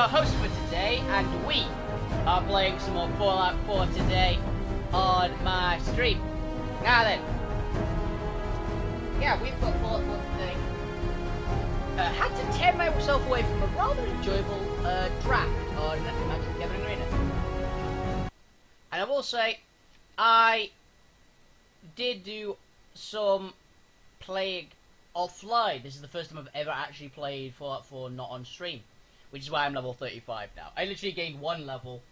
your host for today, and we are playing some more Fallout 4 today on my stream. Now then, yeah, we've got Fallout 4 today. Had to tear myself away from a rather enjoyable draft on Magic the Gathering Arena. And I will say, I did do some playing offline. This is the first time I've ever actually played Fallout 4 not on stream, which is why I'm level 35 now. I literally gained 1 level.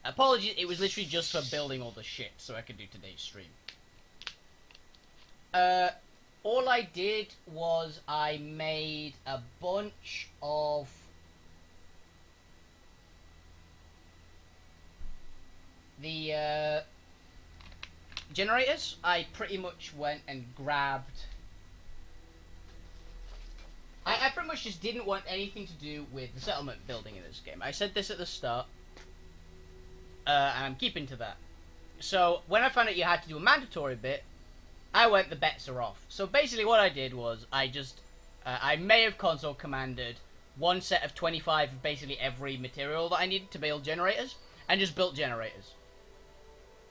Apologies, it was literally just for building all the shit so I could do today's stream. All I did was I made a bunch of the generators. I pretty much went and grabbed... I pretty much just didn't want anything to do with the settlement building in this game. I said this at the start, and I'm keeping to that. So, when I found out you had to do a mandatory bit, I went the bets are off. So basically what I did was, I may have console commanded one set of 25 of basically every material that I needed to build generators, and just built generators.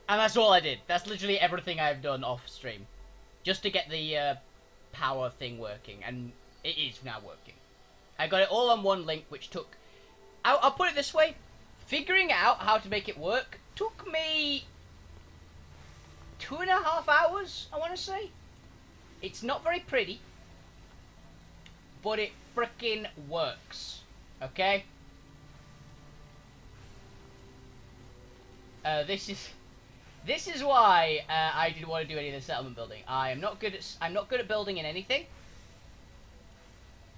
And that's all I did. That's literally everything I've done off stream. Just to get the power thing working, and it is now working. I got it all on one link, which took... I'll put it this way. Figuring out how to make it work took me 2.5 hours, I want to say. It's not very pretty, but it frickin' works. Okay? This is why I didn't want to do any of the settlement building. I'm not good at building in anything.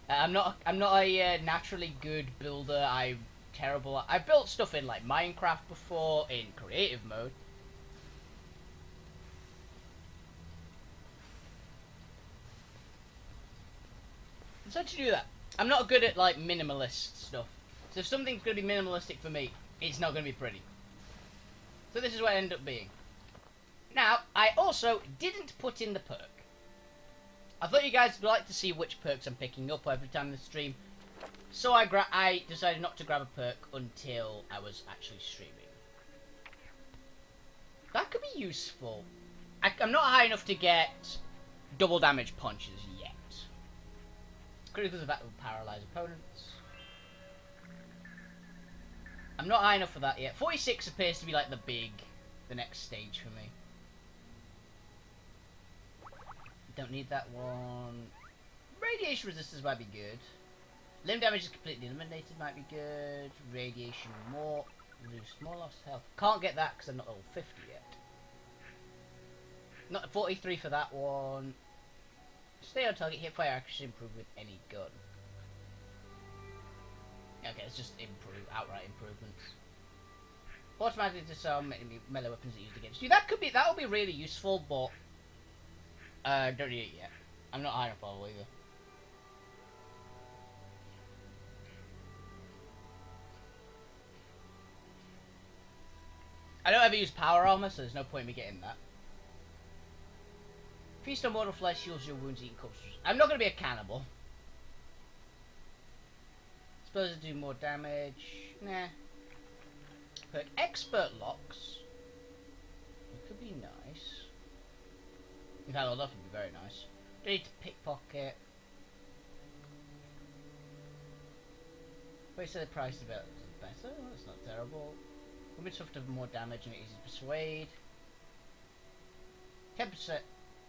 I'm not a naturally good builder. I'm terrible. I've built stuff in like Minecraft before in creative mode. So to do that, I'm not good at like minimalist stuff. So if something's going to be minimalistic for me, it's not going to be pretty. So this is what it ended up being. Now, I also didn't put in the perk. I thought you guys would like to see which perks I'm picking up every time in the stream. So I decided not to grab a perk until I was actually streaming. That could be useful. I'm not high enough to get double damage punches yet. Critical effect will paralyze opponents. I'm not high enough for that yet. 46 appears to be like the next stage for me. Don't need that one. Radiation resistance might be good. Limb damage is completely eliminated, might be good. Radiation more. Lose more lost health. Can't get that because I'm not level 50 yet. Not 43 for that one. Stay on target, hit fire accuracy improve with any gun. Okay, it's just outright improvements. Automatically disarm melee weapons that used against you. That'll be really useful, but don't need it yet. I'm not high enough level either. I don't ever use power armor, so there's no point in me getting that. Feast on mortal flesh heals your wounds, eating corpses. I'm not going to be a cannibal. Suppose to do more damage. Nah. Perk expert locks. It could be nice. In fact, it'll definitely be very nice. Don't need to pickpocket. Wait, so the price is better. That's not terrible. Women suffer more damage and easy to persuade. 10%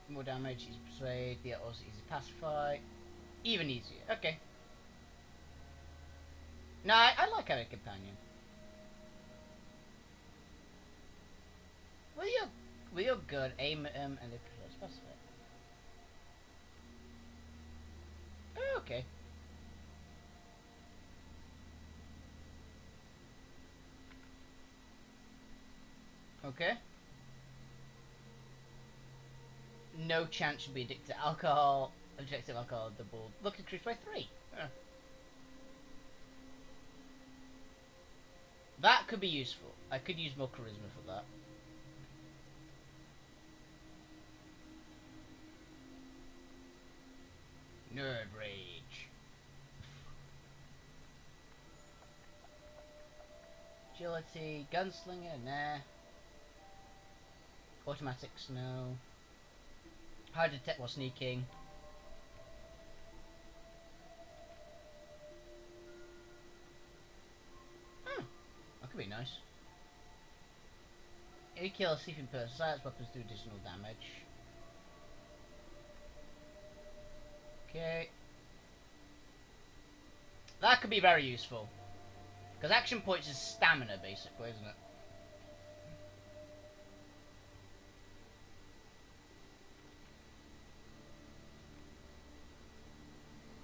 more damage, easy to persuade. The also easy to pacify. Even easier. Okay. Nah, I like having a companion. Well, you're good. Aim at him and they pacify. Oh, okay. Okay. No chance should be addicted to alcohol. Objective alcohol doubled. Look, increased by 3. That could be useful. I could use more charisma for that. Nerd rage. ability. Gunslinger, nah. Automatics, no. Hard to detect while sneaking. That could be nice. If you kill a sleeping person, silence weapons do additional damage. Okay. That could be very useful. Because action points is stamina, basically, isn't it?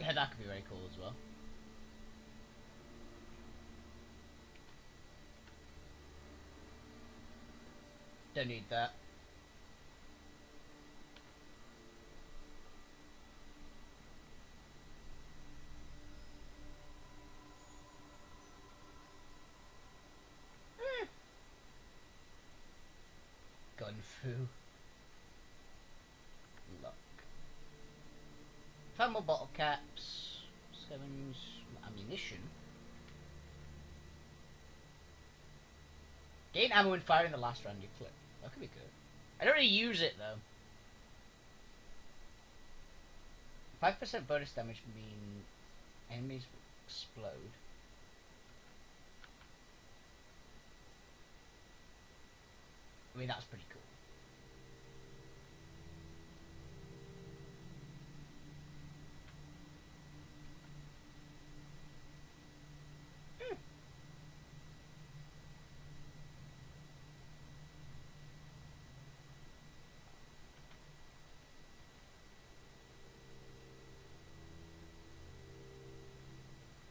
Yeah, that could be very cool as well. Don't need that. Gun fu. Luck. Find more bottle caps. Scavenge ammunition. Gain ammo when firing the last round you clip. That could be good. I don't really use it though. 5% bonus damage mean enemies explode. I mean, that's pretty cool.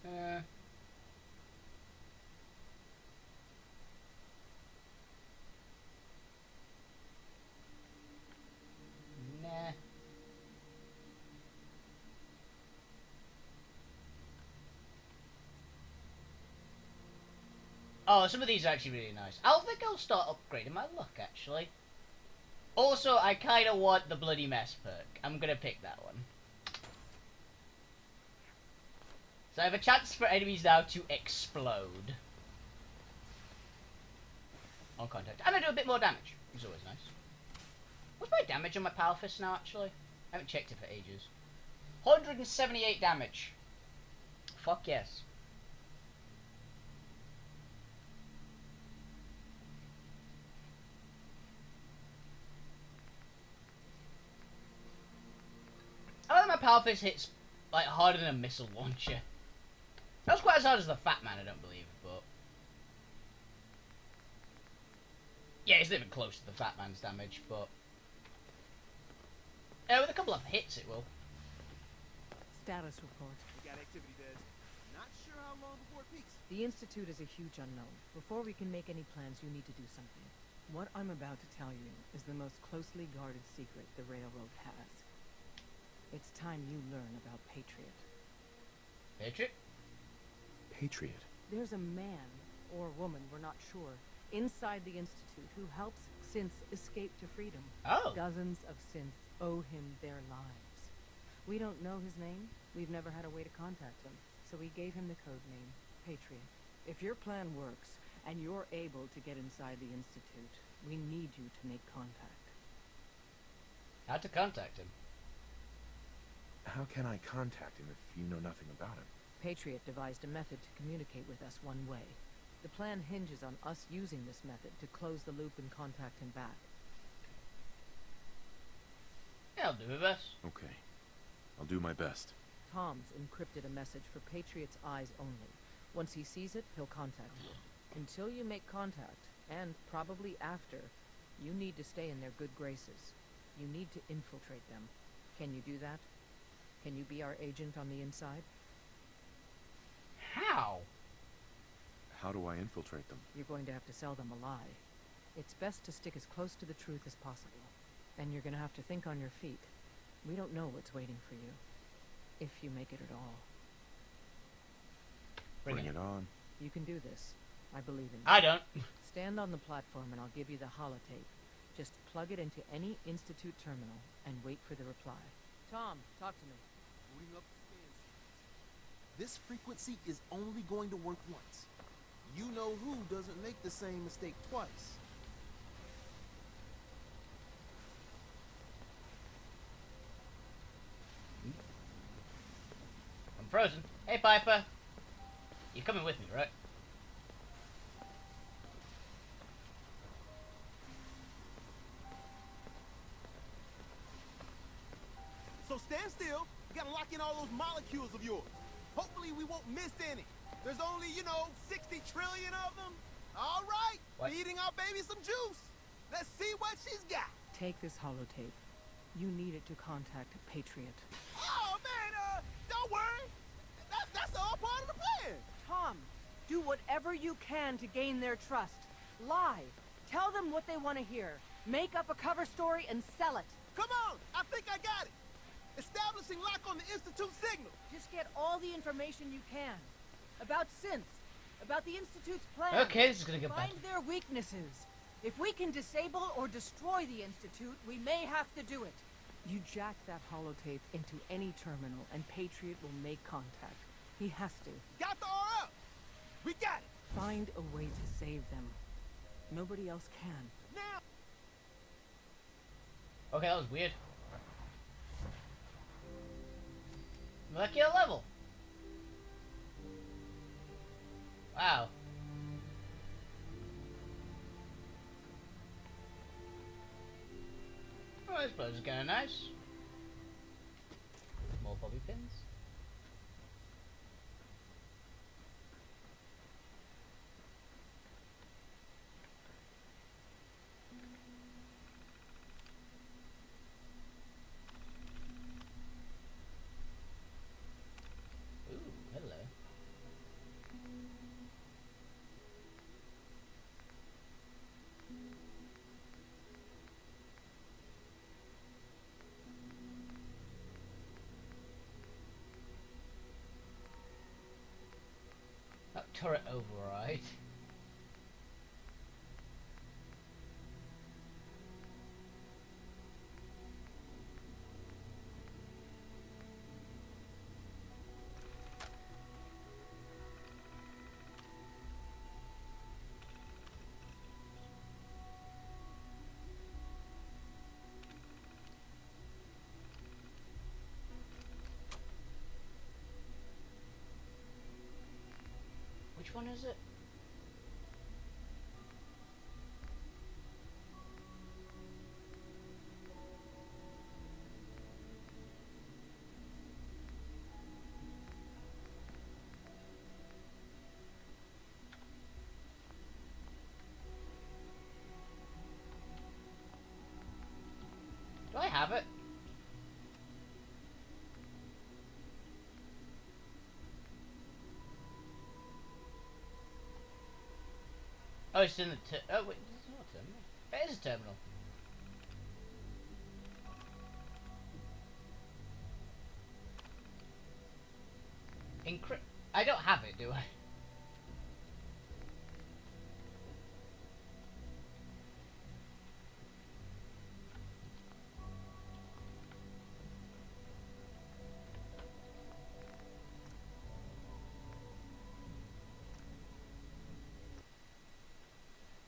Nah. Oh, some of these are actually really nice. I think I'll start upgrading my luck, actually. Also, I kind of want the Bloody Mess perk. I'm going to pick that one. So I have a chance for enemies now to explode. On contact. And I do a bit more damage, which is always nice. What's my damage on my Power Fist now, actually? I haven't checked it for ages. 178 damage. Fuck yes. I like my Power Fist hits like harder than a missile launcher. That's quite as hard as the Fat Man, I don't believe, but yeah, it's not even close to the Fat Man's damage, but with a couple of hits it will. Status report. We got activity, Des. Not sure how long before it peaks. The Institute is a huge unknown. Before we can make any plans, you need to do something. What I'm about to tell you is the most closely guarded secret the Railroad has. It's time you learn about Patriot. Patriot? Patriot? There's a man, or woman, we're not sure, inside the Institute who helps synths escape to freedom. Oh. Dozens of synths owe him their lives. We don't know his name. We've never had a way to contact him. So we gave him the code name, Patriot. If your plan works, and you're able to get inside the Institute, we need you to make contact. How to contact him? How can I contact him if you know nothing about him? Patriot devised a method to communicate with us one way. The plan hinges on us using this method to close the loop and contact him back. Yeah, I'll do my best. Okay. I'll do my best. Tom's encrypted a message for Patriot's eyes only. Once he sees it, he'll contact you. Until you make contact, and probably after, you need to stay in their good graces. You need to infiltrate them. Can you do that? Can you be our agent on the inside? How? How do I infiltrate them? You're going to have to sell them a lie. It's best to stick as close to the truth as possible. And you're going to have to think on your feet. We don't know what's waiting for you. If you make it at all. Bring it on. You can do this. I believe in you. I don't. Stand on the platform and I'll give you the holotape. Just plug it into any Institute terminal and wait for the reply. Tom, talk to me. This frequency is only going to work once. You know who doesn't make the same mistake twice. I'm frozen. Hey, Piper. You're coming with me, right? So stand still. You gotta lock in all those molecules of yours. Hopefully we won't miss any. There's only, 60 trillion of them. All right, What? feeding our baby some juice. Let's see what she's got. Take this holotape. You need it to contact Patriot. Oh, man, don't worry. That's all part of the plan. Tom, do whatever you can to gain their trust. Lie. Tell them what they want to hear. Make up a cover story and sell it. Come on, I think I got it. Establishing lock on the Institute signal. Just get all the information you can. About synths. About the Institute's plan. Okay, this is gonna get bad. Find their weaknesses. If we can disable or destroy the Institute, we may have to do it. You jack that holotape into any terminal and Patriot will make contact. He has to. Got the RL. We got it. Find a way to save them. Nobody else can. Now. Okay, that was weird. Molecular level. Wow. Oh, this place is kind of nice. More bobby pins. Ooh, hello. Turret override. Which one is it? Do I have it? Oh, it's in the oh wait, it's not a terminal. It is a terminal. Encrypt. I don't have it, do I?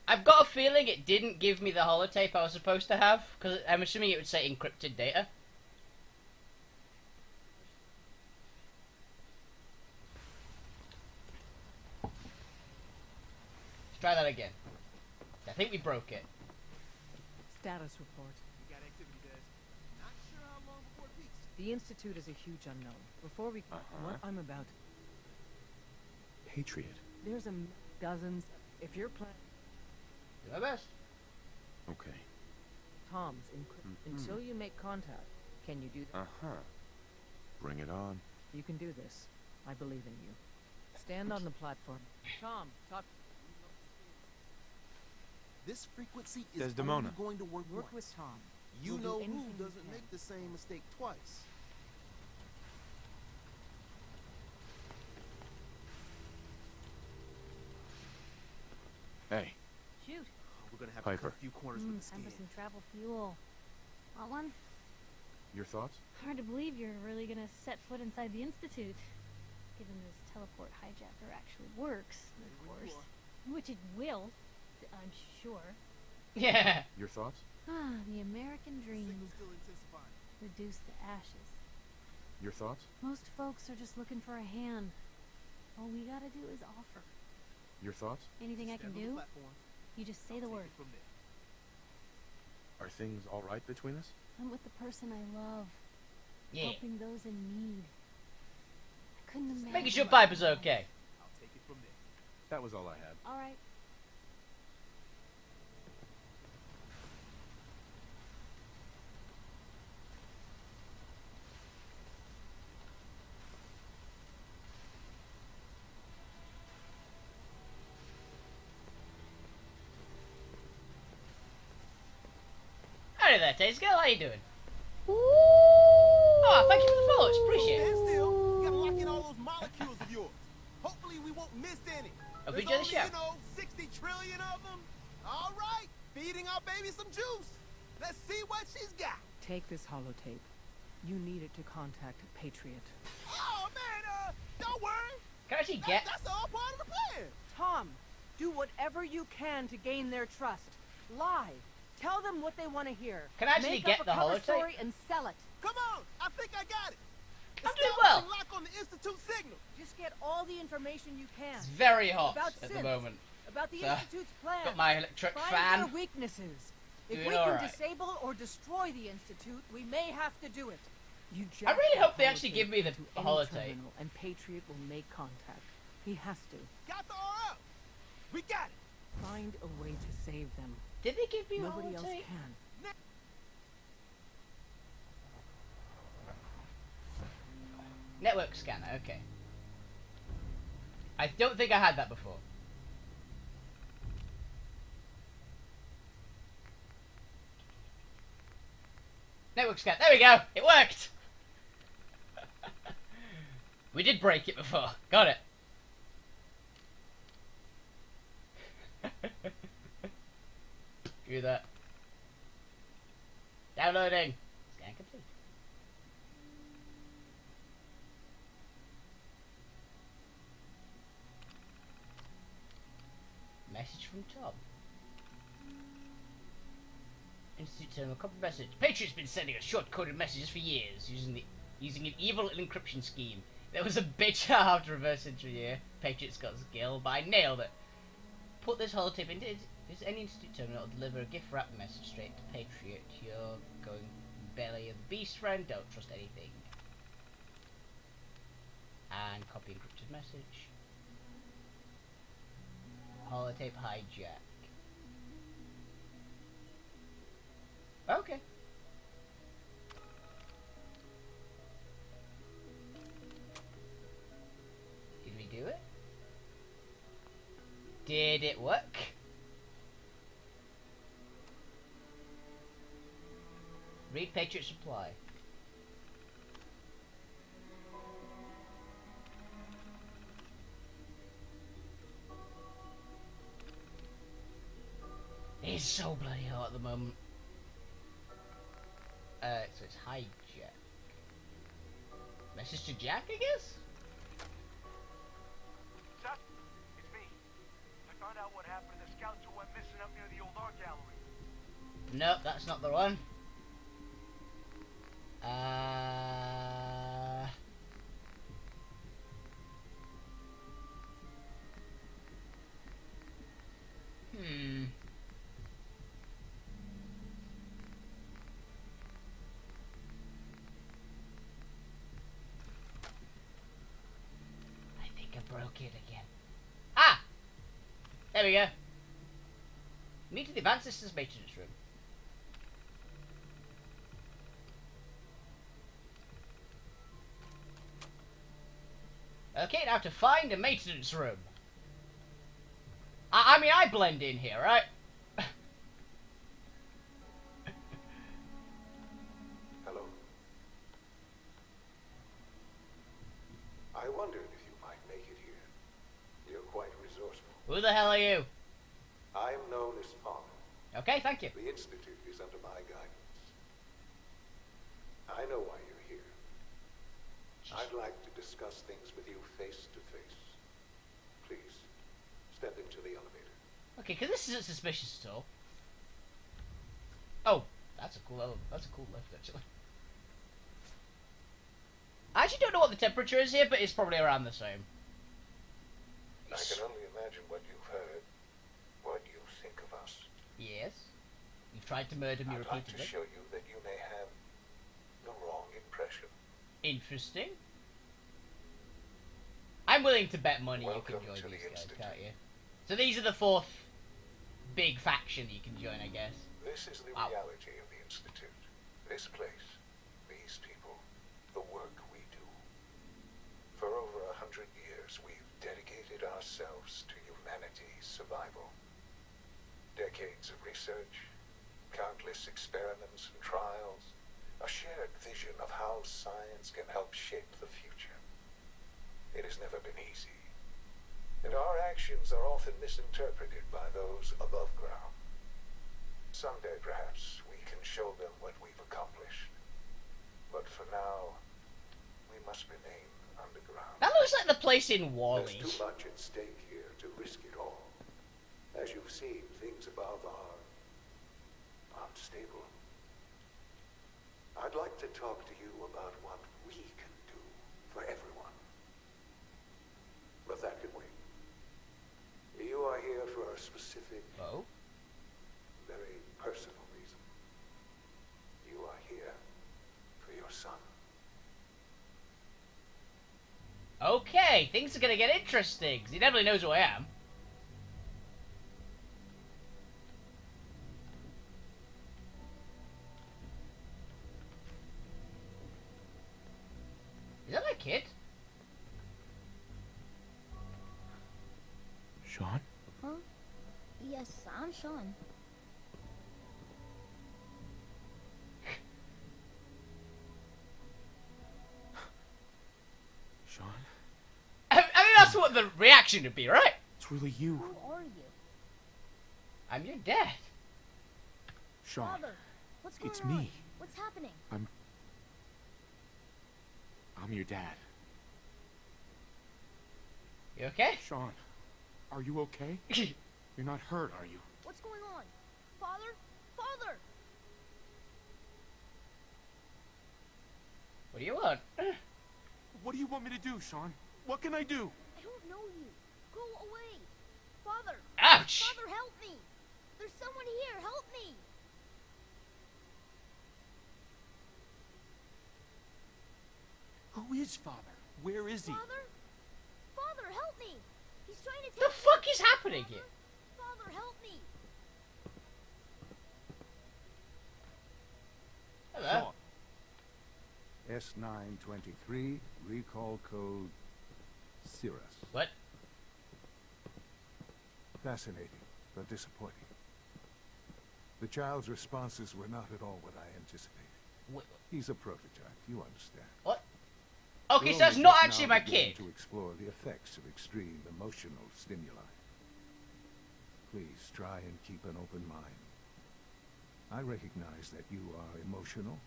I've got a feeling it didn't give me the holotape I was supposed to have, because I'm assuming it would say encrypted data. Let's try that again. I think we broke it. Status report. We got activity, Des. Not sure how long before it peaks. The Institute is a huge unknown. Before we... What I'm about... Patriot. There's dozens... If you're planning... Do my best. Okay. Tom's until you make contact. Can you do that? Uh-huh. Bring it on. You can do this. I believe in you. Stand on the platform. Tom, talk... This frequency is Desdemona. only going to work Work once. with Tom. You We'll do know anything who you doesn't can. make the same mistake twice. Hey, Shoot. We're gonna have Piper. to cut a few corners with the Time for scan. some travel fuel. Want one? your thoughts? Hard to believe you're really gonna set foot inside the Institute. Given this teleport hijacker actually works, of course. Which it will, I'm sure. Yeah. Your thoughts? Ah, the American dream. Signal's still intensifying. Reduced to ashes. Your thoughts? Most folks are just looking for a hand. All we gotta do is offer. Your thoughts? Anything I can Stand on the do, platform. you just say the Take word. it from there. Are things all right between us? I'm with the person I love. Yeah. Helping those in need. I couldn't imagine. Making sure Piper's okay. I'll take it from there. That was all I had. Alright. Howdy there, Taste Girl. How you doing? Oh, thank you for the follow. It's appreciated. Stand still. You gotta lock in all those molecules of yours. Hopefully we won't miss any. Hope you There's enjoy the only, show. 60 trillion of them. All right, feeding our baby some juice. Let's see what she's got. Take this holotape. You need it to contact Patriot. Oh man, don't worry. Can I actually get? That's all part of the plan. Tom, do whatever you can to gain their trust. Lie. Tell them what they want to hear. Can I actually Make get up the a cover holotape? story and sell it. Come on, I think I got it. I'm doing well. Establishing lock on the Institute signal. Just get all the information you can. It's very hot About at the synths, moment. About the So, Institute's plan. Got my electric Find fan. their weaknesses. If Doing we can alright. disable or destroy the Institute, we may have to do it. You I jack really that hope they actually holotape give me the into any holotape. terminal, and Patriot will make contact. He has to. Got the RL. We got it. Find a way to save them. Did they give me a Nobody else holotape? can. Network scanner. Okay. I don't think I had that before. Network scan. There we go. It worked. We did break it before. Got it. Do that. Downloading. Scan complete. Message from Tom. Institute terminal copy message. Patriot's been sending us short-coded messages for years using an evil encryption scheme. There was a bitch I have to reverse engineer here. Patriot's got skill, but I nailed it. Put this holotape into any Institute terminal, it'll deliver a gift wrap message straight to Patriot. You're going belly of the beast, friend. Don't trust anything. And copy encrypted message. Holotape hijack. Okay. Did we do it? Did it work? Read Patriot Supply. It's so bloody hot at the moment. So it's hijack. Message to Jack, I guess? Seth, it's me. I found out what happened to the scouts who went missing up near the old art gallery. Nope, that's not the one. Hmm. I think I broke it again. Ah! There we go. Meet to the Advanced Systems Maintenance Room. Okay, now to find a maintenance room. I mean, I blend in here, right? Hello. I wondered if you might make it here. You're quite resourceful. Who the hell are you? I'm known as Father. Okay, thank you. The Institute is under my guidance. I know why you're here. I'd like to discuss things with you face to face. Please, Step into the elevator. Okay, because this isn't suspicious at all. Oh, that's a cool lift, actually. I actually don't know what the temperature is here, but it's probably around the same. I can only imagine what you've heard, what you think of us. Yes. You've tried to murder me I'd like to repeatedly. show you that you may have the wrong impression. Interesting. I'm willing to bet money Welcome you can join to these the guys, Institute. can't you? So these are the fourth big faction you can join, I guess. This is the Ow. reality of the Institute. This place, these people, the work we do. For over 100 years, we've dedicated ourselves to humanity's survival. Decades of research, countless experiments and trials, a shared vision of how science can help shape the future. It has never been easy, and our actions are often misinterpreted by those above ground. Someday, perhaps, we can show them what we've accomplished. But for now, we must remain underground. That looks like the place in There's Wall-E. too much at stake here to risk it all. As you've seen, things above are unstable. I'd like to talk to you about what we can do for everyone. But that can wait. You are here for a specific, Oh? very personal reason. You are here for your son. Okay, things are gonna get interesting, 'cause he definitely knows who I am. Is that my kid? Sean? Huh? Yes, I'm Sean. Sean? I mean, that's what the reaction would be, right? It's really you. Who are you? I'm your dad. Sean. Father, what's going It's on? me. What's happening? I'm your dad. You okay? Sean, are you okay? You're not hurt, are you? What's going on? Father? Father! What do you want? What do you want me to do, Sean? What can I do? I don't know you. Go away. Father! Ouch! Father, help me! There's someone here. Help me! Who is Father? Where is he? Father? Father, help me! He's trying to take The me. fuck is happening Father? here? Father, help me! Hello. S923, recall code Cirrus. What? Fascinating, but disappointing. The child's responses were not at all what I anticipated. Wait, He's a prototype, you understand. what? Okay, We're so that's only not just actually now my beginning kid. to explore the effects of extreme emotional stimuli. Please try and keep an open mind. I recognize that you are emotional.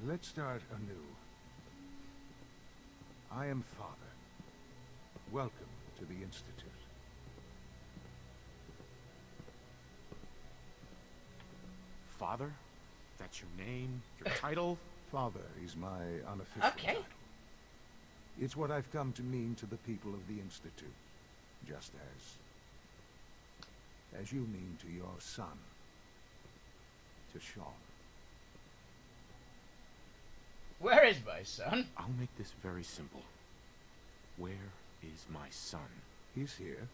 Let's start anew. I am Father. Welcome to the Institute. Father? That's your name? Your title? Father is my unofficial Okay. title. It's what I've come to mean to the people of the Institute, just as you mean to your son, to Sean. Where is my son? I'll make this very simple. Where is my son? He's here,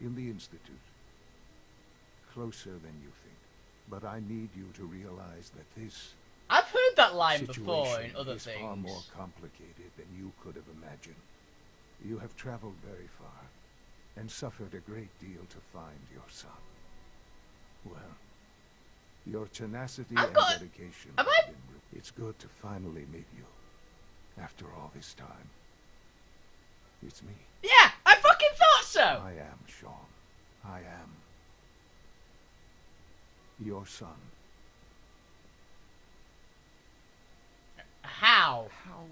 in the Institute. Closer than you think. But I need you to realize that this I've heard that line before situation in other is far more things. complicated than you could have imagined. You have traveled very far, and suffered a great deal to find your son. Well, your tenacity I've and got- dedication have have I- been It's good to finally meet you, after all this time. It's me. Yeah, I fucking thought so! I am Sean. I am your son. How? How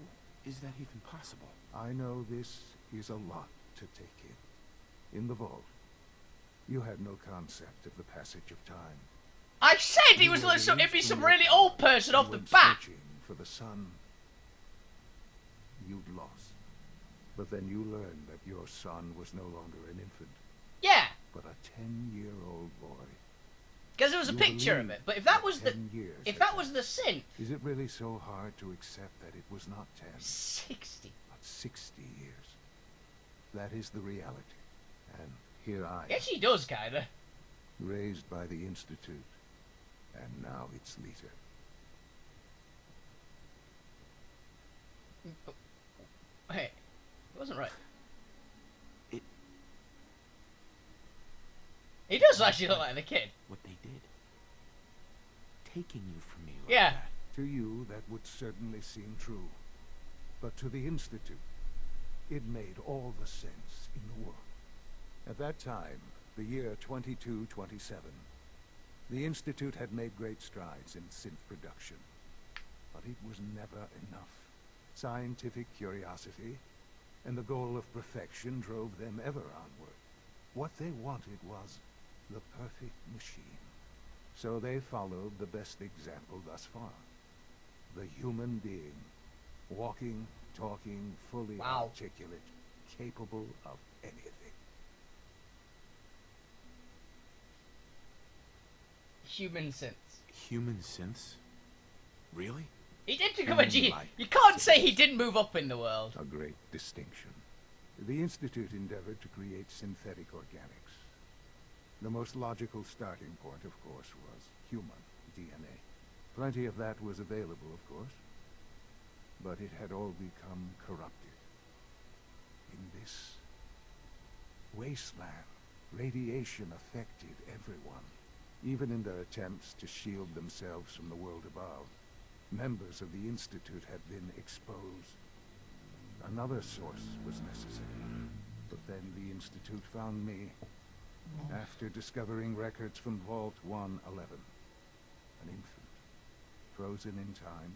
is that even possible? I know this is a lot to take in. In the vault, You had no concept of the passage of time. I said he You was were like it'd be released some from your really old person and off the went bat. searching for the sun. You'd lost. But then you learned that your son was no longer an infant, Yeah, but a 10-year-old boy. because there was a You picture of believed it. But if that that was the 10 years if had that was the passed. sin, Is it really so hard to accept that it was not 10, 60. but 60 years? That is the reality. And here I am, Yes, he does kinda. raised by the Institute, and now its leader. Hey, it wasn't right. It- He does actually look like the kid. What they did. Taking you from me like Yeah. that. To you, that would certainly seem true. But to the Institute, it made all the sense in the world. At that time, the year 2227, the Institute had made great strides in synth production. But it was never enough. Scientific curiosity and the goal of perfection drove them ever onward. What they wanted was the perfect machine. So they followed the best example thus far. The human being. Walking, talking, fully Wow. articulate, capable of anything. Human sense. Human synths? Really? He did become a genius. Like You can't say he didn't move up in the world. A great distinction. The Institute endeavored to create synthetic organics. The most logical starting point, of course, was human DNA. Plenty of that was available, of course. But it had all become corrupted. In this wasteland, radiation affected everyone. Even in their attempts to shield themselves from the world above, members of the Institute had been exposed. Another source was necessary. But then the Institute found me after discovering records from Vault 111. An infant, frozen in time,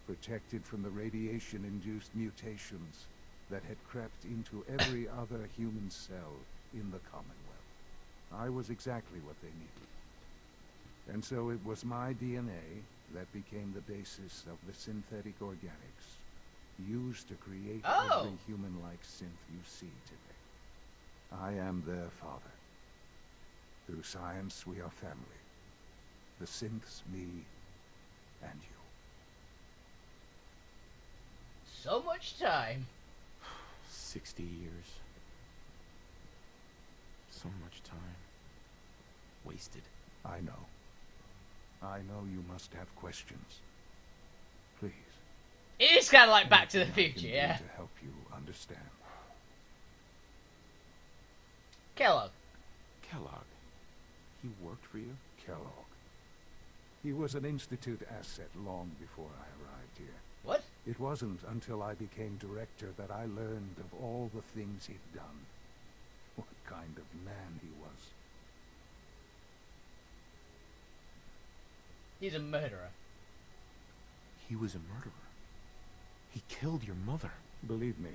protected from the radiation-induced mutations that had crept into every other human cell in the Commonwealth. I was exactly what they needed. And so it was my DNA that became the basis of the synthetic organics used to create every human-like synth you see today. I am their father. Through science, we are family. The synths, me, and you. So much time. 60 years. So much time. Wasted. I know. I know you must have questions. Please. It is kind of like Back to the anything I can Future, do yeah. to help you understand. Kellogg. Kellogg. He worked for you? Kellogg. He was an Institute asset long before I arrived here. What? It wasn't until I became director that I learned of all the things he'd done. What kind of man he was. He's a murderer. He was a murderer. He killed your mother. Believe me,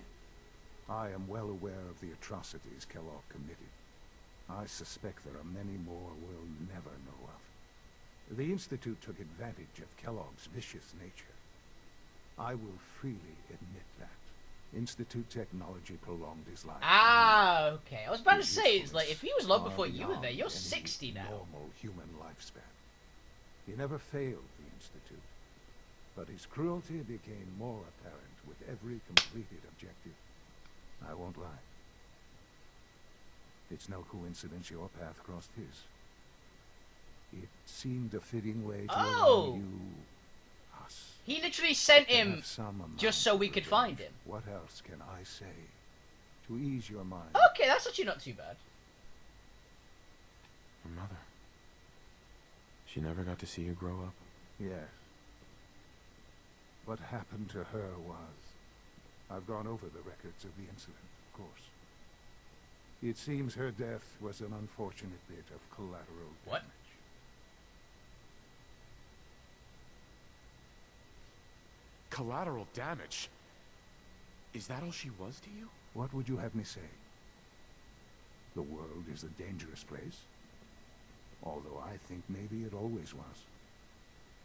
I am well aware of the atrocities Kellogg committed. I suspect there are many more we'll never know of. The Institute took advantage of Kellogg's vicious nature. I will freely admit that. Institute technology prolonged his life. Ah, okay. I was about to His say, it's like, usefulness if he was long far before you were there, beyond you're any 60 now. Normal human lifespan. He never failed the Institute, but his cruelty became more apparent with every completed objective. I won't lie. It's no coincidence your path crossed his. It seemed a fitting way to allow you, us, He literally sent to him have some amount just so of we could revenge. find him. What else can I say to ease your mind? Okay, that's actually not too bad. Your mother. She never got to see you grow up. Yes. What happened to her was... I've gone over the records of the incident, of course. It seems her death was an unfortunate bit of collateral What? damage. Collateral damage? Is that all she was to you? What would you have me say? The world is a dangerous place. Although I think maybe it always was.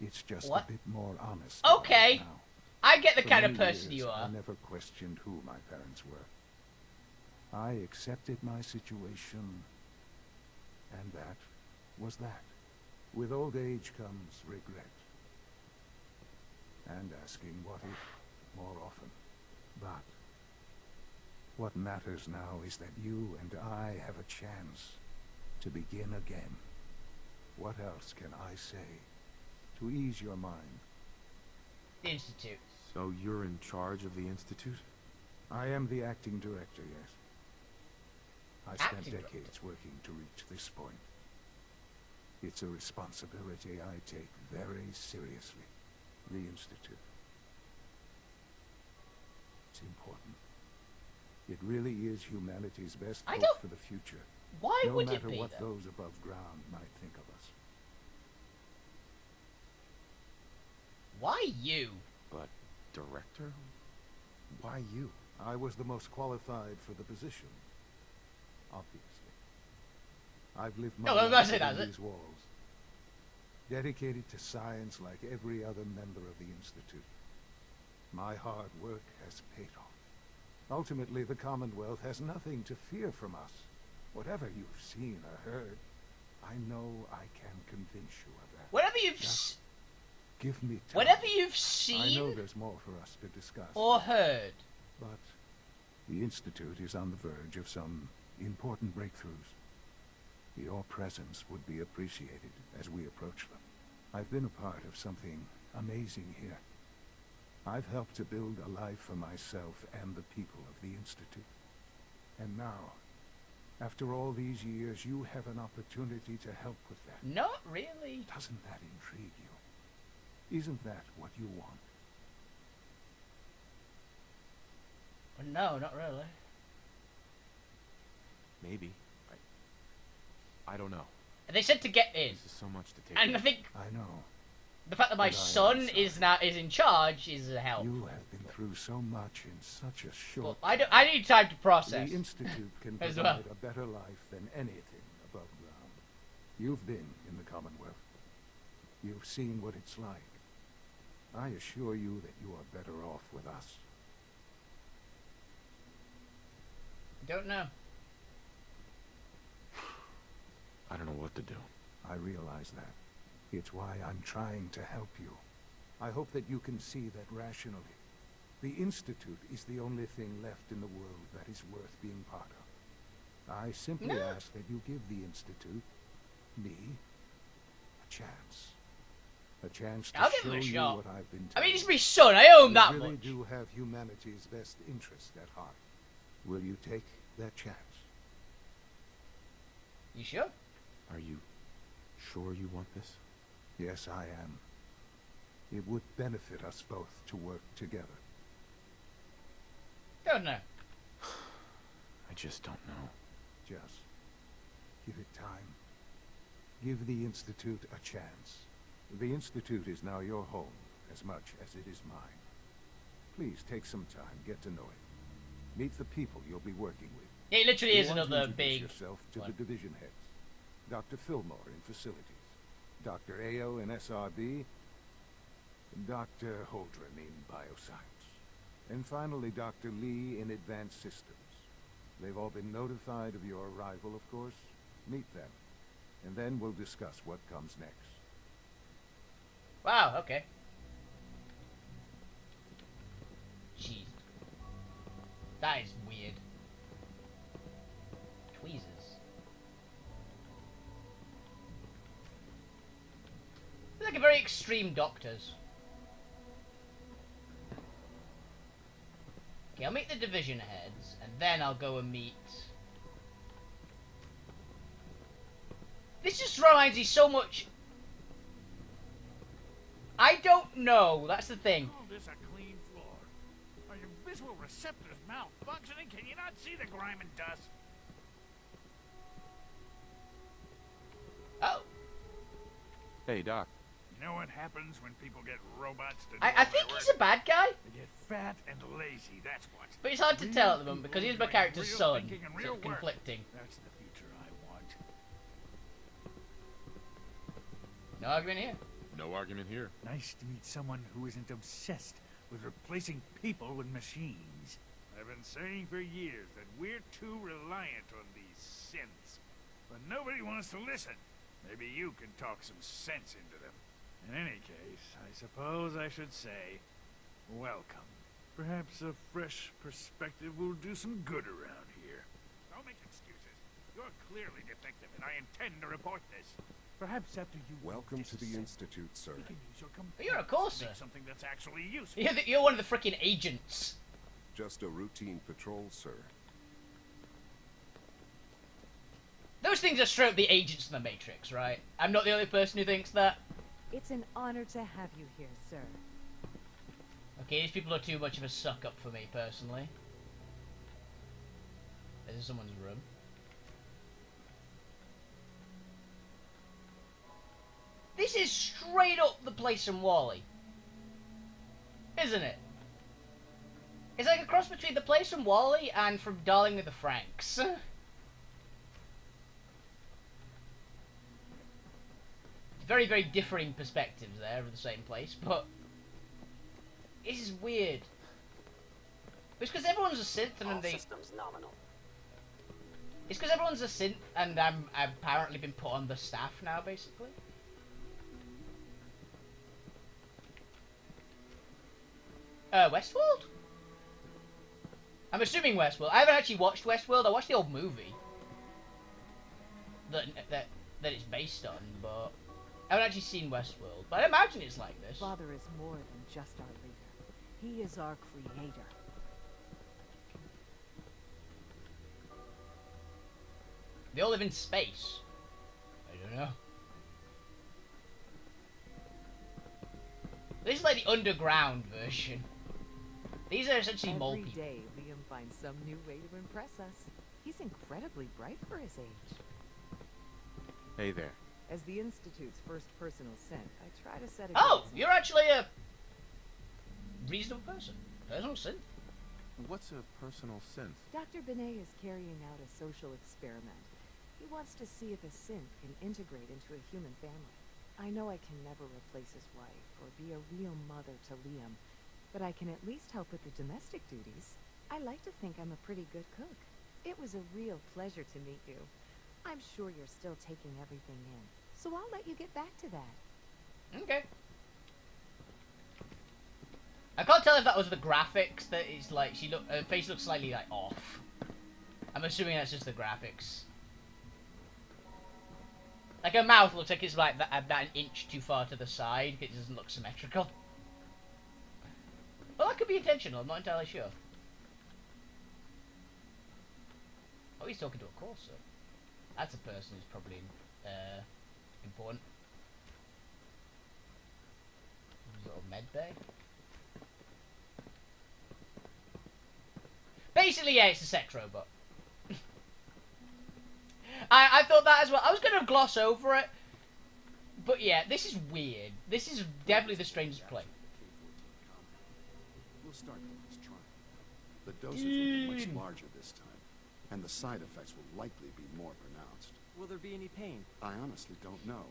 It's just What? a bit more honest. Okay. Now. I get the For kind of many person years, you are. I never questioned who my parents were. I accepted my situation, and that was that. With old age comes regret. And asking what if more often. But what matters now is that you and I have a chance to begin again. What else can I say to ease your mind? The Institute. So you're in charge of the Institute? I am the acting director, yes. I spent Acting director? decades working to reach this point. It's a responsibility I take very seriously. The Institute. It's important. It really is humanity's best I hope don't- for the future. Why No would matter it be, what though? those above ground might think of us. Why you? But director? Why you? I was the most qualified for the position. Obviously. I've lived my No, that's life it, within that's it. these walls. Dedicated to science like every other member of the Institute. My hard work has paid off. Ultimately, the Commonwealth has nothing to fear from us. Whatever you've seen or heard, I know I can convince you of that. Whatever you've Just give me time. whatever you've I know seen there's more for us to discuss. or heard. But the Institute is on the verge of some important breakthroughs. Your presence would be appreciated as we approach them. I've been a part of something amazing here. I've helped to build a life for myself and the people of the Institute. And now, after all these years, you have an opportunity to help with that. Not really. Doesn't that intrigue you? Isn't that what you want? No, not really. Maybe. I don't know. They said to get in, This is so much to take and I in. think I know. the fact that my But I am son sorry. is in charge is a help. You have been through so much in such a short Well, I need time to process. The Institute can As provide well. a better life than anything above ground. You've been in the Commonwealth. You've seen what it's like. I assure you that you are better off with us. Don't know. I don't know what to do. I realize that. It's why I'm trying to help you. I hope that you can see that rationally. The Institute is the only thing left in the world that is worth being part of. I simply No. ask that you give the Institute, me, a chance. A chance to I'll give show him a you shot. what I've been I mean, telling he's my son. I owe him you. that We really much. do have humanity's best interest at heart. Will you take that chance? You sure? Are you sure you want this? Yes, I am. It would benefit us both to work together. Don't know. I just don't know. Just give it time. Give the Institute a chance. The Institute is now your home as much as it is mine. Please take some time, get to know it. Meet the people you'll be working with. Yeah, it literally is You want to another introduce big yourself to one. the division heads. Dr. Fillmore in facilities, Dr. Ayo in SRB, Dr. Holdren in bioscience, and finally Dr. Lee in advanced systems. They've all been notified of your arrival, of course. Meet them, and then we'll discuss what comes next. Wow, okay. Jeez. That is weird. Tweezers. They're like a very extreme doctors. Okay, I'll meet the division heads, and then I'll go and meet... This just reminds me so much... I don't know, that's the thing. Call this a clean floor? Are your visual receptors malfunctioning? Can you not see the grime and dust? Oh, Hey, Doc. You know what happens when people get robots to do I all think their he's work? a bad guy, They get fat and lazy, that's what. but it's hard to tell at the moment because he's my character's Real son, thinking and so real it's work. conflicting. That's the future I want. No argument here. No argument here. Nice to meet someone who isn't obsessed with replacing people with machines. I've been saying for years that we're too reliant on these synths, but nobody wants to listen. Maybe you can talk some sense into them. In any case, I suppose I should say, welcome. Perhaps a fresh perspective will do some good around here. Don't make excuses. You're clearly defective, and I intend to report this. Perhaps after you Welcome to the Institute, sir. we can use your You're a components courser. to make something that's actually useful. You're one of the freaking agents. Just a routine patrol, sir. Those things are straight up the agents in the Matrix, right? I'm not the only person who thinks that. It's an honor to have you here, sir. Okay, these people are too much of a suck-up for me, personally. This is someone's room. This is straight up the place from Wall-E. Isn't it? It's like a cross between the place from Wall-E and from Darling with the Franks. Very, very differing perspectives there of the same place, but this is weird. It's because everyone's a synth and they. Systems nominal. It's because everyone's a synth and I've apparently been put on the staff now, basically. Westworld? I'm assuming Westworld. I haven't actually watched Westworld. I watched the old movie that it's based on, but I haven't actually seen Westworld. But I imagine it's like this. Father is more than just our leader. He is our creator. They all live in space. I don't know. This is like the underground version. These are essentially mole Every people. day, Liam finds some new way to impress us. He's incredibly bright for his age. Hey there. As the Institute's first personal synth, I try to set a Oh, good you're actually a reasonable person. Personal synth. What's a personal synth? Dr. Benet is carrying out a social experiment. He wants to see if a synth can integrate into a human family. I know I can never replace his wife or be a real mother to Liam, but I can at least help with the domestic duties. I like to think I'm a pretty good cook. It was a real pleasure to meet you. I'm sure you're still taking everything in, so I'll let you get back to that. Okay. I can't tell if that was the graphics that it's like her face looks slightly like off. I'm assuming that's just the graphics. Like her mouth looks like it's like about an inch too far to the side. It doesn't look symmetrical. Well, that could be intentional. I'm not entirely sure. Oh, he's talking to a courser. That's a person who's probably important. Little med bay. Basically, yeah, it's a sex robot. I thought that as well. I was going to gloss over it, but yeah, this is weird. This is definitely the strangest play. We'll start with this trial. The dosage will be much larger this time, and the side effects will likely be more pronounced. Will there be any pain? I honestly don't know.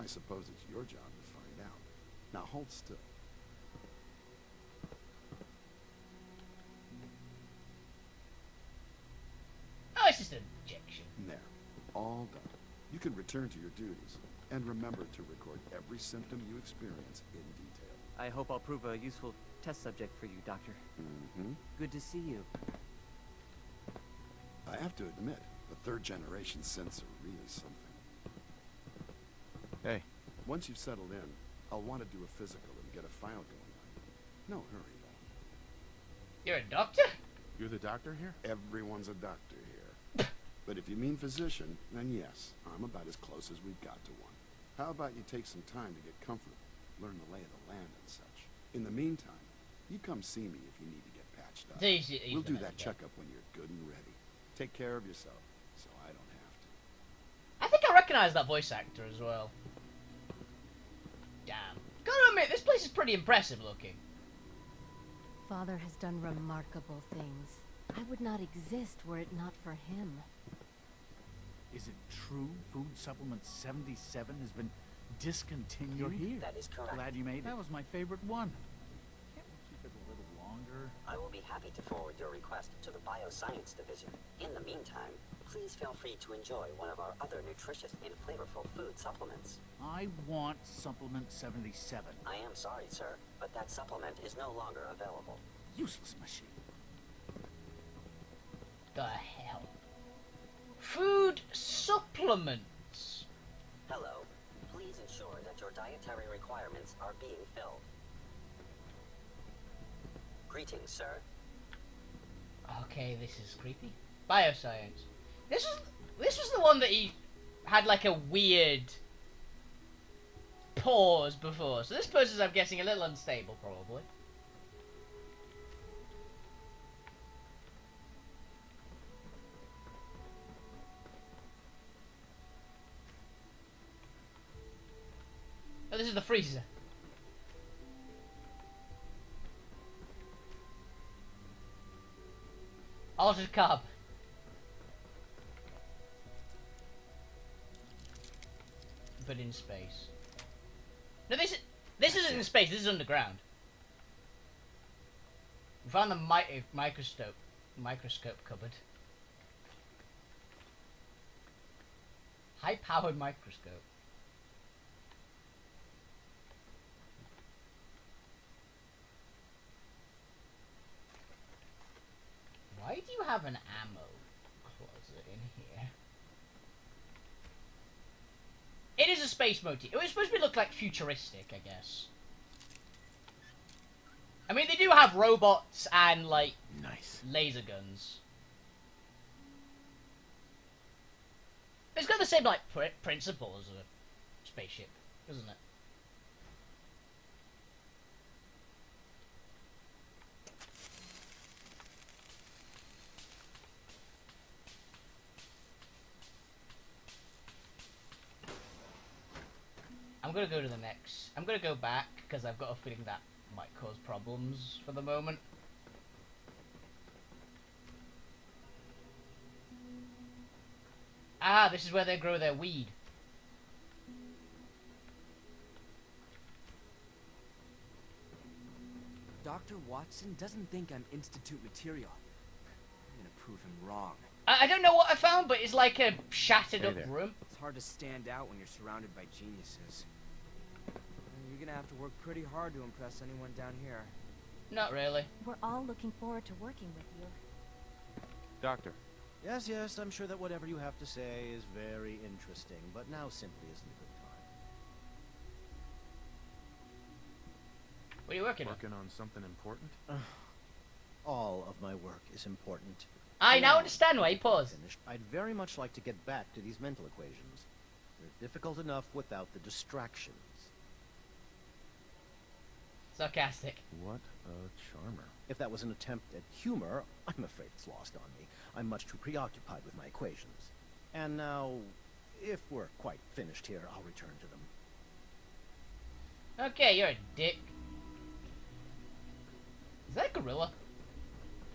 I suppose it's your job to find out. Now hold still. Oh, it's just an injection. There. All done. You can return to your duties, and remember to record every symptom you experience in detail. I hope I'll prove a useful test subject for you, Doctor. Mm-hmm. Good to see you. I have to admit, the third-generation synths are really something. Hey. Once you've settled in, I'll want to do a physical and get a file going on you. No hurry, though. You're a doctor? You're the doctor here? Everyone's a doctor here. But if you mean physician, then yes, I'm about as close as we've got to one. How about you take some time to get comfortable, learn the lay of the land and such. In the meantime, you come see me if you need to get patched up. We'll do that checkup when you're good and ready. Take care of yourself, so I don't have to. I think I recognise that voice actor as well. Damn. Gotta admit, this place is pretty impressive looking. Father has done remarkable things. I would not exist were it not for him. Is it true Food Supplement 77 has been discontinued? You're here. That is correct. Glad you made it. That was my favorite one. Can't we keep it a little longer? I will be happy to forward your request to the Bioscience Division. In the meantime, please feel free to enjoy one of our other nutritious and flavorful food supplements. I want Supplement 77. I am sorry, sir, but that supplement is no longer available. Useless machine. The hell? Food supplements. Hello. Please ensure that your dietary requirements are being filled. Greetings, sir. Okay, this is creepy. Bioscience. This was the one that he had like a weird pause before. So this person's, I'm guessing, a little unstable, probably. Oh, this is the freezer. Altered carb. But in space. No, this isn't in space. This is underground. We found the microscope cupboard. High-powered microscope. Why do you have an ammo closet in here? It is a space motif. It was supposed to look like futuristic, I guess. I mean, they do have robots and, like, Nice. laser guns. It's got the same, like, principle as a spaceship, doesn't it? I'm gonna go to the next. I'm gonna go back because I've got a feeling that might cause problems for the moment. Ah, this is where they grow their weed. Dr. Watson doesn't think I'm Institute material. I'm gonna prove him wrong. I don't know what I found, but it's like a shattered Hey up there. room. It's hard to stand out when you're surrounded by geniuses. You're gonna have to work pretty hard to impress anyone down here. Not really. We're all looking forward to working with you. Doctor. Yes, yes, I'm sure that whatever you have to say is very interesting, but now simply isn't a good time. What are you working on? Working on something important? All of my work is important. I now understand why he paused. Finished. I'd very much like to get back to these mental equations. They're difficult enough without the distractions. Sarcastic. What a charmer. If that was an attempt at humor, I'm afraid it's lost on me. I'm much too preoccupied with my equations. And now, if we're quite finished here, I'll return to them. Okay, you're a dick. Is that a gorilla?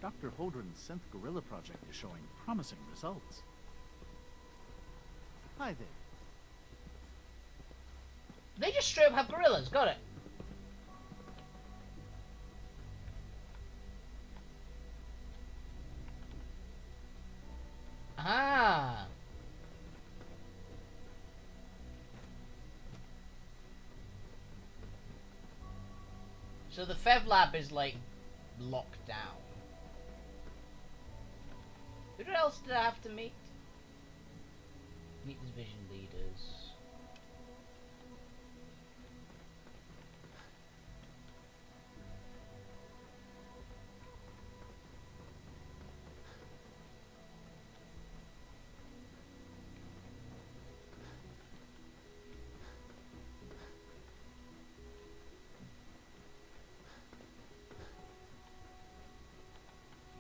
Dr. Holdren's synth gorilla project is showing promising results. Hi there. They just straight up have gorillas. Got it. Ah. So the Fev lab is like locked down. Who else did I have to meet? Meet the division leaders.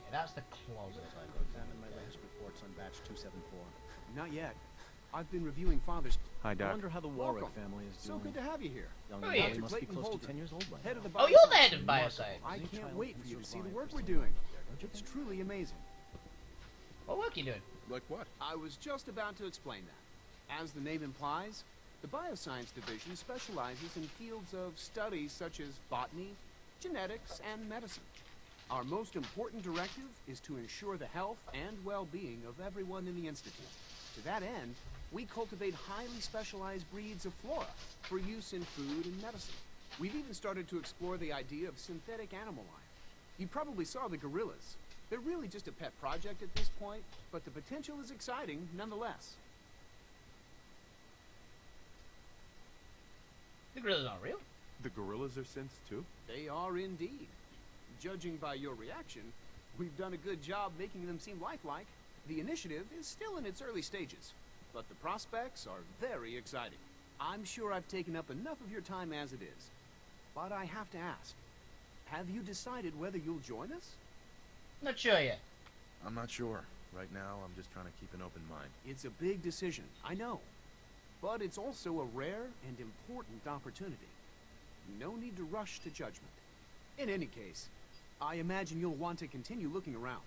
Yeah, that's the closet. I've examined my latest reports on batch 274. Not yet. I've been reviewing Father's... Hi, I Doc. wonder how the Warwick Welcome. family is So doing. good to have you here. Young Oh, Molly yeah. Dr. must be Clayton close Holden, to 10 years old by head of now. the Oh, you're the head of Remarkable. Bioscience. I Any can't child wait can for you to see the survive work for we're so doing. long, don't you It's think? truly amazing. What work you doing? Like what? I was just about to explain that. As the name implies, the Bioscience Division specializes in fields of study such as botany, genetics, and medicine. Our most important directive is to ensure the health and well-being of everyone in the Institute. To that end, we cultivate highly specialized breeds of flora for use in food and medicine. We've even started to explore the idea of synthetic animal life. You probably saw the gorillas. They're really just a pet project at this point, but the potential is exciting nonetheless. The gorillas aren't real. The gorillas are synths too? They are indeed. Judging by your reaction, we've done a good job making them seem lifelike. The initiative is still in its early stages, but the prospects are very exciting. I'm sure I've taken up enough of your time as it is, but I have to ask, have you decided whether you'll join us? Not sure yet. I'm not sure. Right now, I'm just trying to keep an open mind. It's a big decision, I know, but it's also a rare and important opportunity. No need to rush to judgment. In any case, I imagine you'll want to continue looking around.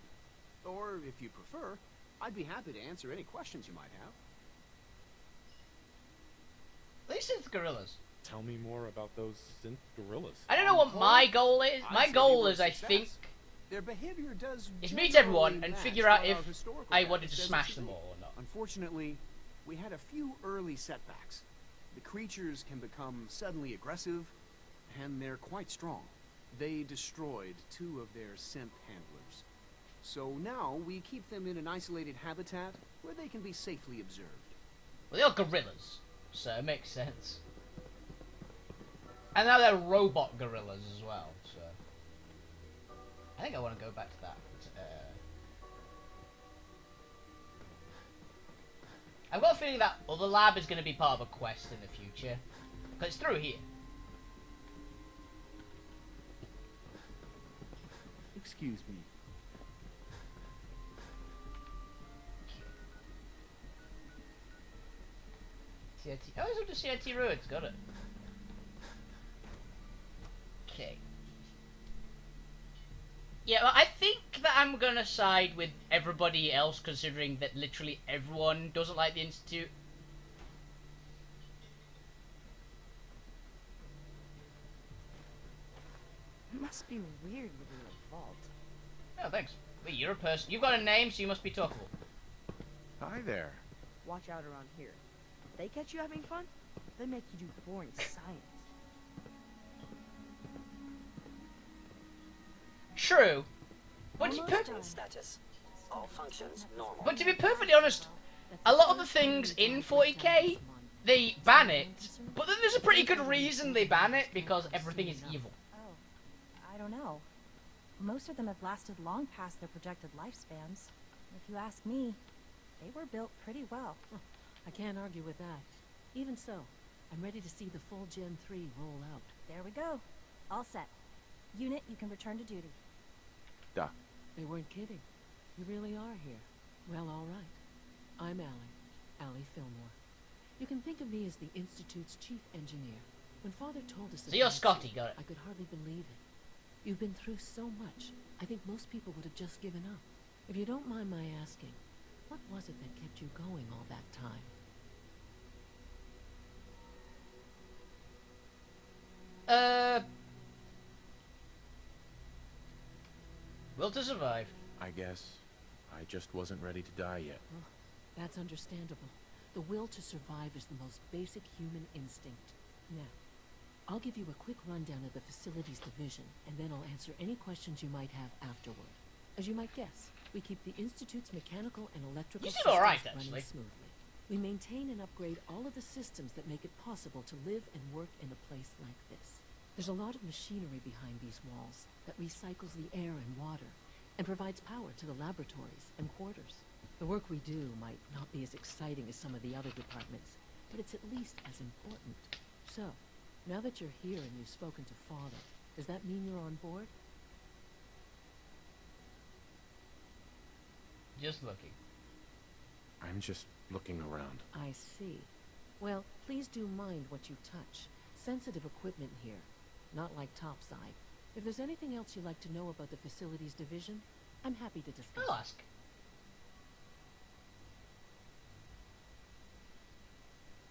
Or, if you prefer, I'd be happy to answer any questions you might have. These synth gorillas. Tell me more about those synth gorillas. I don't know what my goal is. I'd My say goal they were is, a I success. think, Their behavior does is meet generally everyone and match figure out what if our historical I data wanted to says it smash should them be. all or not. Unfortunately, we had a few early setbacks. The creatures can become suddenly aggressive, and they're quite strong. They destroyed 2 of their synth handlers. So now we keep them in an isolated habitat where they can be safely observed. Well, they're gorillas, so it makes sense. And now they're robot gorillas as well, so... I think I want to go back to that. I've got a feeling that other lab is going to be part of a quest in the future. Because it's through here. Excuse me. CNT. Oh, it's up to CNT ruins. Got it. Okay. Yeah, well, I think that I'm gonna side with everybody else, considering that literally everyone doesn't like the Institute. It must be weird living in a vault. Oh, thanks. Wait, you're a person. You've got a name, so you must be talkable. Hi there. Watch out around here. They catch you having fun, they make you do boring science. True. But to, Almost status. All functions normal. but to be perfectly honest, a lot of the things in 40k, they ban it. But then there's a pretty good reason they ban it, because everything is evil. Oh, I don't know. Most of them have lasted long past their projected lifespans. If you ask me, they were built pretty well. I can't argue with that. Even so, I'm ready to see the full Gen 3 roll out. There we go. All set. Unit, you can return to duty. Doc. They weren't kidding. You really are here. Well, all right. I'm Allie Fillmore. You can think of me as the Institute's chief engineer. When Father told us... So you're Scotty, got it. I could hardly believe it. You've been through so much. I think most people would have just given up. If you don't mind my asking, what was it that kept you going all that time? Will to survive. I guess I just wasn't ready to die yet. Oh, that's understandable. The will to survive is the most basic human instinct. Now, I'll give you a quick rundown of the facilities division, and then I'll answer any questions you might have afterward. As you might guess, we keep the Institute's mechanical and electrical You did systems alright, running actually. smoothly. We maintain and upgrade all of the systems that make it possible to live and work in a place like this. There's a lot of machinery behind these walls that recycles the air and water and provides power to the laboratories and quarters. The work we do might not be as exciting as some of the other departments, but it's at least as important. So, now that you're here and you've spoken to Father, does that mean you're on board? Just looking. I'm just looking around. I see. Well, please do mind what you touch. Sensitive equipment here, not like topside. If there's anything else you'd like to know about the facilities division, I'm happy to discuss. I'll ask.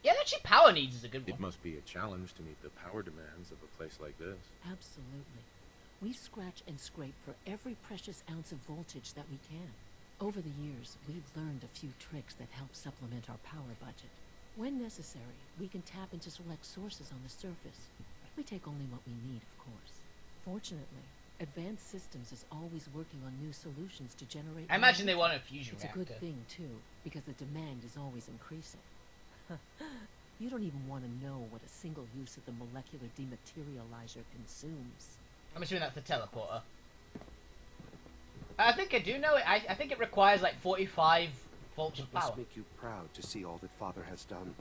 Yeah, actually, power needs is a good one. It must be a challenge to meet the power demands of a place like this. Absolutely. We scratch and scrape for every precious ounce of voltage that we can. Over the years, we've learned a few tricks that help supplement our power budget. When necessary, we can tap into select sources on the surface. We take only what we need, of course. Fortunately, Advanced Systems is always working on new solutions to generate... I imagine they want a fusion reactor. It's a good thing, too, because the demand is always increasing. You don't even want to know what a single use of the molecular dematerializer consumes. I'm assuming that's the teleporter. I think I do know it. I think it requires like 45 volts of It power. must make you proud to see all that Father has done,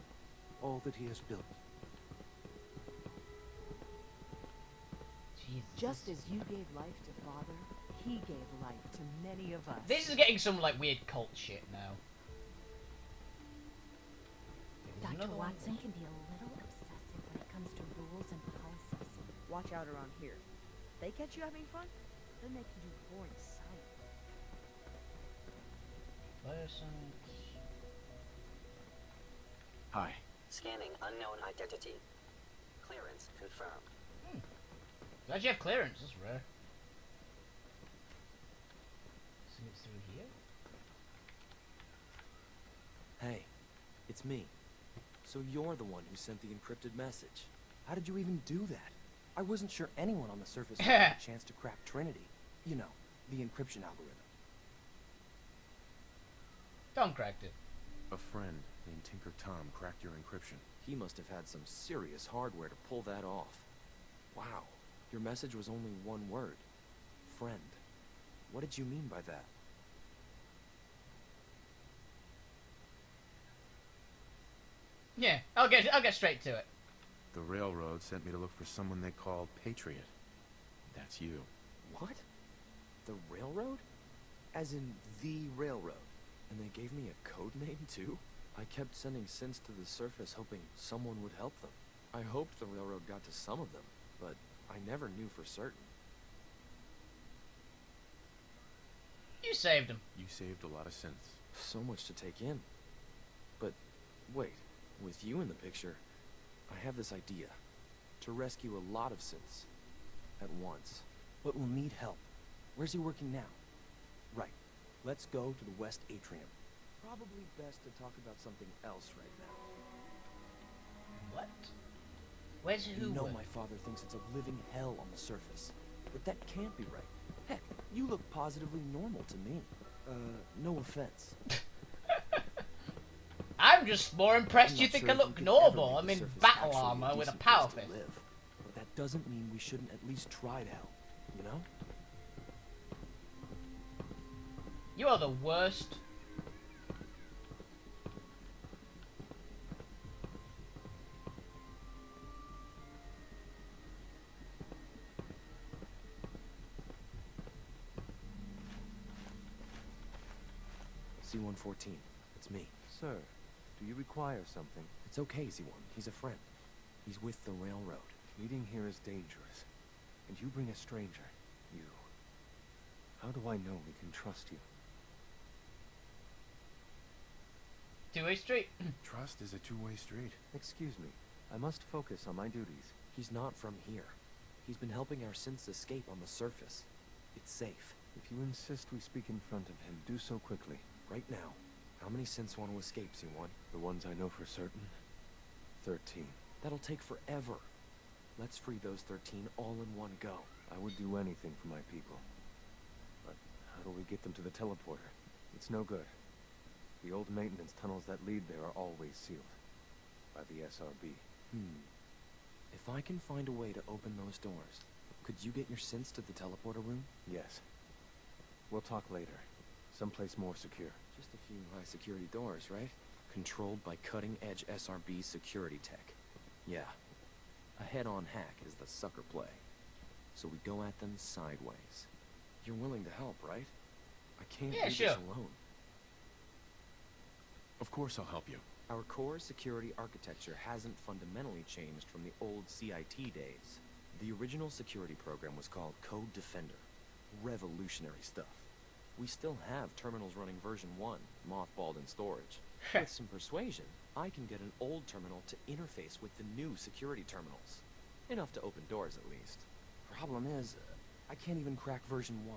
all that he has built. Jesus. Just as you gave life to Father, he gave life to many of us. This is getting some like weird cult shit now. Dr. Watson can be a little obsessive when it comes to rules and policies. Watch out around here. They catch you having fun, they make you do boring science. Hi. Scanning unknown identity. Clearance confirmed. You actually have clearance, that's rare. So it's through here? Hey, it's me. So you're the one who sent the encrypted message. How did you even do that? I wasn't sure anyone on the surface had a chance to crack Trinity. You know, the encryption algorithm. Tom cracked it. A friend named Tinker Tom cracked your encryption. He must have had some serious hardware to pull that off. Wow, your message was only one word. Friend. What did you mean by that? Yeah, I'll get straight to it. The railroad sent me to look for someone they called Patriot. That's you. What? The railroad? As in the railroad? And they gave me a code name too? I kept sending synths to the surface hoping someone would help them. I hoped the railroad got to some of them, but I never knew for certain. You saved him. You saved a lot of synths. So much to take in. But wait, with you in the picture, I have this idea. To rescue a lot of synths at once. But we'll need help. Where's he working now? Right. Let's go to the West Atrium. Probably best to talk about something else right now. What? Where's who? You know my father thinks it's a living hell on the surface. But that can't be right. Heck, you look positively normal to me. No offense. I'm just more impressed I'm you not think sure I if look we could normal. ever I'm make the in surface battle actually a armor with a decent power place to fist. live. But that doesn't mean we shouldn't at least try to help, you know? You are the worst. C-114, it's me. Sir, do you require something? It's okay, Z-1. He's a friend. He's with the railroad. Meeting here is dangerous. And you bring a stranger. You. How do I know we can trust you? Two-way street. Trust is a two-way street. Excuse me. I must focus on my duties. He's not from here. He's been helping our synths escape on the surface. It's safe. If you insist we speak in front of him, do so quickly. Right now. How many synths want to escape, C1? The ones I know for certain. 13. That'll take forever. Let's free those 13 all in one go. I would do anything for my people. But how do we get them to the teleporter? It's no good. The old maintenance tunnels that lead there are always sealed. By the SRB. If I can find a way to open those doors, could you get your synths to the teleporter room? Yes. We'll talk later. Someplace more secure. Just a few high security doors, right? Controlled by cutting-edge SRB security tech. Yeah. A head-on hack is the sucker play. So we go at them sideways. You're willing to help, right? I can't do this alone. Of course I'll help you. Our core security architecture hasn't fundamentally changed from the old CIT days. The original security program was called Code Defender. Revolutionary stuff. We still have terminals running version 1, mothballed in storage. With some persuasion, I can get an old terminal to interface with the new security terminals. Enough to open doors, at least. Problem is, I can't even crack version 1.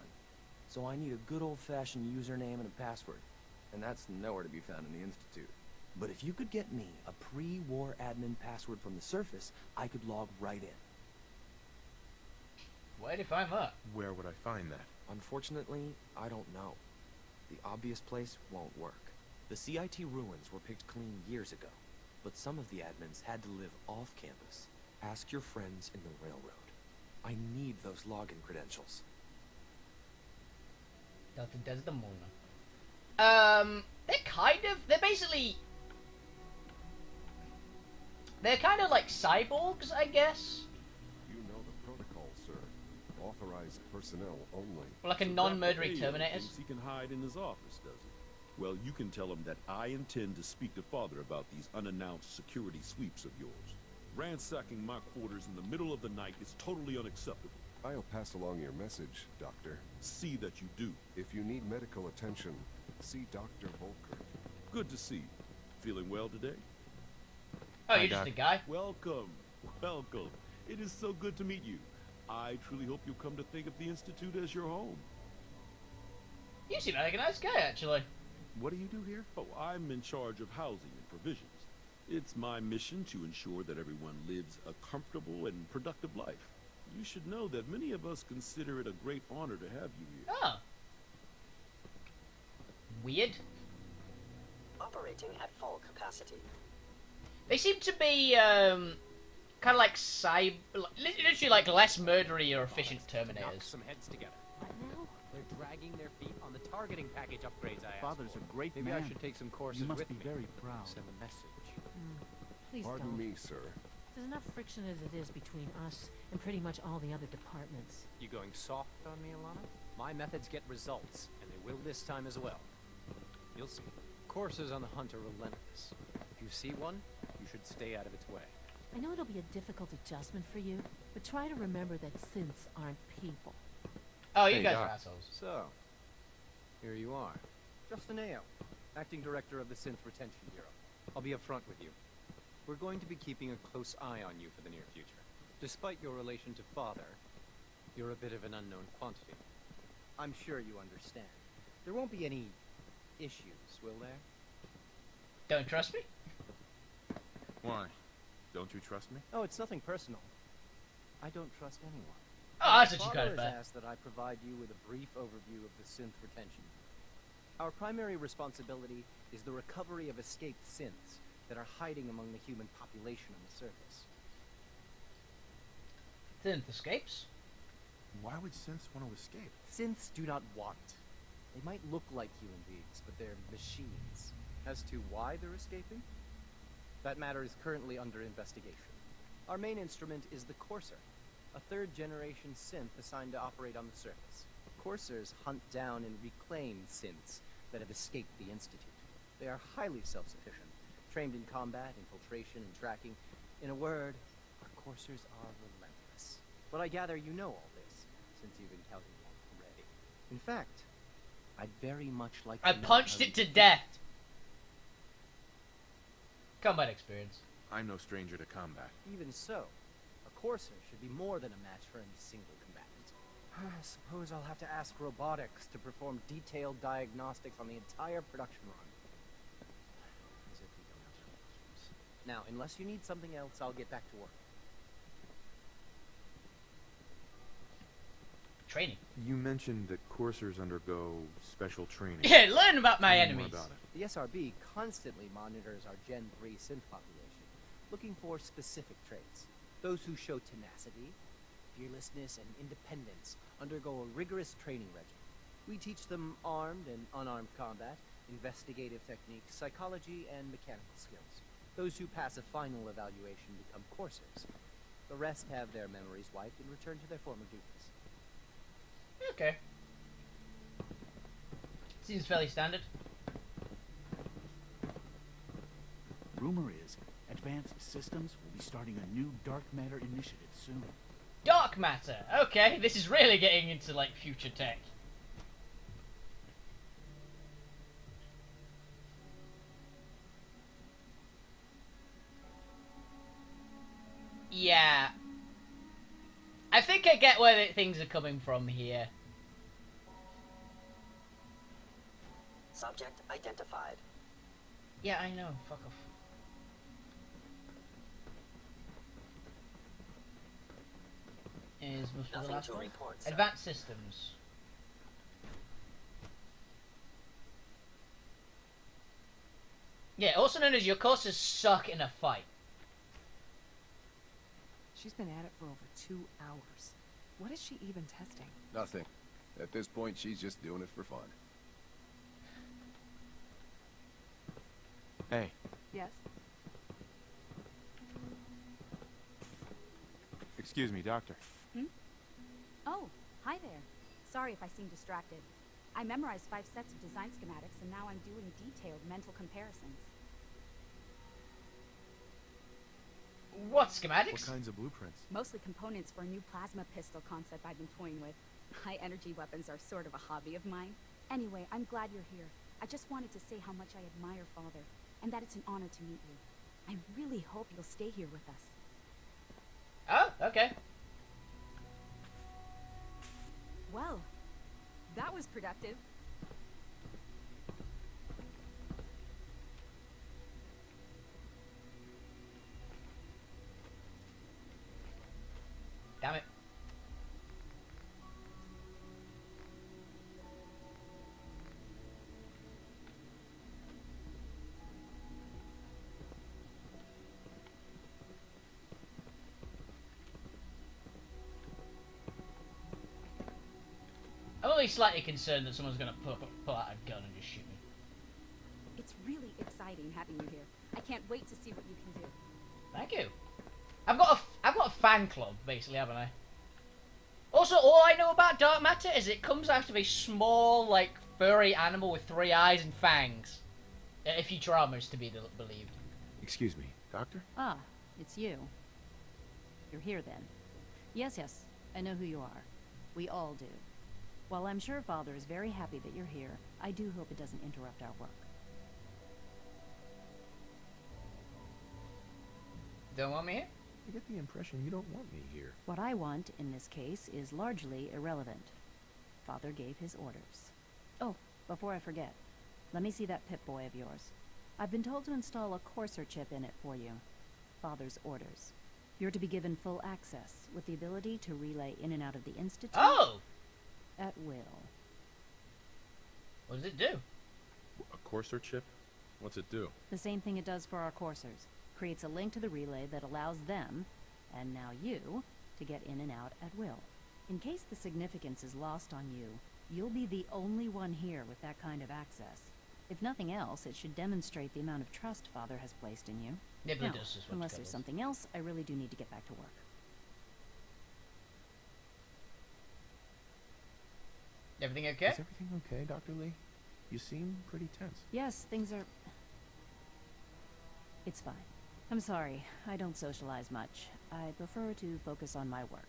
So I need a good old-fashioned username and a password. And that's nowhere to be found in the Institute. But if you could get me a pre-war admin password from the surface, I could log right in. Where'd you find that? Where would I find that? Unfortunately, I don't know. The obvious place won't work. The CIT ruins were picked clean years ago, but some of the admins had to live off campus. Ask your friends in the railroad. I need those login credentials. Delta Desdemona. They're kind of like cyborgs, I guess. You know the protocol, sir. Authorized personnel only. Like a So non-murdering Dr. Ayo Terminators. thinks he can hide in his office, does he? Well, you can tell him that I intend to speak to Father about these unannounced security sweeps of yours. Ransacking my quarters in the middle of the night is totally unacceptable. I'll pass along your message, Doctor. See that you do. If you need medical attention, see Dr. Volker. Good to see you. Feeling well today? Oh, you're just a guy? Welcome. Welcome. It is so good to meet you. I truly hope you'll come to think of the Institute as your home. You seem like a nice guy, actually. What do you do here? Oh, I'm in charge of housing and provisions. It's my mission to ensure that everyone lives a comfortable and productive life. You should know that many of us consider it a great honor to have you here. Oh. Weird. Operating at full capacity. They seem to be, kind of like literally like less murdery or efficient Knock Terminators. some heads together. What now? They're dragging their feet on the targeting package upgrades I asked Father's for. a great Maybe man. I should take some courses You must with be me. very proud. Send a message. Please Pardon don't. me, sir. There's enough friction as it is between us and pretty much all the other departments. You going soft on me, Alana? My methods get results, and they will this time as well. You'll see. Coursers on the hunt are relentless. If you see one, you should stay out of its way. I know it'll be a difficult adjustment for you, but try to remember that synths aren't people. Oh, you guys are assholes. So, here you are. Justin Ayo, Acting Director of the Synth Retention Bureau. I'll be upfront with you. We're going to be keeping a close eye on you for the near future. Despite your relation to Father, you're a bit of an unknown quantity. I'm sure you understand. There won't be any issues, will there? Don't trust me? Why? Don't you trust me? Oh, it's nothing personal. I don't trust anyone. Oh, that's what you Father got has about. asked that I provide you with a brief overview of the synth retention. Our primary responsibility is the recovery of escaped synths that are hiding among the human population on the surface. Synth escapes? Why would synths want to escape? Synths do not want. They might look like human beings, but they're machines. As to why they're escaping? That matter is currently under investigation. Our main instrument is the Courser, a third-generation synth assigned to operate on the surface. Coursers hunt down and reclaim synths that have escaped the Institute. They are highly self-sufficient, trained in combat, infiltration, and tracking. In a word, our Coursers are relentless. But I gather you know all this, since you've encountered one already. In fact, I'd very much like to I know punched how it you to death. Combat experience. I'm no stranger to combat. Even so, a Courser should be more than a match for any single combatant. I suppose I'll have to ask robotics to perform detailed diagnostics on the entire production run. As if we don't have enough problems. Now, unless you need something else, I'll get back to work. Training. You mentioned that coursers undergo special training. Yeah, learn about my Tell me more enemies. about it. The SRB constantly monitors our Gen 3 synth population, looking for specific traits. Those who show tenacity, fearlessness, and independence undergo a rigorous training regimen. We teach them armed and unarmed combat, investigative techniques, psychology, and mechanical skills. Those who pass a final evaluation become coursers. The rest have their memories wiped and return to their former duties. Okay. Seems fairly standard. rumor is, Advanced Systems will be starting a new dark matter initiative soon. Dark matter. Okay, this is really getting into like future tech. Yeah. I think I get where things are coming from here. Subject identified. Yeah, I know. Fuck off. Is the Nothing last to one? report, sir. Advanced Systems. Yeah, also known as your courses suck in a fight. She's been at it for over 2 hours. What is she even testing? Nothing. At this point, she's just doing it for fun. Hey. Yes? Excuse me, Doctor. Oh, hi there. Sorry if I seem distracted. I memorized 5 sets of design schematics, and now I'm doing detailed mental comparisons. What schematics? What kinds of blueprints? Mostly components for a new plasma pistol concept I've been toying with. High energy weapons are sort of a hobby of mine. Anyway, I'm glad you're here. I just wanted to say how much I admire Father, and that it's an honor to meet you. I really hope you'll stay here with us. Oh, okay. Well, that was productive. Damn it. I'm only slightly concerned that someone's gonna pull out a gun and just shoot me. It's really exciting having you here. I can't wait to see what you can do. Thank you. I've got a fan club, basically, haven't I? Also, all I know about dark matter is it comes out of a small, like, furry animal with 3 eyes and fangs. If Futurama is to be believed. Excuse me, Doctor? Ah, it's you. You're here then. Yes, I know who you are. We all do. While I'm sure Father is very happy that you're here, I do hope it doesn't interrupt our work. Don't want me here? I get the impression you don't want me here. What I want, in this case, is largely irrelevant. Father gave his orders. Oh, before I forget, let me see that Pip-Boy of yours. I've been told to install a Courser chip in it for you. Father's orders. You're to be given full access, with the ability to relay in and out of the Institute at will. What does it do? A Courser chip? What's it do? The same thing it does for our coursers. Creates a link to the relay that allows them, and now you, to get in and out at will. In case the significance is lost on you, you'll be the only one here with that kind of access. If nothing else, it should demonstrate the amount of trust Father has placed in you. Yeah, but now, it does is what unless it there's covers. something else, I really do need to get back to work. Everything okay? Is everything okay, Dr. Lee? You seem pretty tense. Yes, things are... It's fine. I'm sorry, I don't socialize much. I prefer to focus on my work.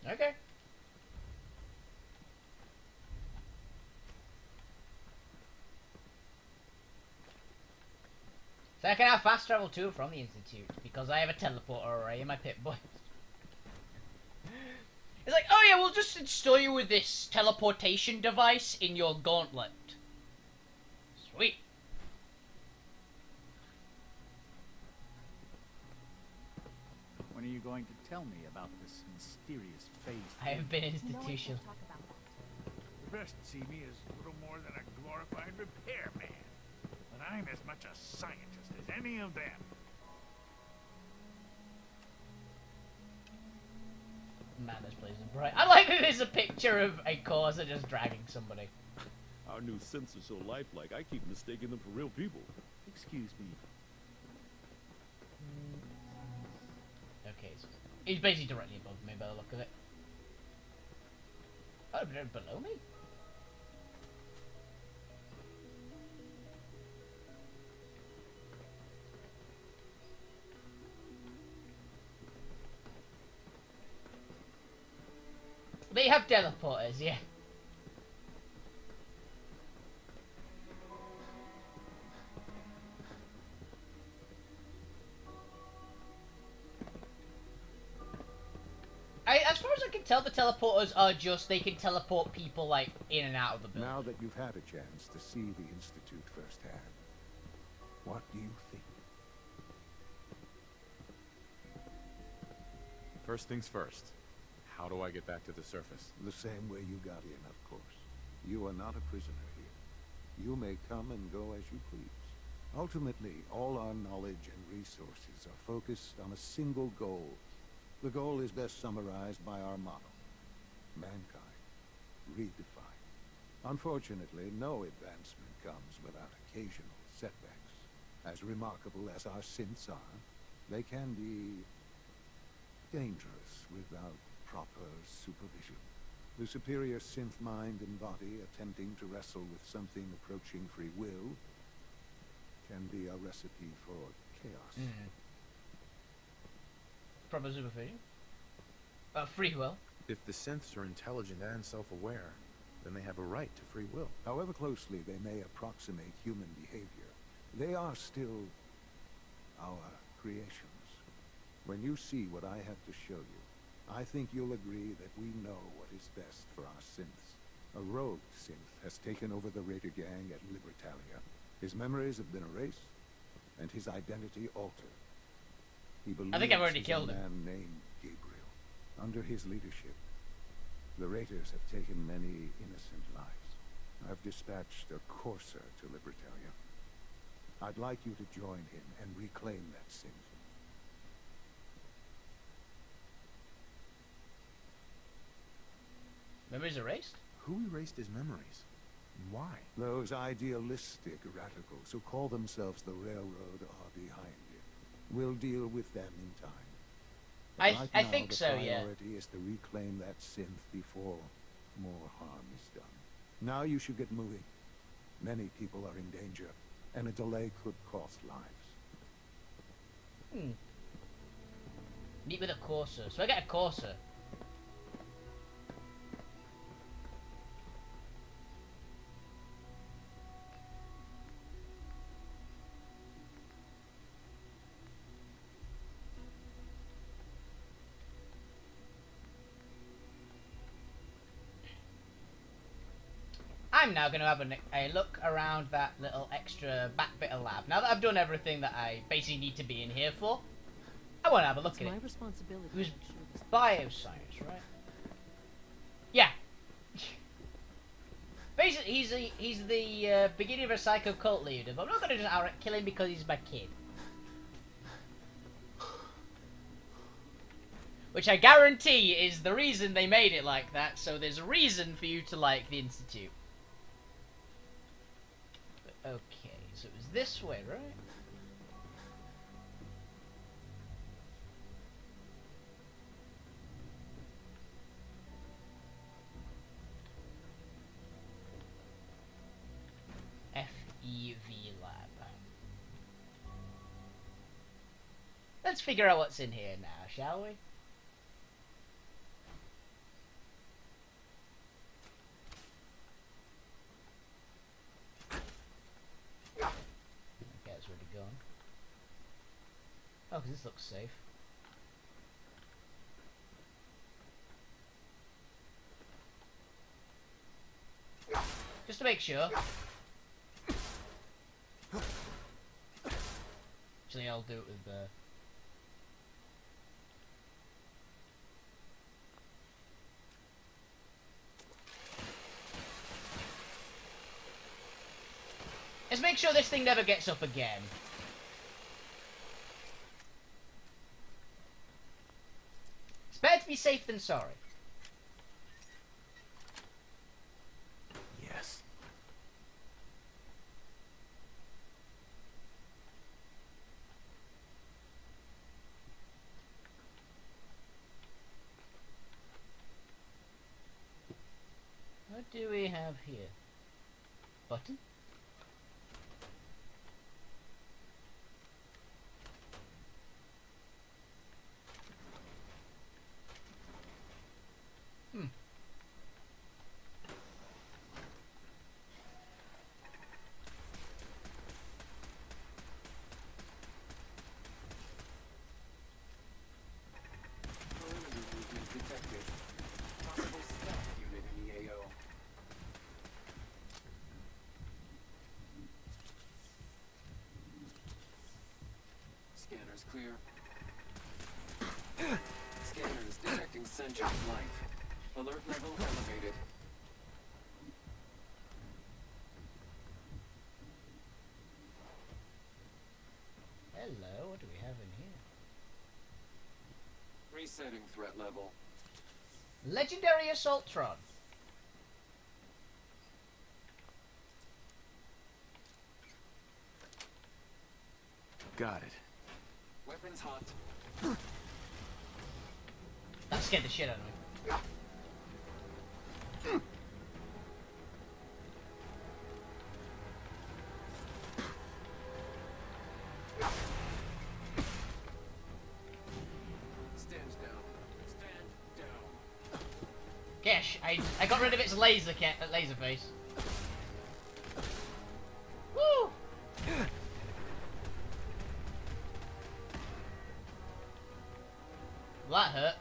Okay. So I can have fast travel to and from the Institute, because I have a teleporter array in my Pip-Boy. It's like, oh yeah, we'll just install you with this teleportation device in your gauntlet. Sweet. When are you going to tell me about this mysterious phase? I have been institutional. The rest see me as little more than a glorified repairman. But I'm as much a scientist as any of them. Man, this place is bright. I like that there's a picture of a Corsa just dragging somebody. Our new sensors so lifelike, I keep mistaking them for real people. Excuse me. Okay, so he's basically directly above me by the look of it. Oh, they're below me? have teleporters, yeah. As far as I can tell, the teleporters are just, they can teleport people, like, in and out of the building. Now that you've had a chance to see the Institute firsthand, what do you think? First things first. How do I get back to the surface? The same way you got in, of course. You are not a prisoner here. You may come and go as you please. Ultimately, all our knowledge and resources are focused on a single goal. The goal is best summarized by our motto: mankind, redefined. Unfortunately, no advancement comes without occasional setbacks. As remarkable as our synths are, they can be dangerous without proper supervision. The superior synth mind and body attempting to wrestle with something approaching free will can be a recipe for chaos. Proper supervision? Free will? If the synths are intelligent and self-aware, then they have a right to free will. However closely they may approximate human behavior, they are still our creations. When you see what I have to show you, I think you'll agree that we know what is best for our synths. A rogue synth has taken over the Raider gang at Libertalia. His memories have been erased, and his identity altered. He believes I think I've already killed him. a man named Gabriel. Under his leadership, the Raiders have taken many innocent lives. I've dispatched a courser to Libertalia. I'd like you to join him and reclaim that synth. Memories erased? Who erased his memories? And why? Those idealistic radicals who call themselves the Railroad are behind it. We'll deal with them in time. I think so, yeah. The priority is to reclaim that synth before more harm is done. Now you should get moving. Many people are in danger, and a delay could cost lives. Meet with a courser. So I get a courser. I'm now going to have a look around that little extra back bit of lab. Now that I've done everything that I basically need to be in here for, I want to have a look at it. Responsibility. It was bioscience, right? Yeah. Basically, he's the beginning of a psycho cult leader, but I'm not going to just outright kill him because he's my kid. Which I guarantee is the reason they made it like that, so there's a reason for you to like the Institute. Okay, so it was this way, right? FEV lab. Let's figure out what's in here now, shall we? Oh, because this looks safe. Just to make sure. Actually, I'll do it with the... Let's make sure this thing never gets up again. Better to be safe than sorry. Yes. What do we have here? Button? Scanners clear. Scanners detecting sentient life. Alert level elevated. Hello, what do we have in here? Resetting threat level. Legendary Assaultron. Got it. Weapons hot. That scared the shit out of me. Stand down. Stand down. Gosh, I got rid of its laser face. Woo! That hurt.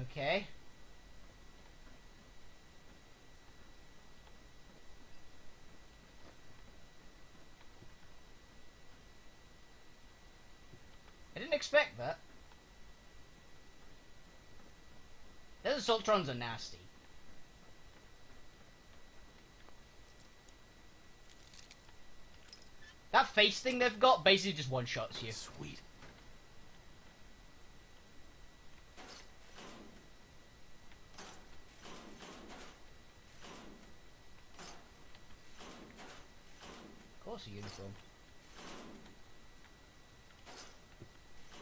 Okay. I didn't expect that. Those Assaultrons are nasty. That face thing they've got basically just one-shots you. Sweet. Of course, a uniform.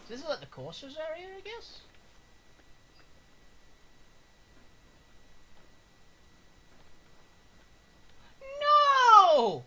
So this is like the coursers area, I guess? No!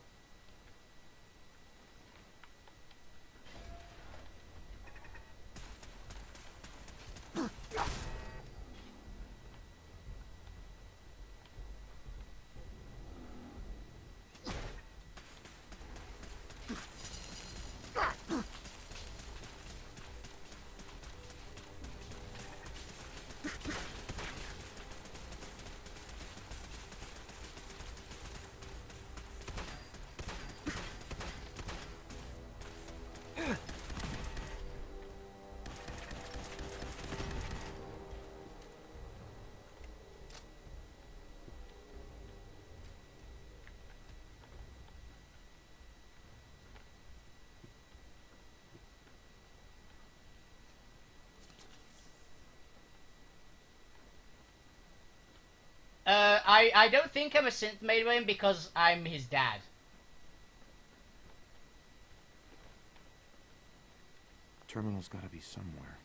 I don't think I'm a synth made by him because I'm his dad. Terminal's gotta be somewhere.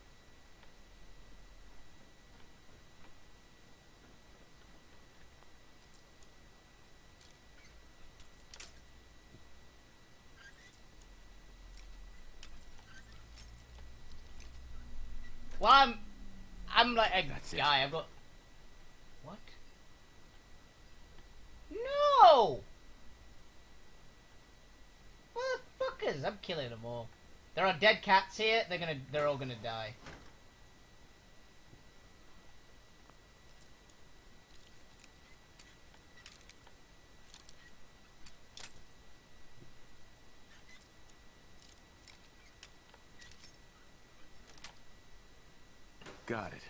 Well, I'm like a That's guy. I've got. What? No! Motherfuckers! I'm killing them all. There are dead cats here. They're all gonna die. Got it.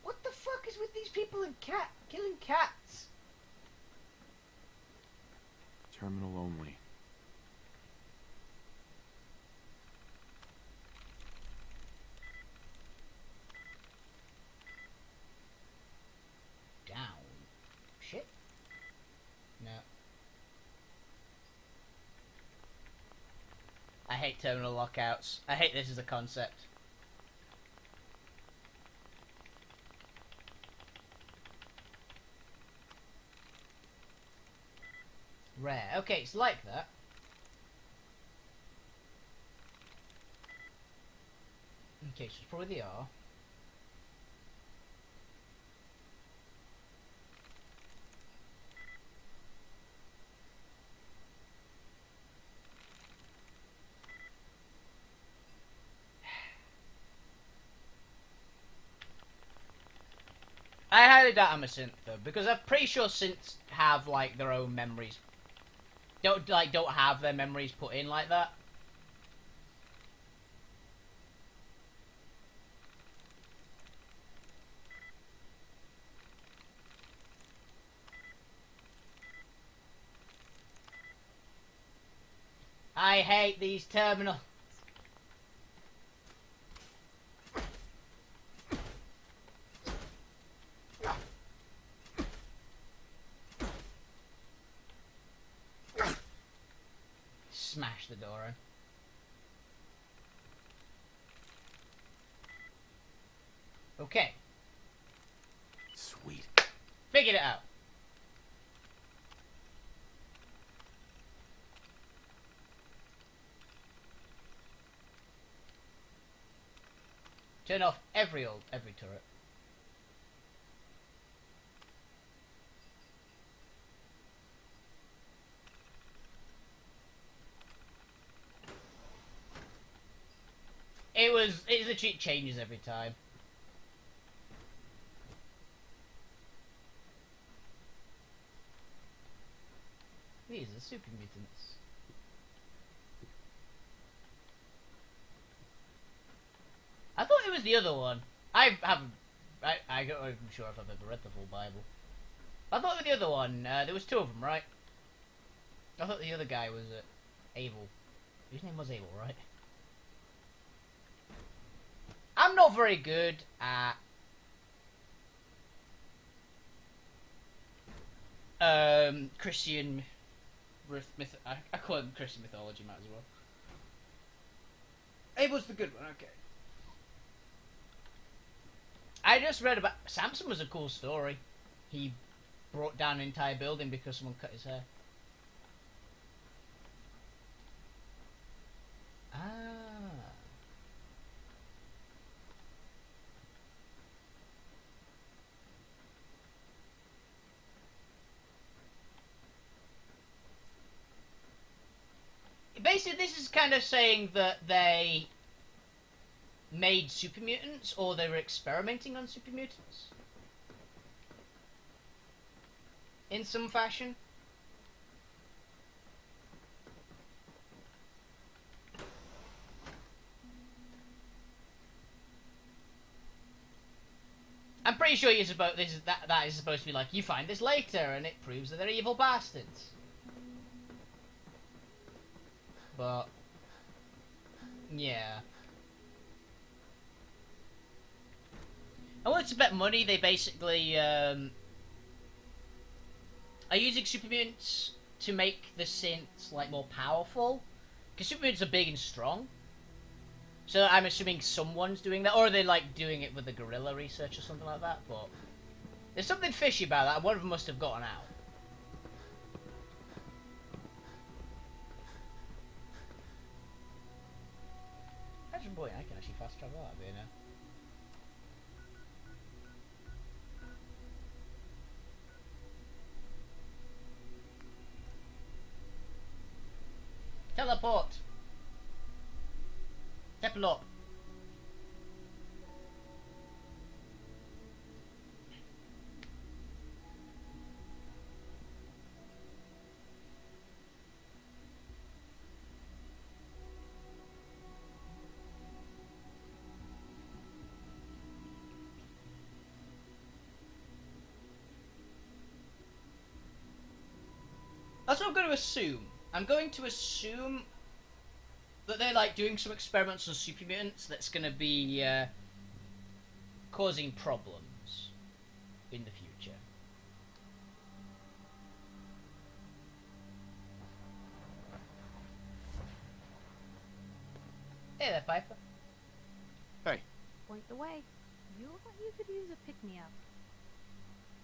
What the fuck is with these people and killing cats? Terminal only. Down. Shit. No. I hate terminal lockouts. I hate this as a concept. Rare. Okay, it's like that. cases. Probably they are. I highly doubt I'm a synth though, because I'm pretty sure synths have like their own memories. Don't have their memories put in like that. I hate these terminals. Smash the door in. Okay. Sweet. Figured it out. Turn off every turret. It literally changes every time. These are super mutants. I thought it was the other one. I'm not even sure if I've ever read the full Bible. I thought it was the other one. There was two of them, right? I thought the other guy was Abel. His name was Abel, right? I'm not very good at Christian I call it Christian mythology, might as well. Abel's the good one, okay. I just read about Samson was a cool story. He brought down an entire building because someone cut his hair. Ah. Basically, this is kind of saying that they made super mutants, or they were experimenting on super mutants in some fashion. I'm pretty sure you're supposed that is supposed to be like, you find this later and it proves that they're evil bastards. But yeah. I want to bet money they basically are using super mutants to make the synths like more powerful, because super mutants are big and strong. So I'm assuming someone's doing that, or they're like doing it with the guerrilla research or something like that. But there's something fishy about that. One of them must have gotten out. Imagine, boy, I can actually fast travel out of here now. Teleport! Teleport! That's what I'm going to assume. I'm going to assume that they're like doing some experiments on super mutants that's going to be causing problems in the future. Hey there, Piper. Hey. Point the way. You look like you could use a pick-me-up.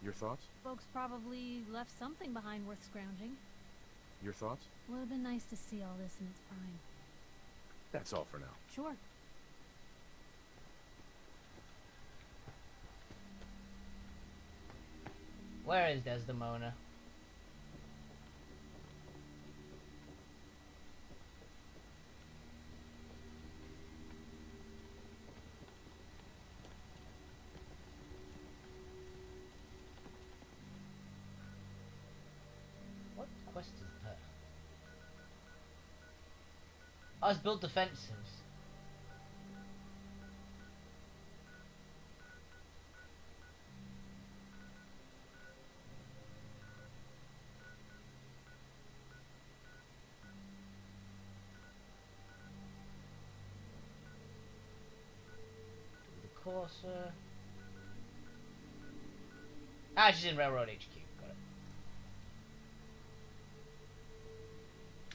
Your thoughts? Folks probably left something behind worth scrounging. Your thoughts? Would have been nice to see all this in its prime. That's all for now. Sure. Where is Desdemona? What quest is that? Oh, it's build defenses. Corsair. Ah, she's in Railroad HQ. Got it.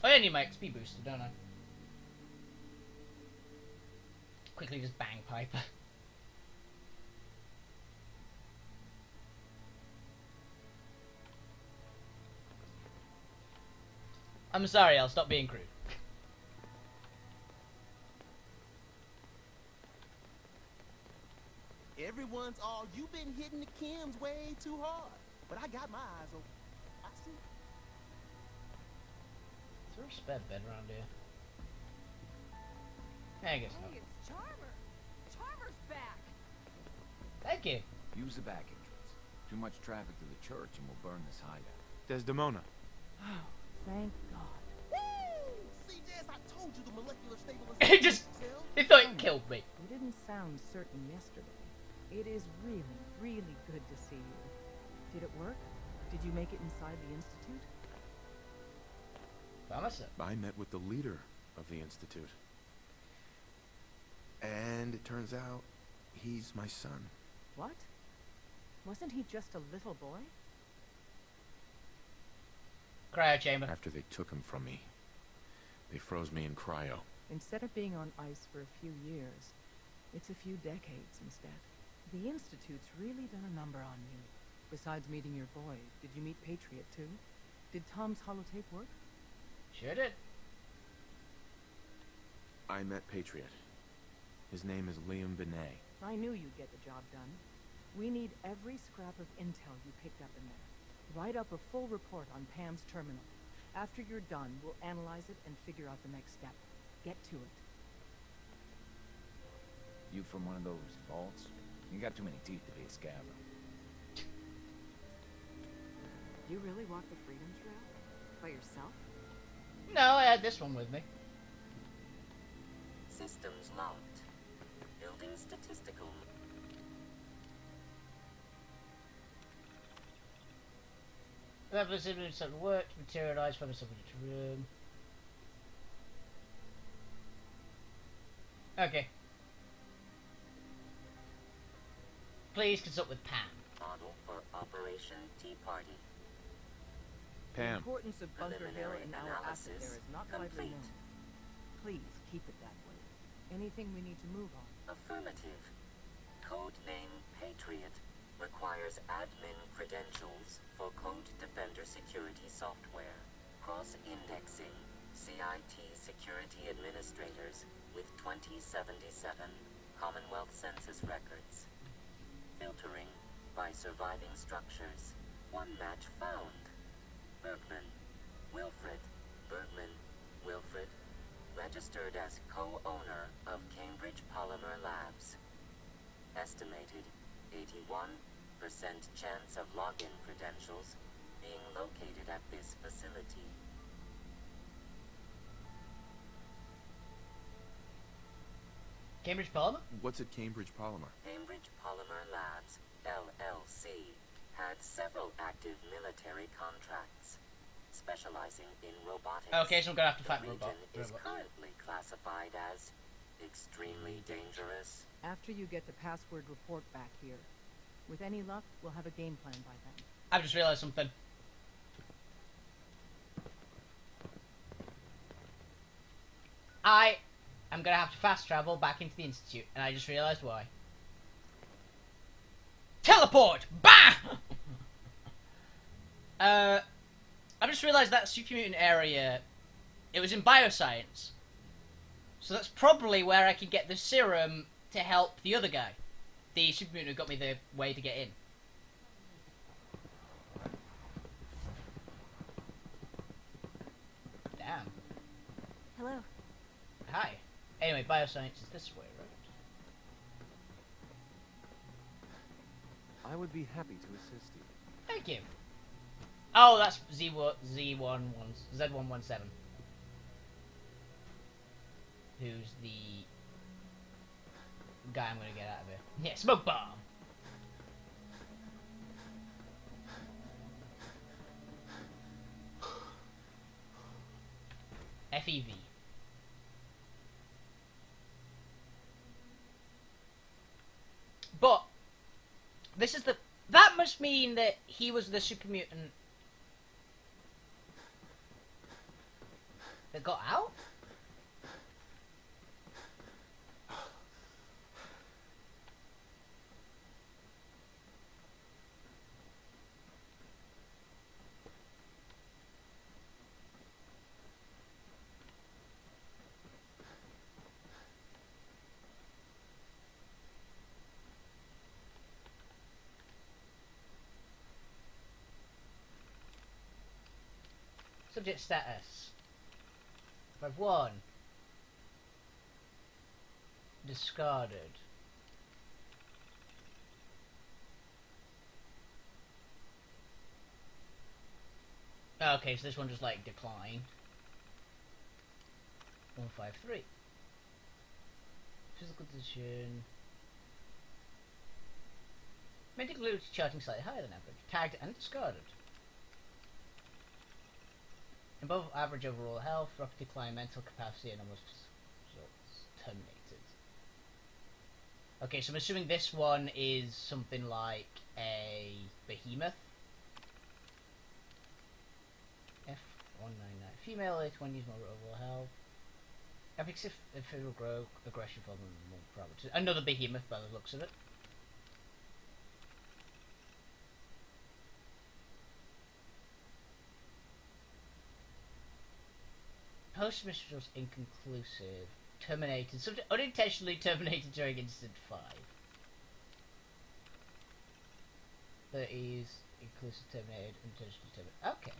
Oh, yeah, I need my XP booster, don't I? Quickly just bang Piper. I'm sorry, I'll stop being crude. Everyone's all, you've been hitting the chems way too hard. But I got my eyes open. I see. Is there a spare bed around here? I guess not. Hey, it's Charmer. Charmer's back. Thank you. Use the back entrance. Too much traffic to the church and we'll burn this hideout. Desdemona. Oh, thank God. Woo! See, Jess, I told you the molecular It stabilization. just... It thought it killed me. You didn't sound certain yesterday. It is really, really good to see you. Did it work? Did you make it inside the Institute? I met with the leader of the Institute. And it turns out, he's my son. What? Wasn't he just a little boy? Cryo chamber. After they took him from me, they froze me in cryo. Instead of being on ice for a few years, it's a few decades instead. The Institute's really done a number on you. Besides meeting your boy, did you meet Patriot too? Did Tom's holotape work? Sure did. I met Patriot. His name is Liam Binet. I knew you'd get the job done. We need every scrap of intel you picked up in there. Write up a full report on Pam's terminal. After you're done, we'll analyze it and figure out the next step. Get to it. You from one of those vaults? You got too many teeth to be a scavenger. You really walked the Freedom Trail? By yourself? No, I had this one with me. Systems locked. Building statistical. Whoever something worked, materialized from something to room. Okay. Please consult with Pam. Model for Operation Tea Party. Pam. The importance of Bunker Hill Preliminary and our asset analysis there is not widely complete. known. Please keep it that way. Anything we need to move on? Affirmative. Codename Patriot requires admin credentials for Code Defender security software. Cross-indexing CIT security administrators with 2077 Commonwealth Census records. Filtering by surviving structures. One match found. Bergman. Wilfred. Bergman. Wilfred. Registered as co-owner of Cambridge Polymer Labs. Estimated 81% chance of login credentials being located at this facility. Cambridge Polymer? What's at Cambridge Polymer? Cambridge Polymer Labs, LLC, had several active military contracts, specializing in robotics. Okay, so I'm gonna have to fight the robot. region is currently classified as extremely dangerous. After you get the password report back here. With any luck, we'll have a game plan by then. I've just realized something. I'm gonna have to fast travel back into the Institute, and I just realized why. Teleport! Bah! I just realized that super mutant area, it was in bioscience. So that's probably where I can get the serum to help the other guy. The super mutant who got me the way to get in. am. Hello. Hi. Anyway, bioscience is this way, right? I would be happy to assist you. Thank you. Oh, that's Z117. Who's the guy I'm gonna get out of here? Yeah, smoke bomb. FEV. But this is that must mean that he was the super mutant that got out? Subject status. 5-1. Discarded. Okay, so this one just like declined. 153. Physical condition. Medical ability charting slightly higher than average. Tagged and discarded. Above average overall health, rapid decline, mental capacity, and almost results terminated. Okay, so I'm assuming this one is something like a behemoth. F199. Female, 820s, more overall health. Epic physical growth, aggression, more probability. Another behemoth by the looks of it. Post-mission was inconclusive. Terminated. Unintentionally terminated during Incident 5. 30s. Inclusive terminated. Unintentionally terminated. Okay.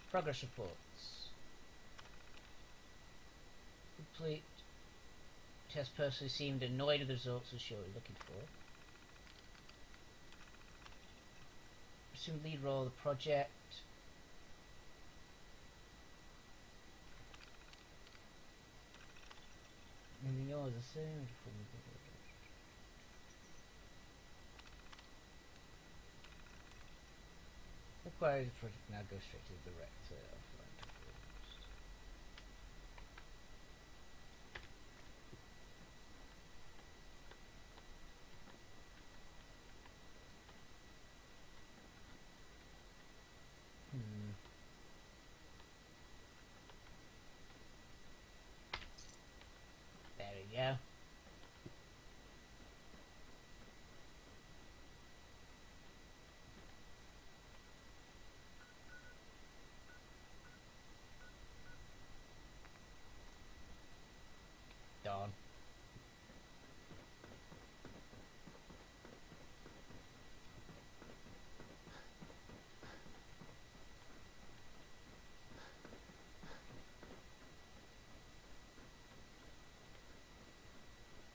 Progress reports. Complete. Test personally seemed annoyed with the results as sure what you're looking for. Assume lead role of the project. And yours assumed. Acquired the project now goes straight to the director of Rent. There we go. Done.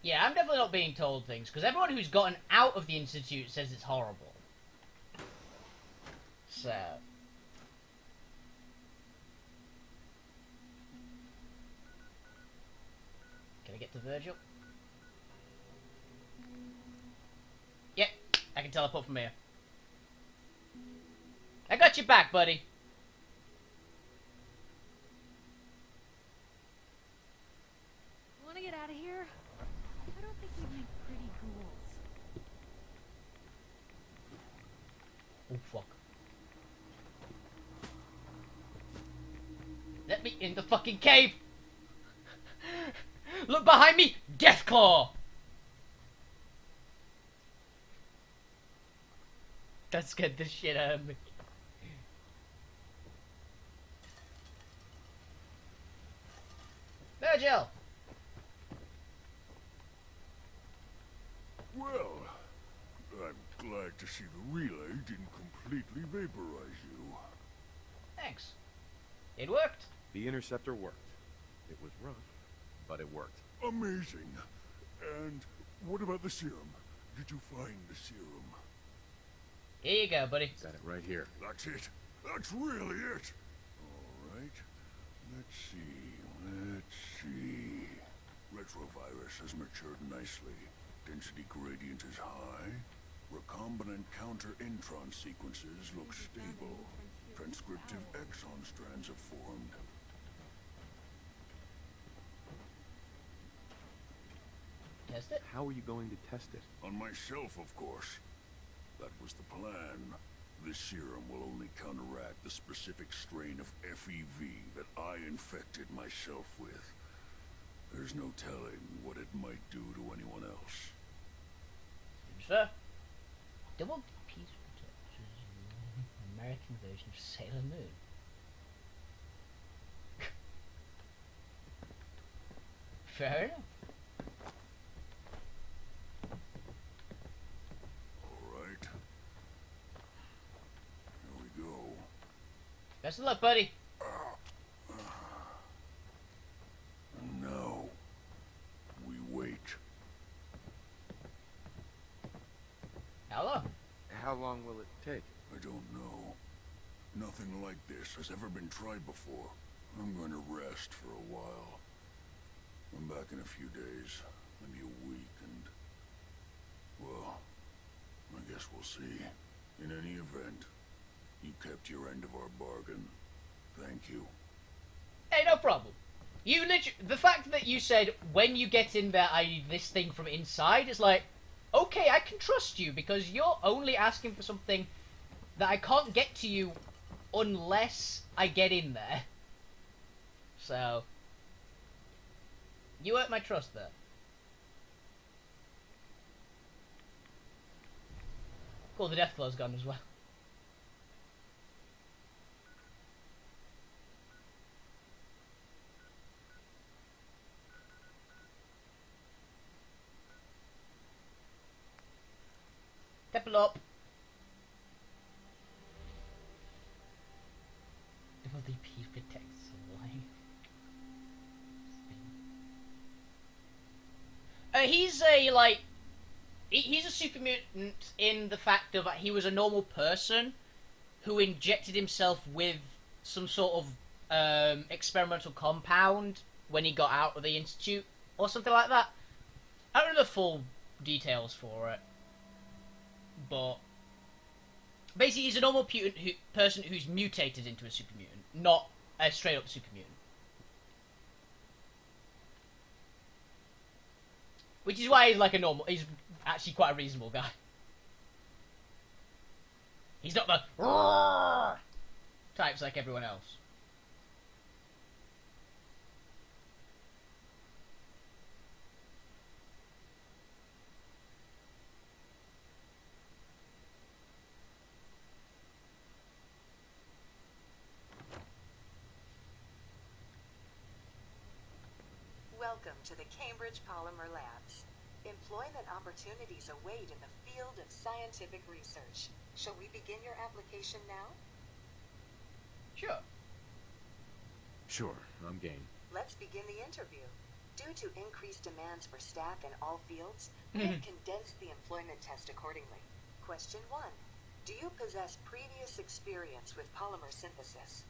Yeah, I'm definitely not being told things, because everyone who's gotten out of the Institute says it's horrible. So... Can I get to Virgil? Yep, I can teleport from here. I got your back, buddy. Want to get out of here? I don't think we make pretty ghouls. Oh, fuck. Let me in the fucking cave! Look behind me! Deathclaw! That scared the shit out of me. Virgil! Well, I'm glad to see the relay didn't completely vaporize you. Thanks. It worked. The interceptor worked. It was rough, but it worked. Amazing. And what about the serum? Did you find the serum? Here you go, buddy. Got it right here. That's it. That's really it. All right. Let's see. Retrovirus has matured nicely. Density gradient is high. Recombinant counter-intron sequences look stable. Transcriptive exon strands have formed. Test it? How are you going to test it? On myself, of course. That was the plan. This serum will only counteract the specific strain of FEV that I infected myself with. There's no telling what it might do to anyone else. Sir? Double piece American version of Sailor Moon. Fair enough. Alright. Here we go. Best of luck, buddy. And now, we wait. How long? How long will it take? I don't know. Nothing like this has ever been tried before. I'm going to rest for a while. I'm back in a few days, maybe a week, and... well, I guess we'll see. In any event, you kept your end of our bargain. Thank you. Hey, no problem. You literally... the fact that you said, when you get in there, I need this thing from inside, is like, okay, I can trust you, because you're only asking for something that I can't get to you unless I get in there. So... you earned my trust there. Cool, the Deathclaw's gone as well. Step up. WP protects life. He's a, like... he's a super mutant in the fact of he was a normal person who injected himself with some sort of experimental compound when he got out of the institute or something like that. I don't know the full details for it, but basically he's a normal person who's mutated into a super mutant, not a straight up super mutant. Which is why he's like a normal... he's actually quite a reasonable guy. He's not the types like everyone else. Welcome to the Cambridge Polymer Labs. Employment opportunities await in the field of scientific research. Shall we begin your application now? Sure. Sure, I'm game. Let's begin the interview. Due to increased demands for staff in all fields, we have condensed the employment test accordingly. Question 1. Do you possess previous experience with polymer synthesis?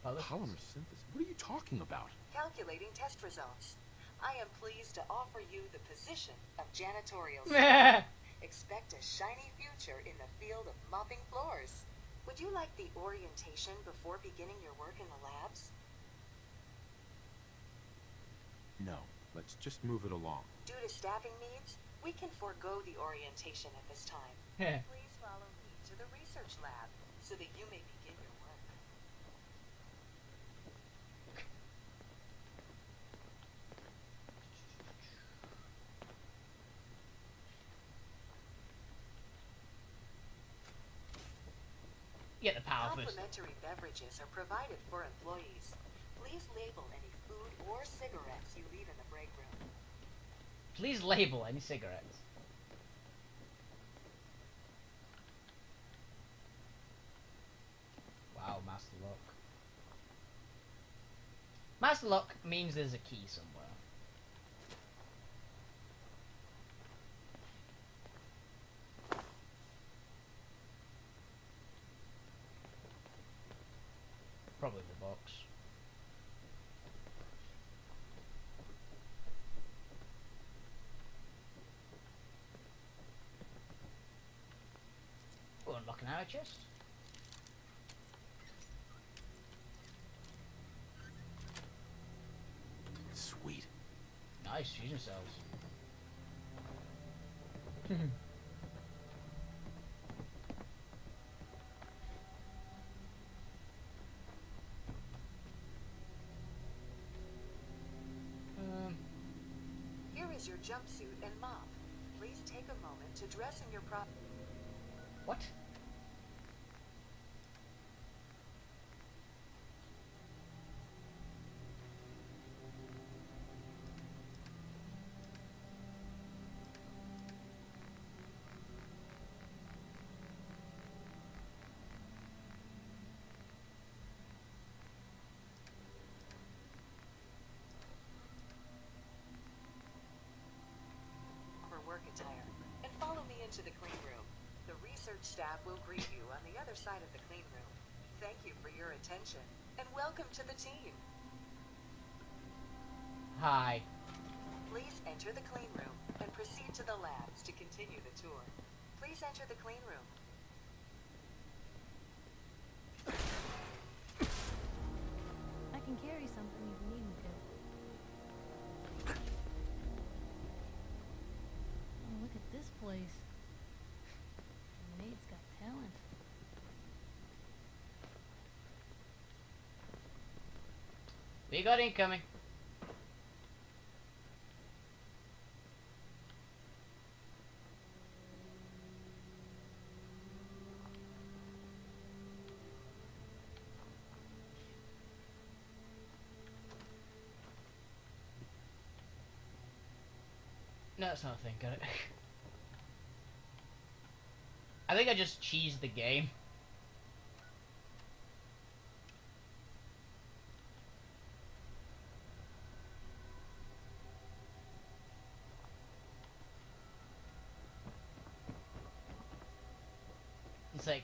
Polymer synthesis? What are you talking about? Calculating test results. I am pleased to offer you the position of janitorial staff. Expect a shiny future in the field of mopping floors. Would you like the orientation before beginning your work in the labs? No, let's just move it along. Due to staffing needs, we can forego the orientation at this time. Please follow me to the research lab so that you may begin your work. Get the power first. Complimentary beverages are provided for employees. Please label any food or cigarettes you leave in the break room. Please label any cigarettes. Padlock means there's a key somewhere. Probably the box. Oh, unlocking our chest. Sweet. Nice fusion cells. Here is your jumpsuit and mop. Please take a moment to dress in your What? work attire, and follow me into the clean room. The research staff will greet you on the other side of the clean room. Thank you for your attention, and welcome to the team. Hi. Please enter the clean room and proceed to the labs to continue the tour. Please enter the clean room. I can carry something if you need me to. Oh, look at this place. The maid's got talent. We got incoming. No, that's not a thing, got it. I think I just cheesed the game. It's like,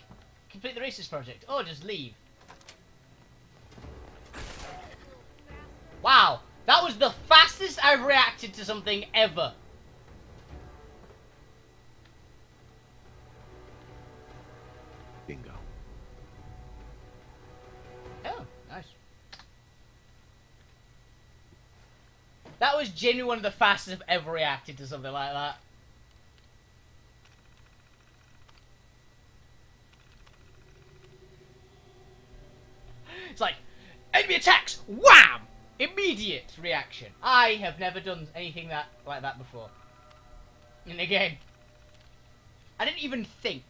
complete the racist project. Oh, just leave. Wow, that was the fastest I've reacted to something ever. Bingo. Oh, nice. That was genuinely one of the fastest I've ever reacted to something like that. It's like, enemy attacks! Wham! Immediate reaction. I have never done anything like that before. In a game. I didn't even think.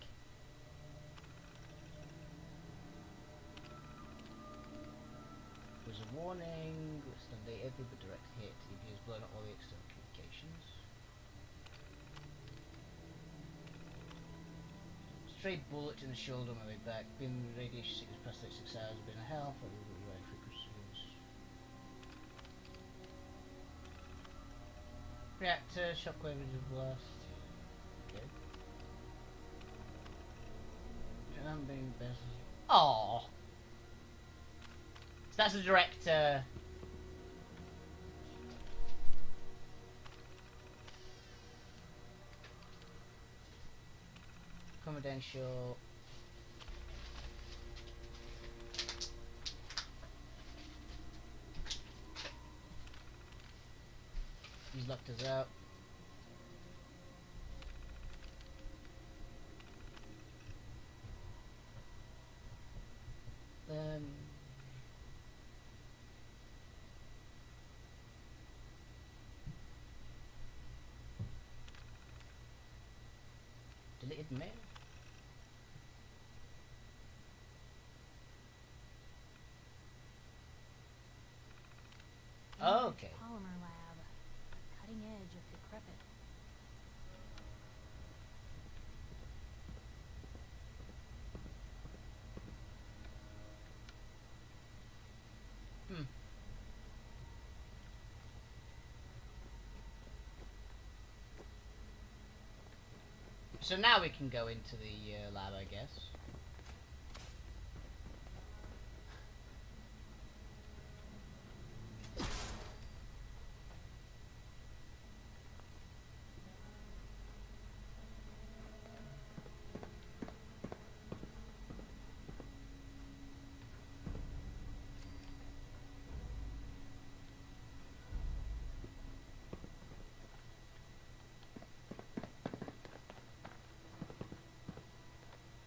There's a warning. Stun day every but direct hit. If he has blown up all the external communications. Stray bullet in the shoulder on my way back. Been radiation sickness past 36 hours. Been a health. Right frequencies. Reactor. Shockwave into blast. Okay. And I'm being best. Aww. So that's a direct. Confidential. He's locked us out. Deleted mail. Oh, okay. Polymer lab. Cutting edge of decrepit. So now we can go into the lab, I guess.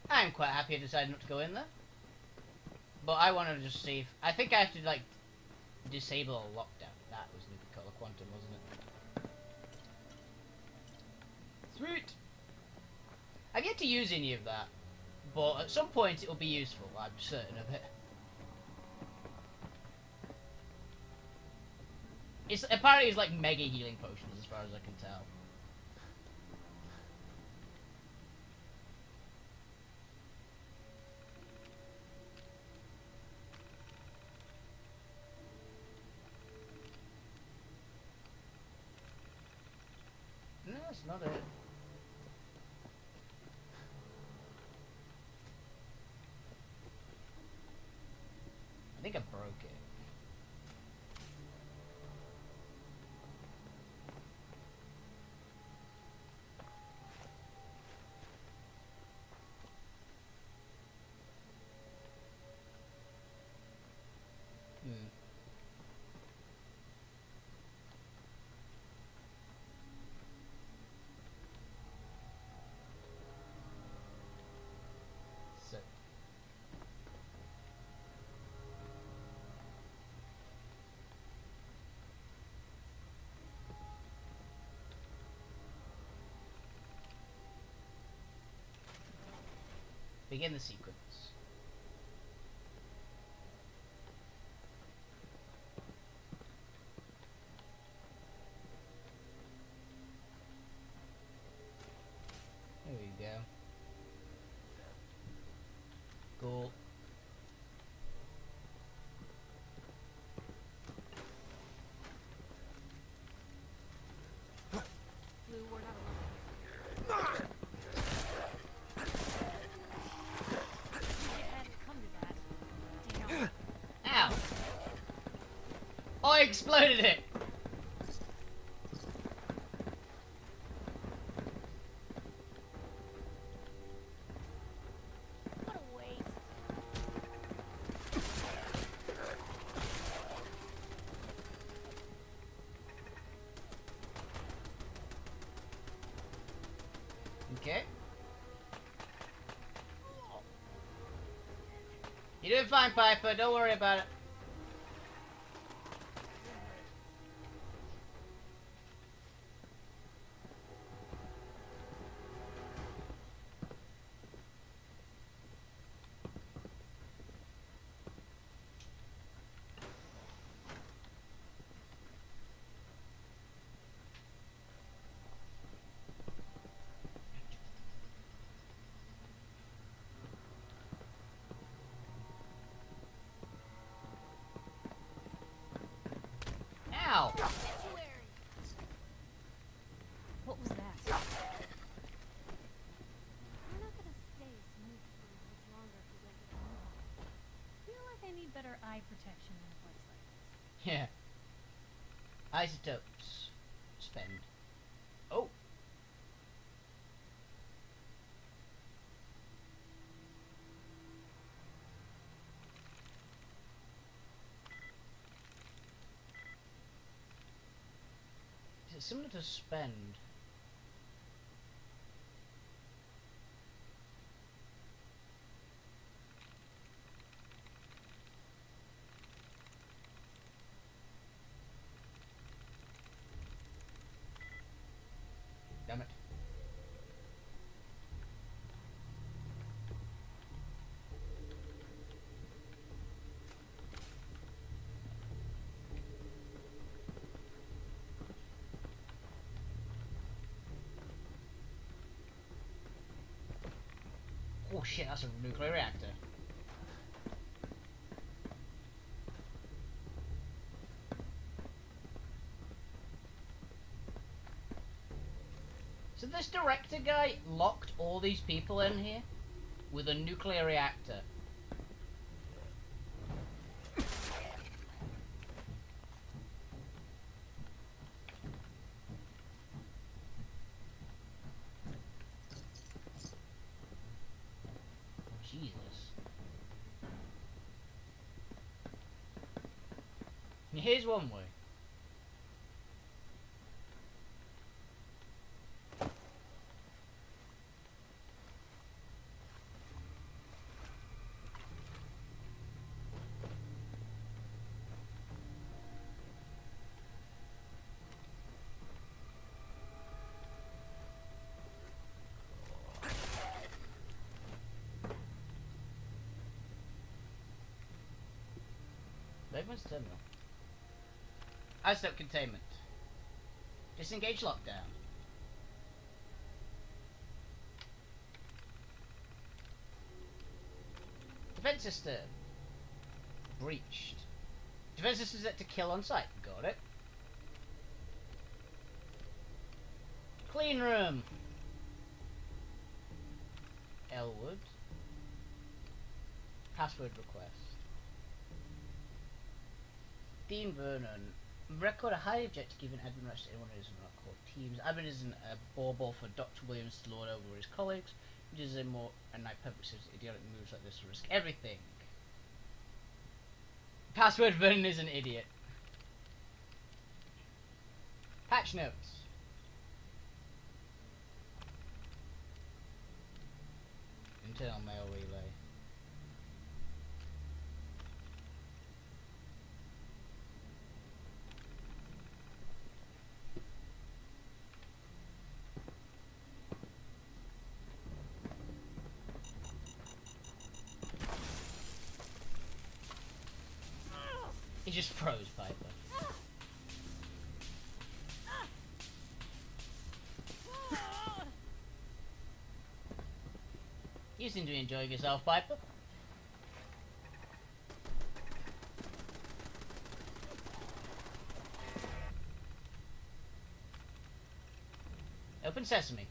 I'm quite happy I decided not to go in there. But I want to just see if... I think I have to, like, disable a lockdown. That was Nuka-Cola Quantum, wasn't it? Sweet! I've yet to use any of that. But at some point it will be useful, I'm certain of it. Apparently it's like mega healing potions as far as I can tell. No, that's not it. I think I broke it. So. Begin the sequence. There we go. Cool. Lou, we're not alone. It hadn't come to that. Damn. Ow! Oh, I exploded it! What a waste. Okay. You're doing fine, Piper. Don't worry about it. Ow! What was that? We're not gonna stay smooth for much longer if we don't get a move on. Feel like I need better eye protection in a place like this. Yeah. Isotopes. Spend. Oh. Is it similar to spend? Damn it. Oh shit, that's a nuclear reactor. So this director guy locked all these people in here with a nuclear reactor. Jesus. Here's one way. Movements terminal. Isotope containment. Disengage lockdown. Defense system. Breached. Defense system set to kill on sight. Got it. Clean room. Elwood. Password request. Dean Vernon. Record a highly objective given admin rush to anyone who is not called teams. Admin isn't a bauble for Dr. Williams to lord over his colleagues. He is a more night purposes idiotic moves like this to risk everything. Password Vernon is an idiot. Patch notes. Internal mail relay. He just froze Piper. You seem to be enjoying yourself, Piper. Open sesame.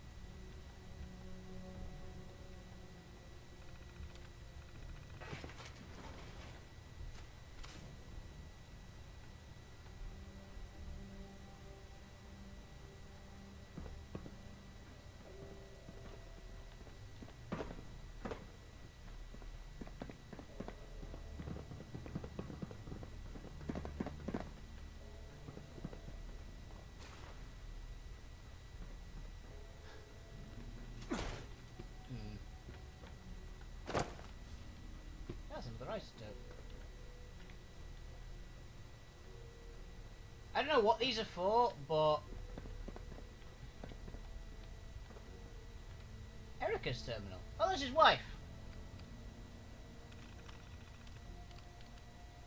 I don't know what these are for, but Erica's terminal. Oh, that's his wife.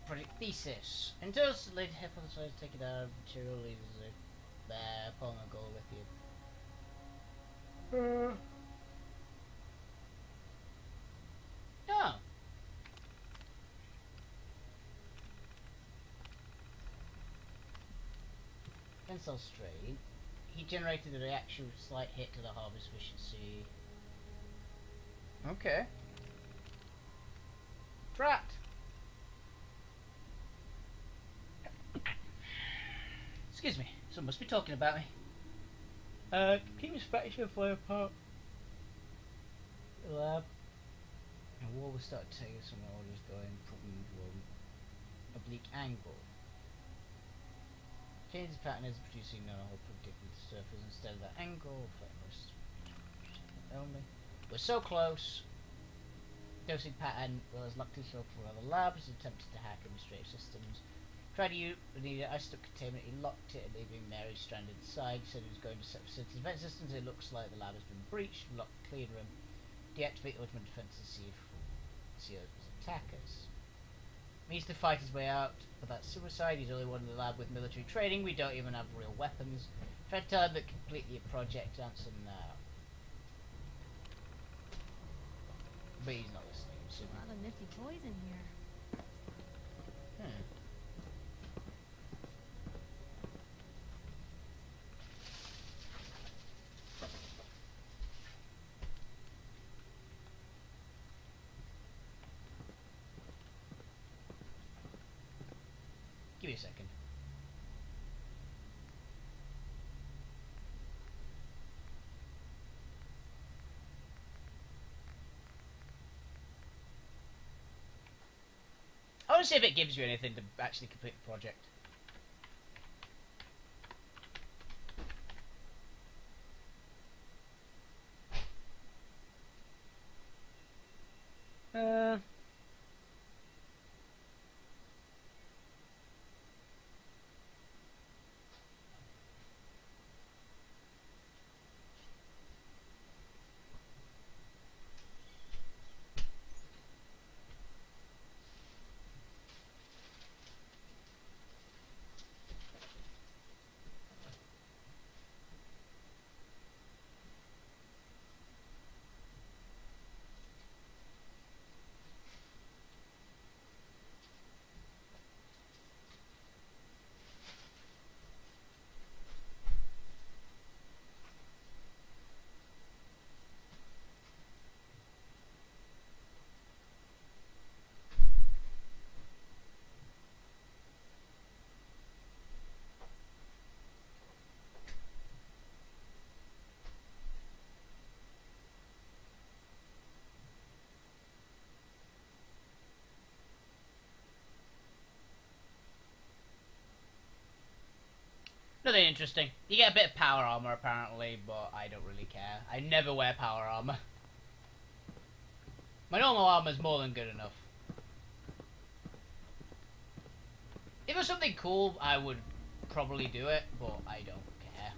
Project thesis. Until later hypothesized take it out of material leaves there, polymer gold lithium. Oh. Tensile strain. He generated a reaction with slight hit to the harvest efficiency. Okay. Trapped. Excuse me. Someone must be talking about me. Keep your spectrum flare apart. Lab. And wall will start to take some orders going from oblique angle. Change the pattern is producing a whole predicted surface instead of that angle. Only. We're so close. Dosing pattern was locked to show for other labs. Attempted to hack administrative systems. Tried to use the isotope containment. He locked it, leaving Mary stranded inside. He said he was going to set facilities event systems. It looks like the lab has been breached. Lock clean room. Deactivate ultimate defense to see if those attackers. He needs to fight his way out, but that's suicide. He's only one in the lab with military training. We don't even have real weapons. Try to tell him that completely a project. Answer now. But he's not listening. So. A lot of nifty toys in here. Give me a second. I want to see if it gives you anything to actually complete the project. Nothing interesting. You get a bit of power armor apparently, but I don't really care. I never wear power armor. My normal armor is more than good enough. If it was something cool, I would probably do it, but I don't care.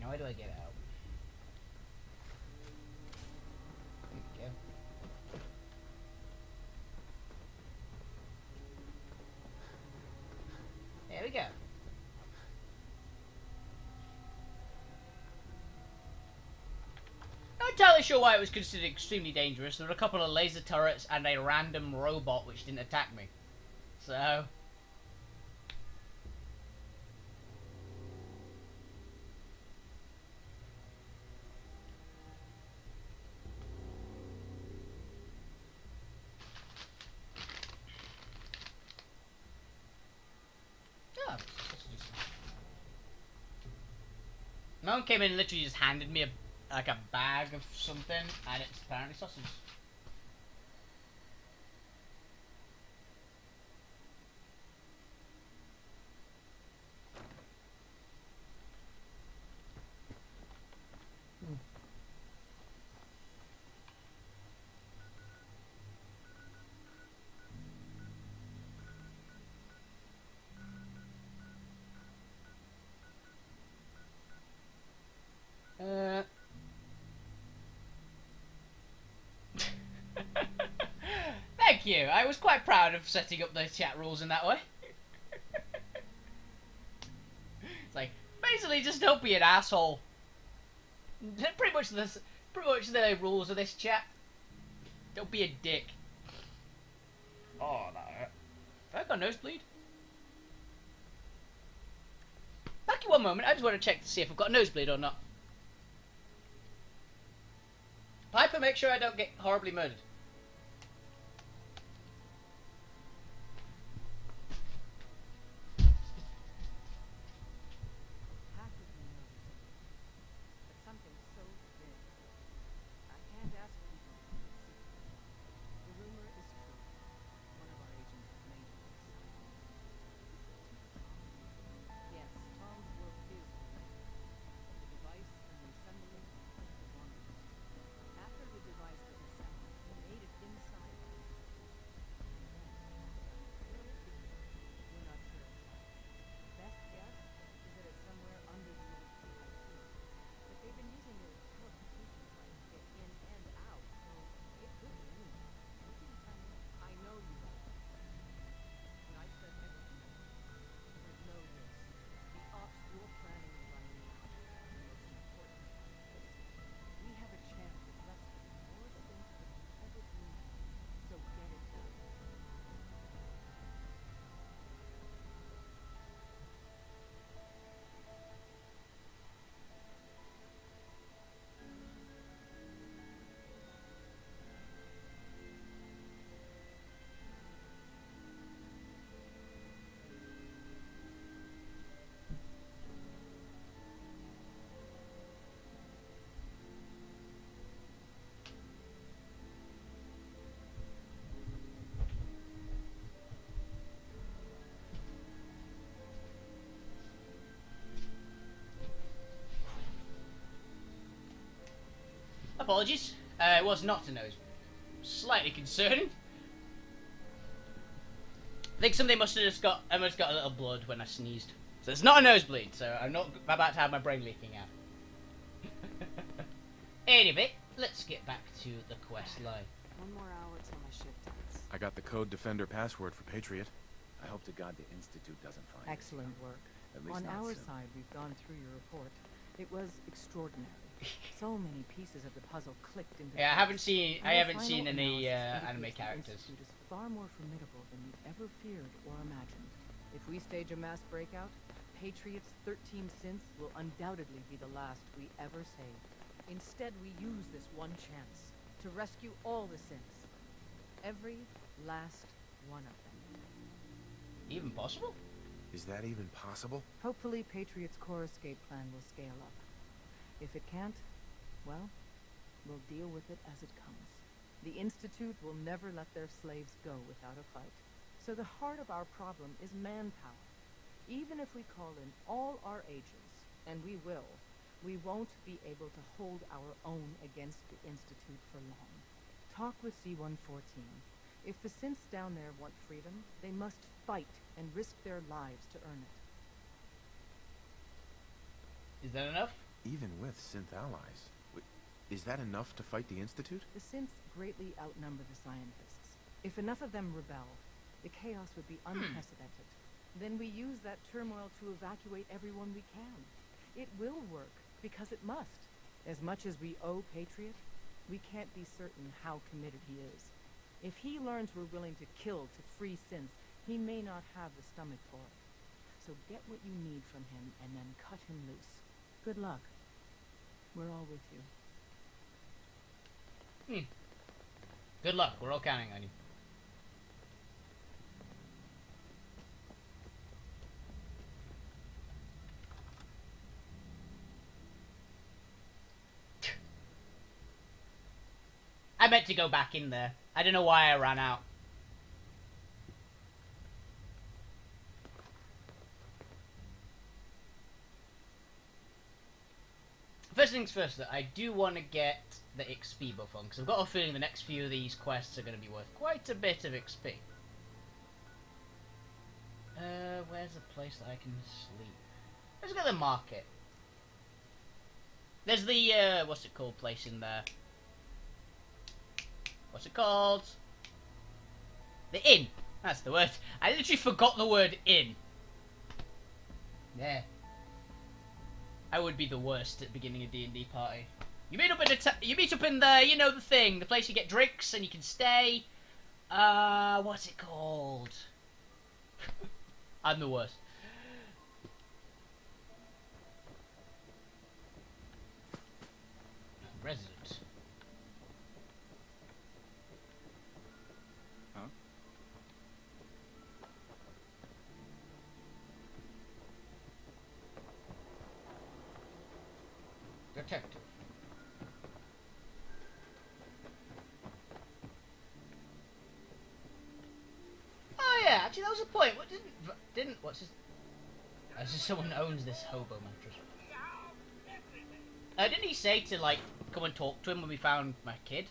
Now where do I get out? There we go. There we go. Not entirely sure why it was considered extremely dangerous. There were a couple of laser turrets and a random robot which didn't attack me. So... No one came in and literally just handed me like a bag of something, and it's apparently sausage. Thank you. I was quite proud of setting up the chat rules in that way. It's like basically just don't be an asshole. Pretty much the rules of this chat. Don't be a dick. Oh, that hurt. Have I got a nosebleed? Back in one moment. I just want to check to see if I've got a nosebleed or not. Piper, make sure I don't get horribly murdered. Half of you know this, but something so big. I can't ask people to keep it secret. The rumor is true. One of our agents is made this. Yes, Tom's work is correct. But the device and the assembly belong to him. After the device was assembled, he apologies. It was not a nosebleed. Slightly concerning. I think something must have just got. I must have got a little blood when I sneezed. So it's not a nosebleed. So I'm not about to have my brain leaking out. Anyway, let's get back to the quest line. One more hour till my shift ends. I got the Code Defender password for Patriot. I hope to God the Institute doesn't find us. Excellent work. At least On not our soon. side, we've gone through your report. It was extraordinary. So many pieces of the puzzle clicked into Yeah, I place. haven't seen. I Our haven't final seen any analysis anime indicates the characters. Institute is far more formidable than you've ever feared or imagined. If we stage a mass breakout, Patriot's 13 synths will undoubtedly be the last we ever save. Instead, we use this one chance to rescue all the synths. Every last one of them. Even possible? Is that even possible? Hopefully, Patriot's core escape plan will scale up. If it can't, well, we'll deal with it as it comes. The Institute will never let their slaves go without a fight. So the heart of our problem is manpower. Even if we call in all our agents, and we will, we won't be able to hold our own against the Institute for long. Talk with C-114. If the synths down there want freedom, they must fight and risk their lives to earn it. Is that enough? Even with synth allies. Is that enough to fight the Institute? The synths greatly outnumber the scientists. If enough of them rebel, the chaos would be unprecedented. Then we use that turmoil to evacuate everyone we can. It will work, because it must. As much as we owe Patriot, we can't be certain how committed he is. If he learns we're willing to kill to free synths, he may not have the stomach for it. So get what you need from him and then cut him loose. Good luck. We're all with you. Good luck. We're all counting on you. I meant to go back in there. I don't know why I ran out. First things first, though, I do want to get the XP buff on, because I've got a feeling the next few of these quests are going to be worth quite a bit of XP. Where's a place that I can sleep? Let's go to the market. There's the, what's it called, place in there. What's it called? The inn. That's the word. I literally forgot the word inn. There. I would be the worst at the beginning of D&D party. You meet up in the, you know, the thing, the place you get drinks and you can stay. What's it called? I'm the worst. Resident. Huh? Detective. Oh yeah, actually that was a point. What didn't what's his? As if someone owns this hobo mattress. Didn't he say to like come and talk to him when we found my kid?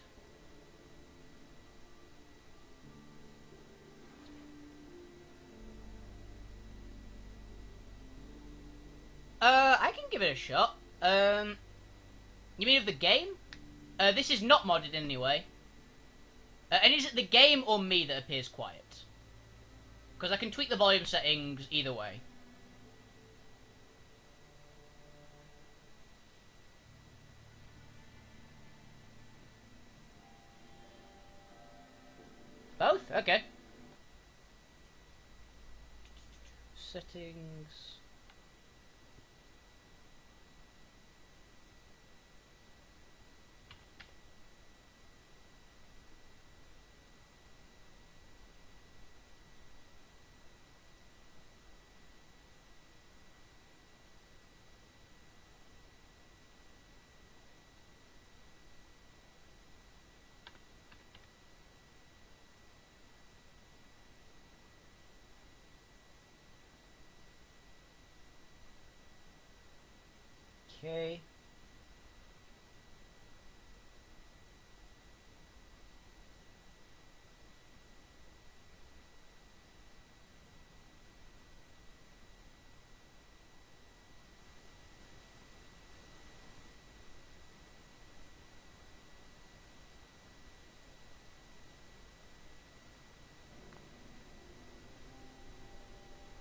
I can give it a shot. You mean of the game? This is not modded in any way. And is it the game or me that appears quiet? Because I can tweak the volume settings either way. Both? Okay. Settings. Okay.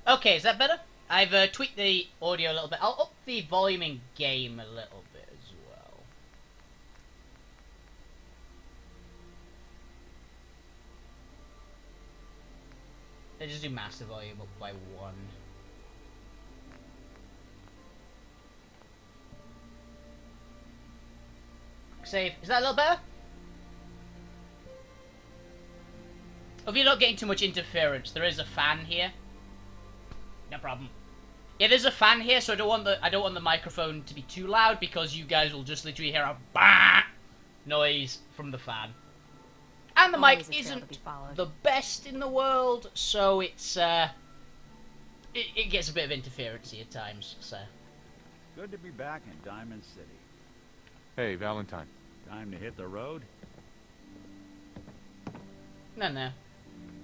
Okay, is that better? I've tweaked the audio a little bit. I'll up the volume in game a little bit as well. Let's just do master volume up by 1. Save. Is that a little better? If you're not getting too much interference, there is a fan here. No problem. Yeah, there's a fan here, so I don't want the microphone to be too loud because you guys will just literally hear a bah noise from the fan. And the mic isn't the best in the world, so it's it gets a bit of interference at times. So Good to be back in Diamond City. Hey, Valentine. Time to hit the road? No.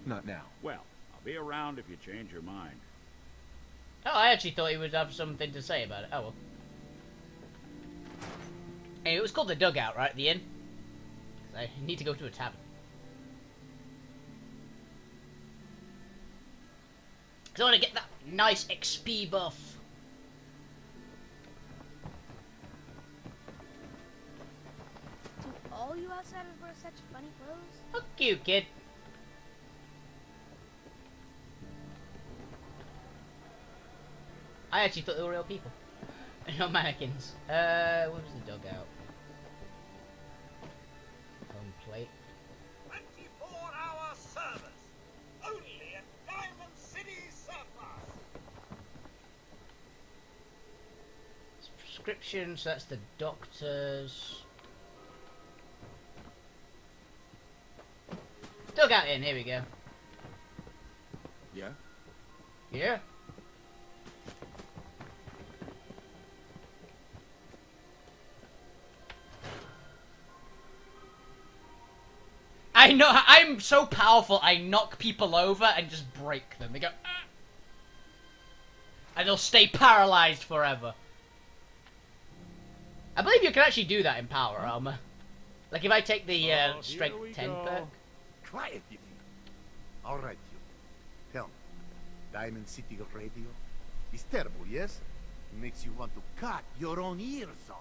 Not now. Well, I'll be around if you change your mind. Oh, I actually thought he would have something to say about it. Oh well. Hey, it was called the Dugout, right? The inn. So I need to go to a tavern. Because I want to get that nice XP buff. Do all you outsiders wear such funny clothes? Fuck you, kid. I actually thought they were real people. Not mannequins. What was the Dugout? Home plate. 24-hour service. Only at Diamond City Surplus. Prescriptions, that's the doctors. Dugout in, here we go. Yeah? Yeah. I know, I'm so powerful, I knock people over and just break them. They go, ah! And they'll stay paralyzed forever. I believe you can actually do that in Power Armor. Like if I take the Strength 10 perk. Quiet, you think. All right, you. Tell me, Diamond City Radio is terrible, yes? It makes you want to cut your own ears off.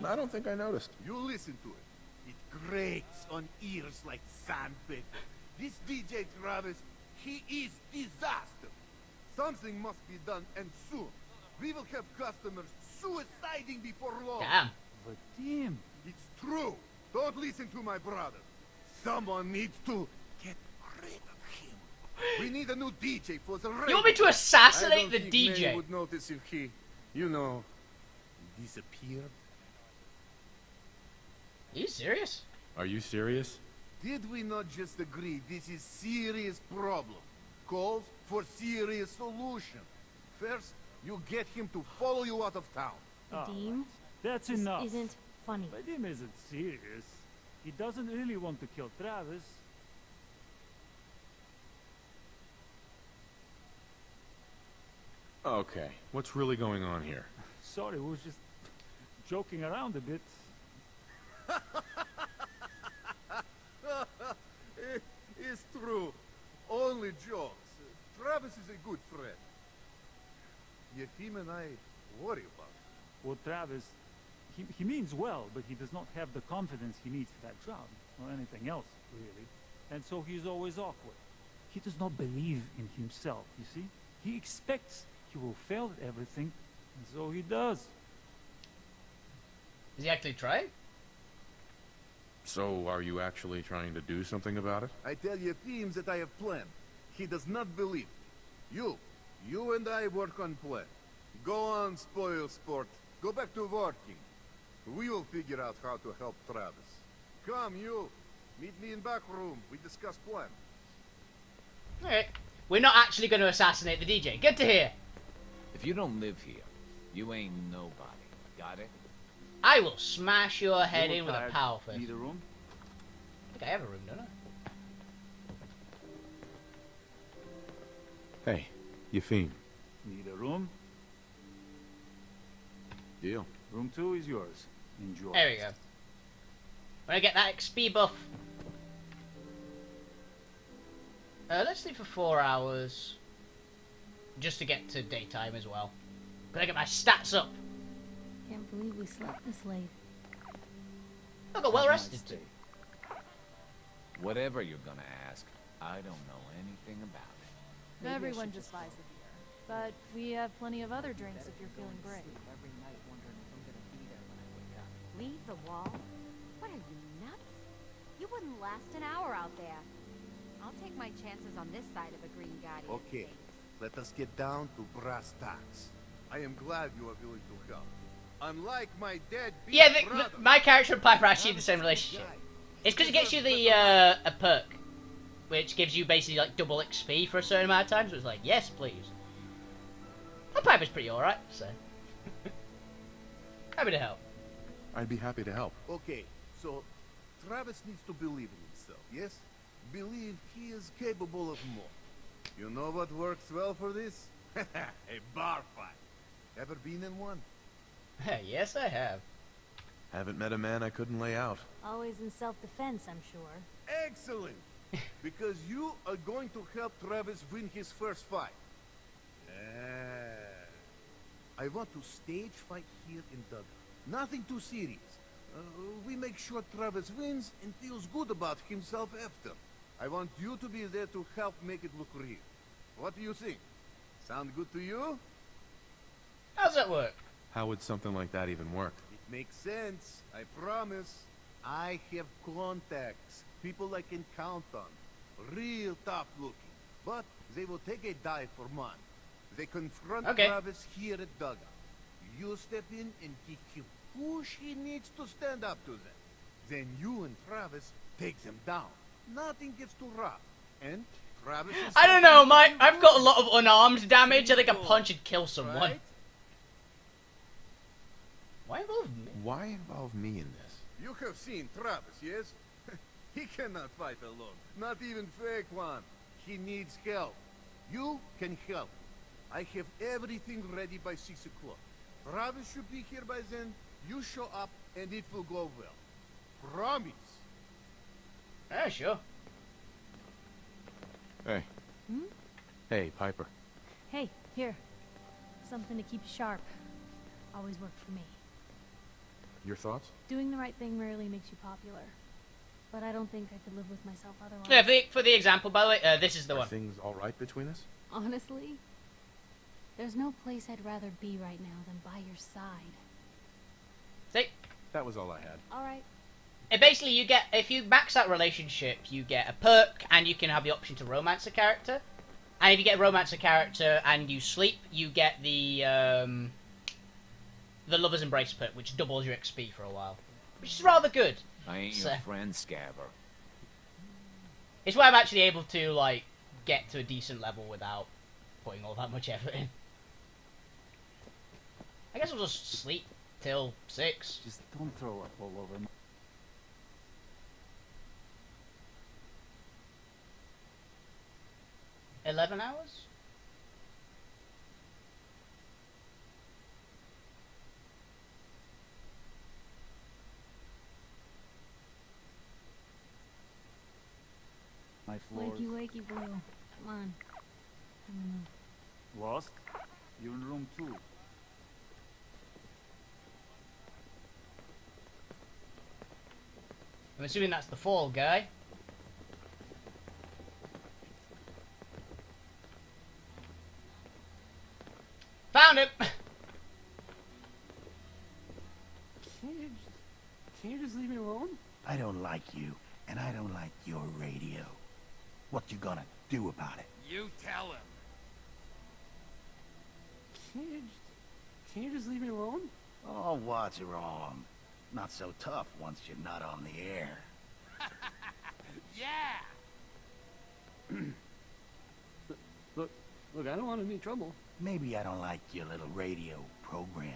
I don't think I noticed. You listen to it. It grates on ears like sandpaper. This DJ Travis, he is disaster. Something must be done, and soon. We will have customers suiciding before long. Damn. But Tim, it's true. Don't listen to my brother. Someone needs to get rid of him. We need a new DJ for the radio. You want me to assassinate the I don't DJ? think May would notice if he, disappeared. Are you serious? Are you serious? Did we not just agree this is serious problem? Calls for serious solution. First, you get him to follow you out of town. Dean? that's This enough. isn't funny. Vadim isn't serious. He doesn't really want to kill Travis. Okay, what's really going on here? Sorry, we was just joking around a bit. It's true. Only jokes. Travis is a good friend. Yefim and I worry about him. Well, Travis, he means well, but he does not have the confidence he needs for that job, or anything else, really. And so he's always awkward. He does not believe in himself, you see? He expects he will fail at everything, and so he does. Is he actually trying? So, are you actually trying to do something about it? I tell Yefim that I have planned. He does not believe. You and I work on plan. Go on, spoil sport. Go back to working. We will figure out how to help Travis. Come, you. Meet me in back room. We discuss plan. Alright. We're not actually going to assassinate the DJ. Good to hear. If you don't live here, you ain't nobody. Got it? I will smash your head You in with a tired? power fist. Need a room? I think I have a room, don't I? Hey, Yefim. Need a room? Deal. Room 2 is yours. Enjoy. There we go. When I get that XP buff. Let's sleep for 4 hours. Just to get to daytime as well. Gotta get my stats up. Can't believe we slept this late. I got well rested. Whatever you're gonna ask, I don't know anything about it. Maybe everyone just buys the beer. But we have plenty of other drinks if you're feeling brave. Every night wondering if I'm gonna be there when I wake up. Leave the wall? What are you, nuts? You wouldn't last an hour out there. I'll take my chances on this side of a green guardian. Okay, let us get down to brass tacks. I am glad you are willing to help. Unlike my dead Yeah, brother, my character and Piper are actually in the same relationship. It's because it gets you the a perk, which gives you basically like double XP for a certain amount of time. So it's like, yes, please. My Piper's pretty alright, so happy to help. I'd be happy to help. Okay, so Travis needs to believe in himself, yes? Believe he is capable of more. You know what works well for this? A bar fight. Ever been in one? Yes, I have. Haven't met a man I couldn't lay out. Always in self-defense, I'm sure. Excellent! Because you are going to help Travis win his first fight. I want to stage fight here in Dugout. Nothing too serious. We make sure Travis wins and feels good about himself after. I want you to be there to help make it look real. What do you think? Sound good to you? How's that work? How would something like that even work? It makes sense, I promise. I have contacts, people I can count on. Real tough looking. But they will take a dive for money. They confront Travis here at Dugout. You step in and give him push he needs to stand up to them. Then you and Travis take them down. Nothing gets too rough. And Travis is... I don't know, I've got a lot of unarmed damage. I think a punch would kill someone. Right? Why involve me? Why involve me in this? You have seen Travis, yes? He cannot fight alone. Not even fake one. He needs help. You can help. I have everything ready by 6 o'clock. Travis should be here by then. You show up and it will go well. Promise. Yeah, sure. Hey. Hmm? Hey, Piper. Hey, here. Something to keep you sharp. Always worked for me. Your thoughts? Doing the right thing rarely makes you popular. But I don't think I could live with myself otherwise. Yeah, for the example, by the way, this is the Are one. things all right between us? Honestly, there's no place I'd rather be right now than by your side. See? That was all I had. Alright. Basically, you get, if you max that relationship, you get a perk, and you can have the option to romance a character. And if you get a romance a character and you sleep, you get the Lover's Embrace perk, which doubles your XP for a while. Which is rather good. I ain't your friend, Scabber. It's why I'm actually able to, like, get to a decent level without putting all that much effort in. I guess I'll just sleep till 6. Just don't throw up all over me. $11 hours? My floors. Wakey, wakey, blue. Come on. Lost? You're in room 2. I'm assuming that's the fall guy. Found him! Can you just leave me alone? I don't like you, and I don't like your radio. What you gonna do about it? You tell him. Can you just leave me alone? Oh, what's wrong? Not so tough once you're not on the air. Yeah! Look, I don't want any trouble. Maybe I don't like your little radio program.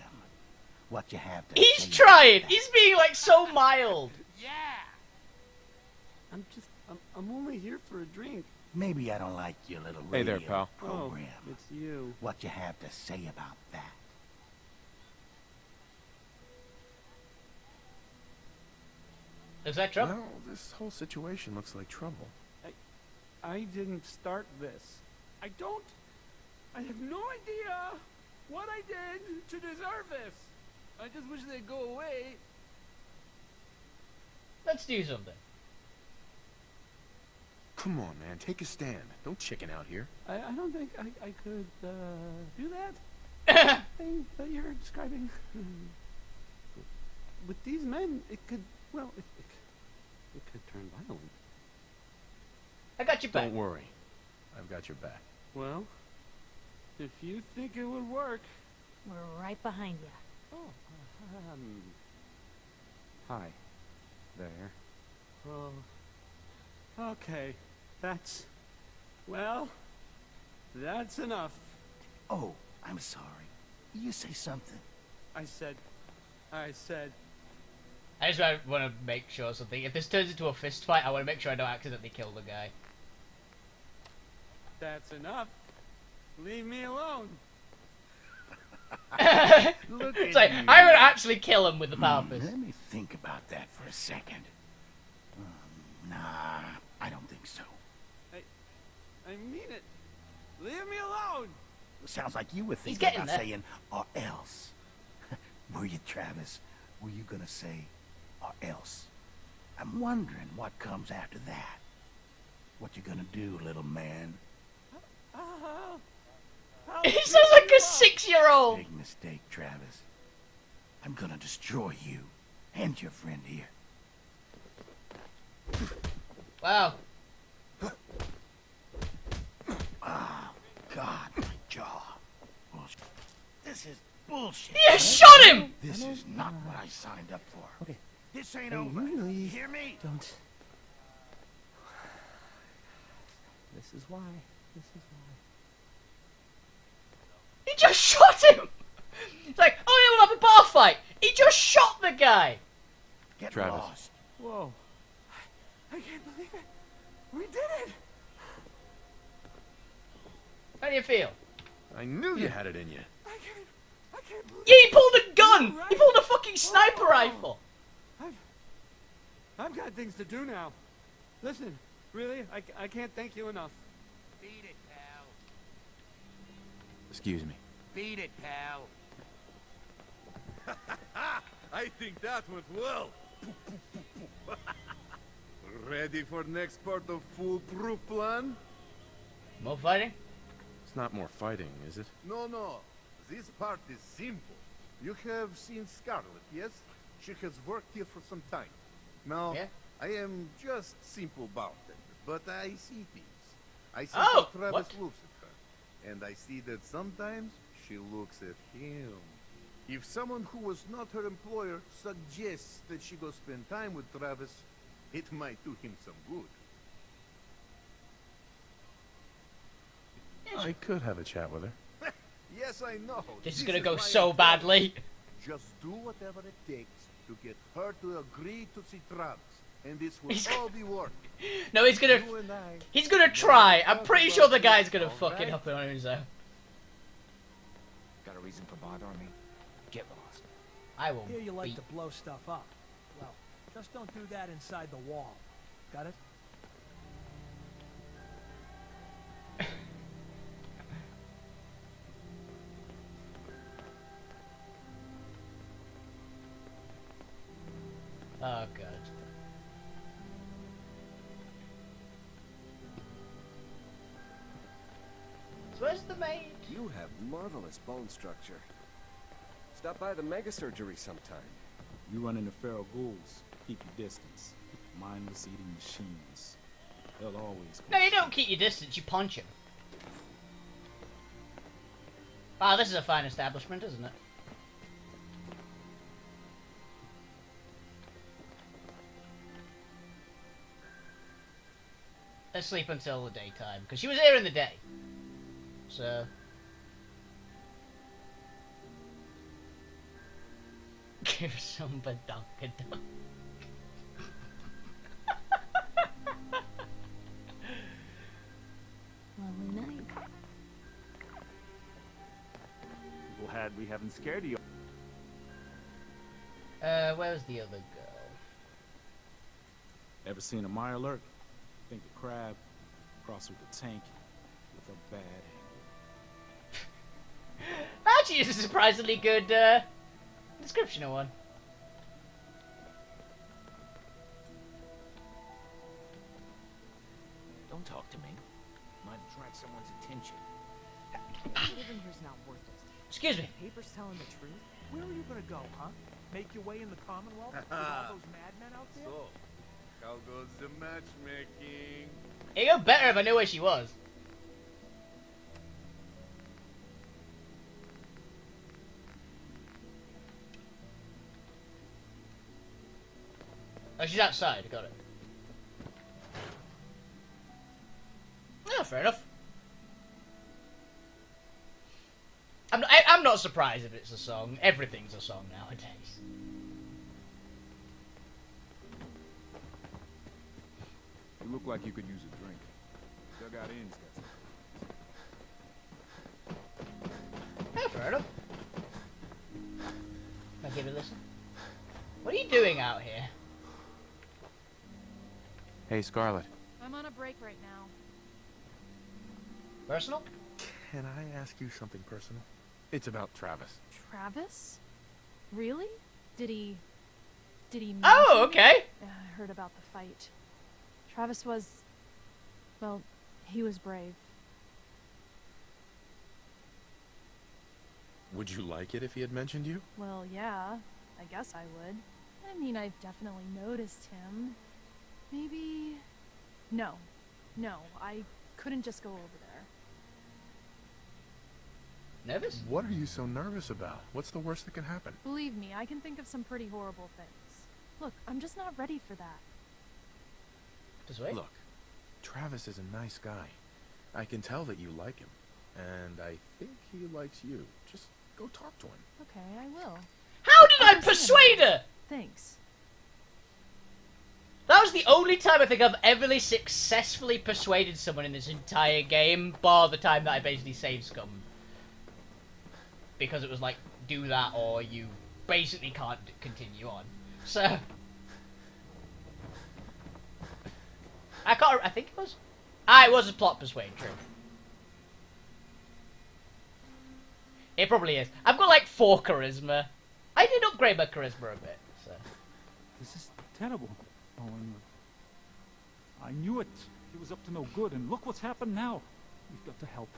What you have to He's say trying! about He's being, like, so mild! Yeah! I'm only here for a drink. Maybe I don't like your little Hey radio there, pal. program. Oh, it's you. What you have to say about that? Looks like trouble. Well, this whole situation looks like trouble. I didn't start this. I have no idea what I did to deserve this. I just wish they'd go away. Let's do something. Come on, man, take a stand. Don't chicken out here. I don't think I could do that thing that you're describing. With these men, it could, well, it could turn violent. I got your back. Don't worry. I've got your back. Well, if you think it would work. We're right behind you. Oh, Hi. There. Oh, okay. That's enough. Oh, I'm sorry. You say something. I said. I just want to make sure something. If this turns into a fist fight, I want to make sure I don't accidentally kill the guy. That's enough. Leave me alone. It's like, I would actually kill him with the power fist. Let me think about that for a second. Nah, I don't think so. I mean it. Leave me alone. Sounds like you were He's thinking getting about there. saying, or else. Were you, Travis? Were you gonna say, or else? I'm wondering what comes after that. What you gonna do, little man? He sounds like a 6-year-old. Big mistake, Travis. I'm gonna destroy you and your friend here. Wow. Oh, God, my jaw. Bullshit. This is bullshit. You shot him! This is not what I signed up for. Okay. This ain't Hey, over. you really Hear me? Don't. This is why. He just shot him! It's like, oh yeah, we'll have a bar fight. He just shot the guy. Get Travis. lost. Whoa. I can't believe it. We did it. How do you feel? I knew you had it in you. I can't believe Yeah, he pulled a gun! He pulled a fucking sniper rifle! I've got things to do now. Listen, really, I can't thank you enough. Beat it, pal. Excuse me. Beat it, pal. I think that went well. Ready for next part of foolproof plan? More fighting? It's not more fighting, is it? No. This part is simple. You have seen Scarlet, yes? She has worked here for some time. Now, Yeah. I am just simple bartender, but I see things. I see Oh, how Travis what? looks at her. And I see that sometimes she looks at him. If someone who was not her employer suggests that she go spend time with Travis, it might do him some good. I could have a chat with her. Yes, I know. This is gonna go why so I'm badly. Just do whatever it takes to get her to agree to see Travis, and this will He's all be worth it. No, he's gonna... You and I He's gonna try. I'm pretty sure the guy's gonna fuck it up on his own. Got a reason for bothering me? Get lost. I will Hear you like beat... to blow stuff up. Well, just don't do that inside the wall. Got it? Oh, God. So where's the maid? You have marvelous bone structure. Stop by the mega surgery sometime. You run into feral ghouls, keep your distance. Mindless eating machines. They'll always... No, you don't keep your distance, you punch him. Wow, this is a fine establishment, isn't it? Let's sleep until the daytime, because she was here in the day. So... Give some badonkadonk. Lovely night. Glad we haven't scared you. Where's the other girl? Ever seen a mire lurk? Think a crab, across with a tank with a bad angle. Actually, it's a surprisingly good description of one. Don't talk to me. Might attract someone's attention. Living here's not worth it. Excuse me. The paper's telling the truth. Where are you gonna go, huh? Make your way in the Commonwealth with all those madmen out there? So, how goes the matchmaking? It'd go better if I knew where she was. Oh, she's outside. Got it. Oh, fair enough. I'm not surprised if it's a song. Everything's a song nowadays. You look like you could use a drink. Dugout Inn's got some. Yeah, fair enough. I'll give it a listen. What are you doing out here? Hey, Scarlet. I'm on a break right now. Personal? Can I ask you something personal? It's about Travis. Travis? Really? Did he Oh, okay. Yeah, I heard about the fight. Travis was... well, he was brave. Would you like it if he had mentioned you? Well, yeah, I guess I would. I mean, I've definitely noticed him. Maybe... No, I couldn't just go over there. Nervous? What are you so nervous about? What's the worst that can happen? Believe me, I can think of some pretty horrible things. Look, I'm just not ready for that. Just wait. Look, Travis is a nice guy. I can tell that you like him. And I think he likes you. Just go talk to him. Okay, I will. How did I persuade her? Thanks. That was the only time I think I've ever successfully persuaded someone in this entire game, bar the time that I basically saved Scum. Because it was like, do that or you basically can't continue on. So... I think it was... it was a plot persuade, true. It probably is. I've got like 4 charisma. I did upgrade my charisma a bit, so... This is terrible. Oh, I knew it. He was up to no good, and look what's happened now. You've got to help.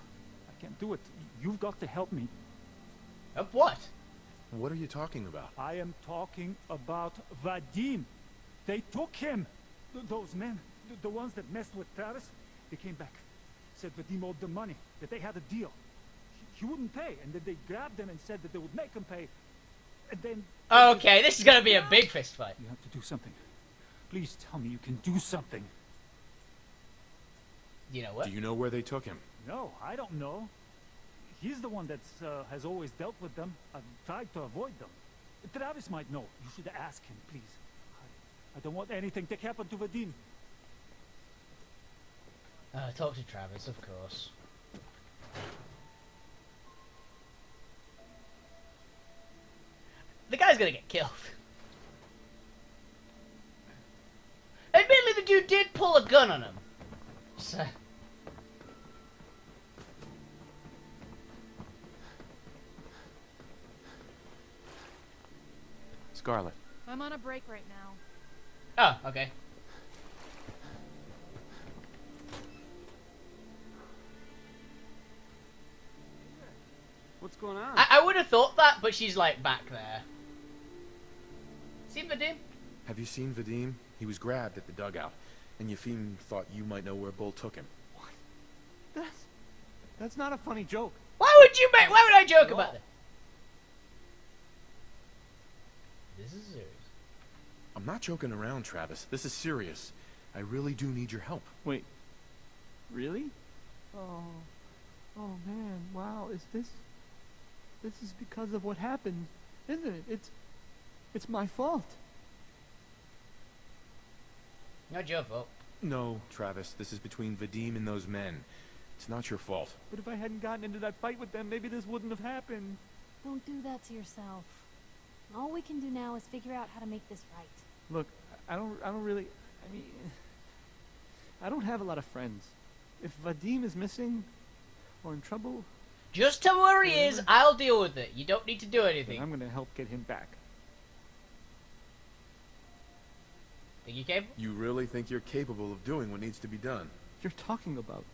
I can't do it. You've got to help me. Help what? What are you talking about? I am talking about Vadim. They took him. Those men, the ones that messed with Travis, they came back. Said Vadim owed them money, that they had a deal. He wouldn't pay, and then they grabbed him and said that they would make him pay. And then... Okay, this is gonna be a big fist fight. You have to do something. Please tell me you can do something. You know what? Do you know where they took him? No, I don't know. He's the one that has always dealt with them. I've tried to avoid them. Travis might know. You should ask him, please. I don't want anything to happen to Vadim. Talk to Travis, of course. The guy's gonna get killed. Admittedly, the dude did pull a gun on him. So... Scarlet. I'm on a break right now. Oh, okay. What's going on? I would have thought that, but she's like back there. See Vadim? Have you seen Vadim? He was grabbed at the dugout, and Yefim thought you might know where Bull took him. That's not a funny joke. Why would I joke about it? This is serious. I'm not joking around, Travis. This is serious. I really do need your help. Wait. Really? Oh man, wow, this is because of what happened, isn't it? It's my fault. Not your fault. No, Travis, this is between Vadim and those men. It's not your fault. But if I hadn't gotten into that fight with them, maybe this wouldn't have happened. Don't do that to yourself. All we can do now is figure out how to make this right. Look, I don't really, I mean, I don't have a lot of friends. If Vadim is missing or in trouble, just tell me where he is. I'll deal with it. You don't need to do then anything. I'm gonna help get him back. Think you capable? You really think you're capable of doing what needs to be done? You're talking about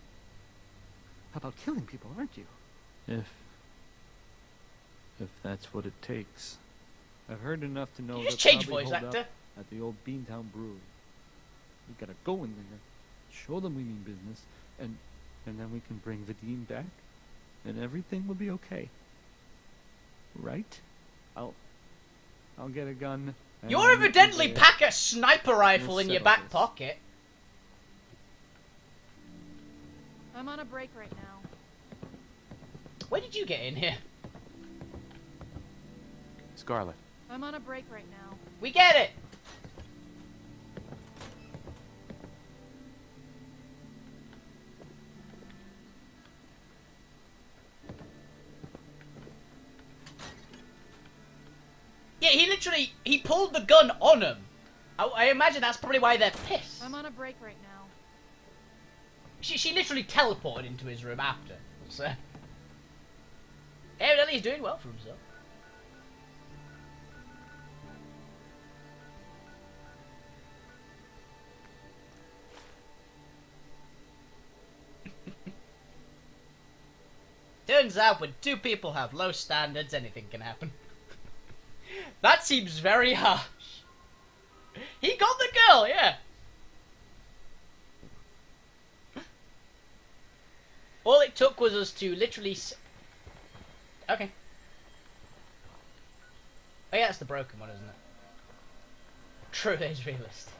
killing people, aren't you? If that's what it takes. I've heard enough to know You that just change probably voice hold actor. up at the old Beantown Brewery. We gotta go in there, show them we mean business, and then we can bring Vadim back, and everything will be okay. Right? I'll get a gun. and You I'll meet evidently there. pack a sniper rifle We'll in your settle back this. pocket. I'm on a break right now. Where did you get in here? Scarlet. I'm on a break right now. We get it. Yeah, he pulled the gun on him. I imagine that's probably why they're pissed. I'm on a break right now. She literally teleported into his room after. So evidently he's doing well for himself. Turns out when two people have low standards, anything can happen. That seems very harsh. He got the girl, yeah. All it took was us to literally okay. Oh yeah, that's the broken one, isn't it? True, it is realistic.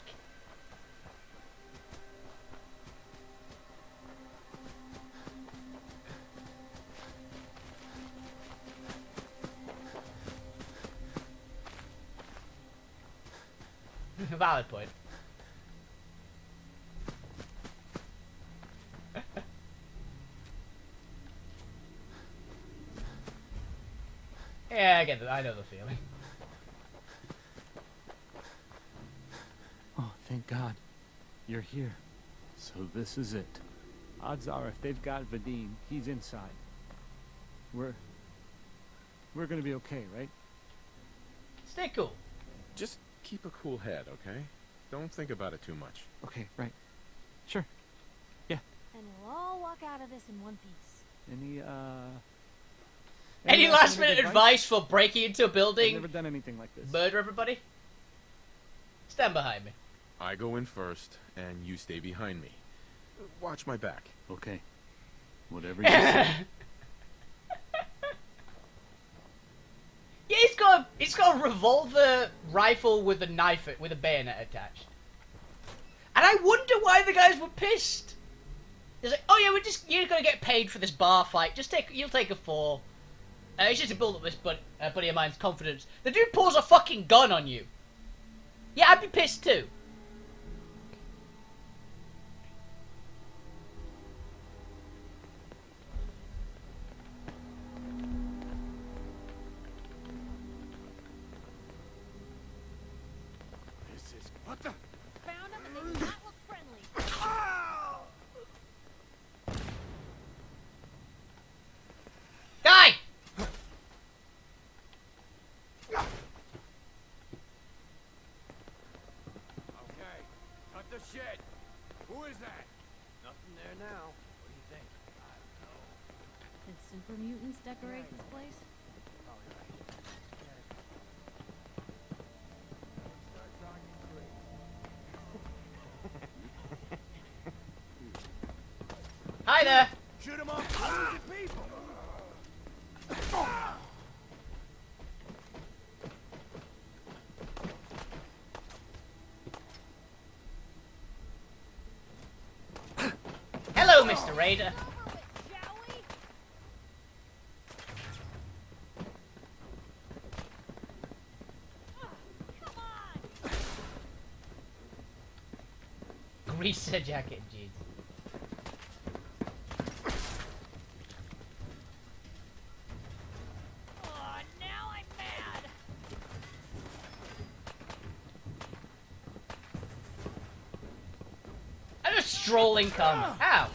Valid point. Yeah, I get that. I know the feeling. Oh, thank God. You're here. So this is it. Odds are if they've got Vadim, he's inside. We're gonna be okay, right? Stay cool. Just keep a cool head, okay? Don't think about it too much. Okay, right. Sure. Yeah. And we'll all walk out of this in one piece. Any last minute advice for breaking into a building? I've never done anything like this. Murder everybody? Stand behind me. I go in first, and you stay behind me. Watch my back. Okay. Whatever you say. Yeah, he's got a revolver rifle with a knife, with a bayonet attached. And I wonder why the guys were pissed. It's like, oh yeah, you're gonna get paid for this bar fight. You'll take a fall. It's just to build up this buddy of mine's confidence. The dude pulls a fucking gun on you. Yeah, I'd be pissed too. What the? Found them and they do not look friendly. Die! Okay, cut the shit. Who is that? Nothing there now. What do you think? I don't know. Did super mutants decorate this place? Hi there. Shoot him off hundreds of people. Hello, Mr. Raider. Greaser jacket, jeez. Oh, now I'm mad. I'm just strolling come. Ow.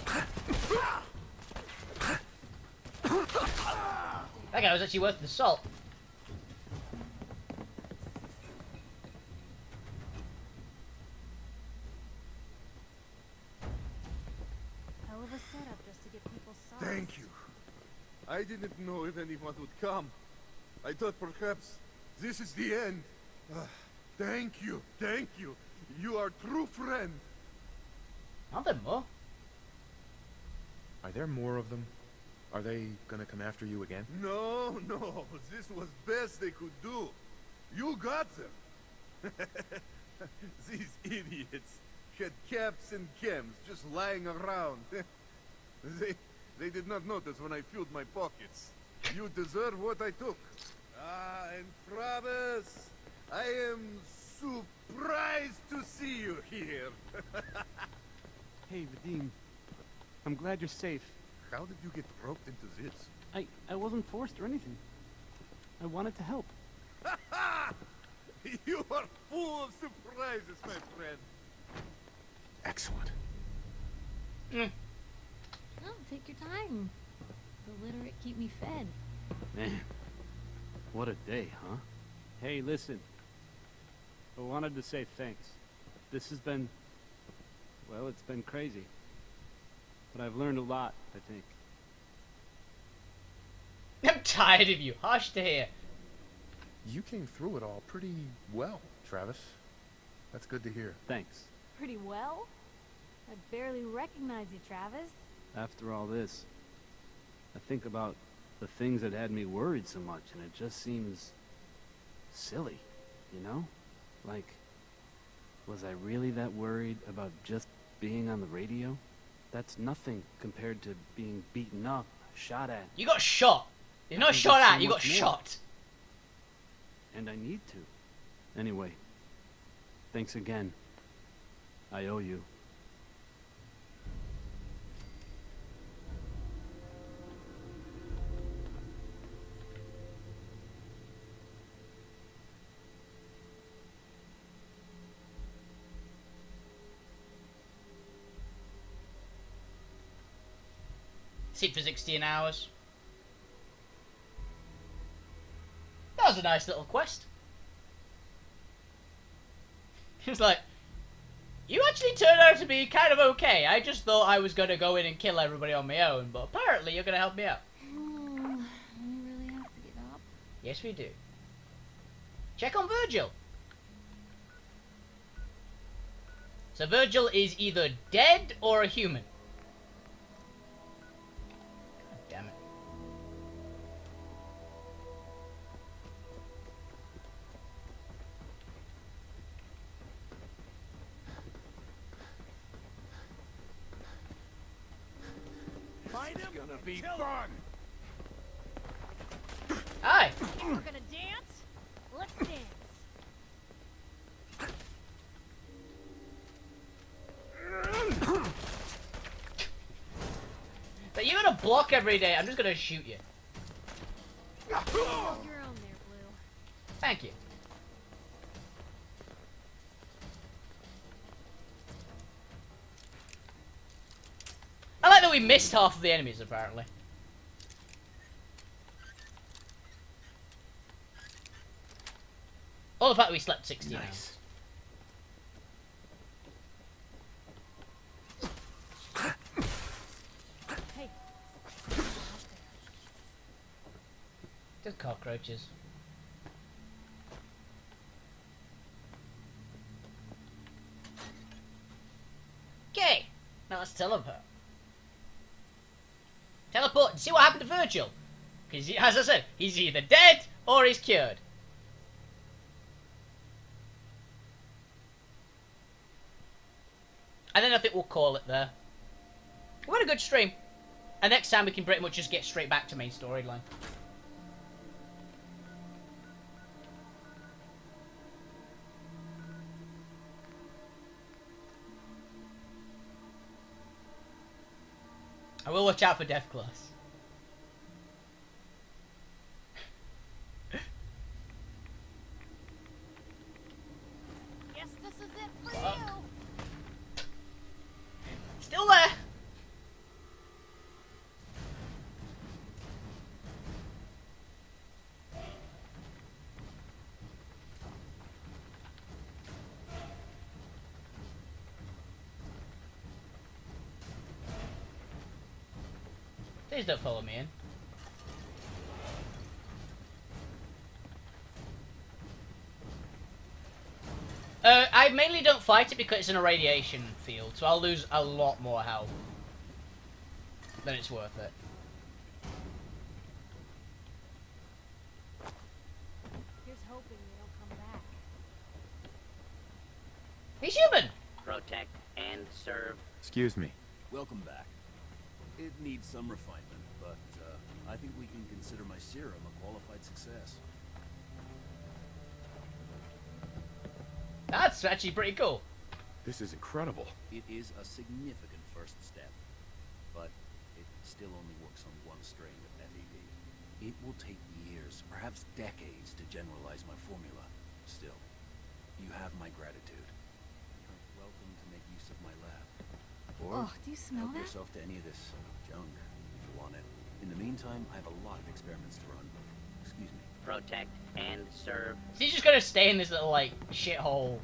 That guy was actually worth the salt. Hell of a setup just to get people sauced. Thank you. I didn't know if anyone would come. I thought perhaps this is the end. Thank you, thank you. You are true friend. Are there more? Are there more of them? Are they gonna come after you again? No, no, this was best they could do. You got them. These idiots had caps and chems just lying around. They did not notice when I filled my pockets. You deserve what I took. Ah, and Travis, I am surprised to see you here. Hey, Vadim. I'm glad you're safe. How did you get roped into this? I wasn't forced or anything. I wanted to help. You are full of surprises, my friend. Excellent. Oh, take your time. The literate keep me fed. Man, what a day, huh? Hey, listen. I wanted to say thanks. This has been... well, it's been crazy. But I've learned a lot, I think. I'm tired of you. Harsh to hear. You came through it all pretty well, Travis. That's good to hear. Thanks. Pretty well? I barely recognize you, Travis. After all this, I think about the things that had me worried so much, and it just seems silly, you know? Like, was I really that worried about just being on the radio? That's nothing compared to being beaten up, shot at. You got shot. You're not shot at, you got shot. And I need to. Anyway, thanks again. I owe you. Sit for 16 hours. That was a nice little quest. It's like, you actually turned out to be kind of okay. I just thought I was going to go in and kill everybody on my own, but apparently you're going to help me out. Oh, we really have to get up. Yes, we do. Check on Virgil. So Virgil is either dead or a human. God damn it. Find him. It's gonna be fun. Hi. We're gonna dance? Let's dance. But you're gonna block every day. I'm just gonna shoot you. Hold your own there, Blue. Thank you. I like that we missed half of the enemies, apparently. All the fact that we slept 16 hours. Hey. Just cockroaches. Okay, now let's teleport. Teleport and see what happened to Virgil. Because, as I said, he's either dead or he's cured. And then I think we'll call it there. We had a good stream. And next time we can pretty much just get straight back to main storyline. I will watch out for death class. Guess this is it for you. Still there. Please don't follow me in. I mainly don't fight it because it's in a radiation field, so I'll lose a lot more health than it's worth it. Here's hoping they don't come back. He's human! Protect and serve. Excuse me. Welcome back. It needs some refinement, but I think we can consider my serum a qualified success. That's actually pretty cool. This is incredible. It is a significant first step, but it still only works on one strain of VoD. It will take years, perhaps decades, to generalize my formula. Still, you have my gratitude. You're welcome to make use of my lab. Or Oh, do you smell help that? yourself to any of this junk if you want it. In the meantime, I have a lot of experiments to run. Excuse me. Protect and serve. So he's just gonna stay in this little, like, shithole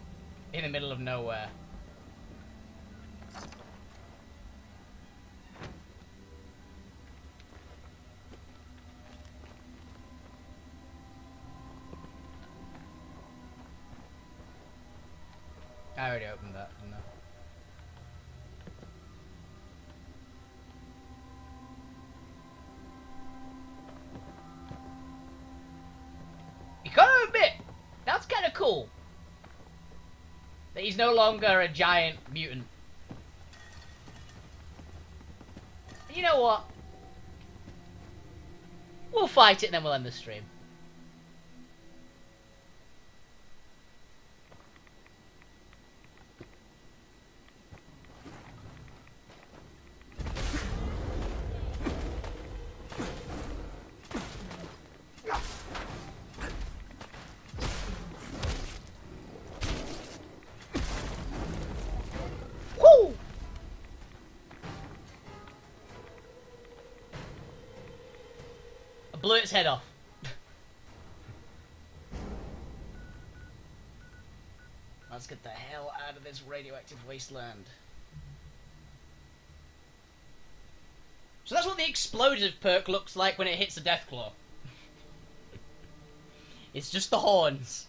in the middle of nowhere. I already opened that, didn't I? You gotta admit, that's kind of cool. That he's no longer a giant mutant. You know what? We'll fight it and then we'll end the stream. Woo! I blew its head off. Let's get the hell out of this radioactive wasteland. So that's what the explosive perk looks like when it hits the Deathclaw. It's just the horns.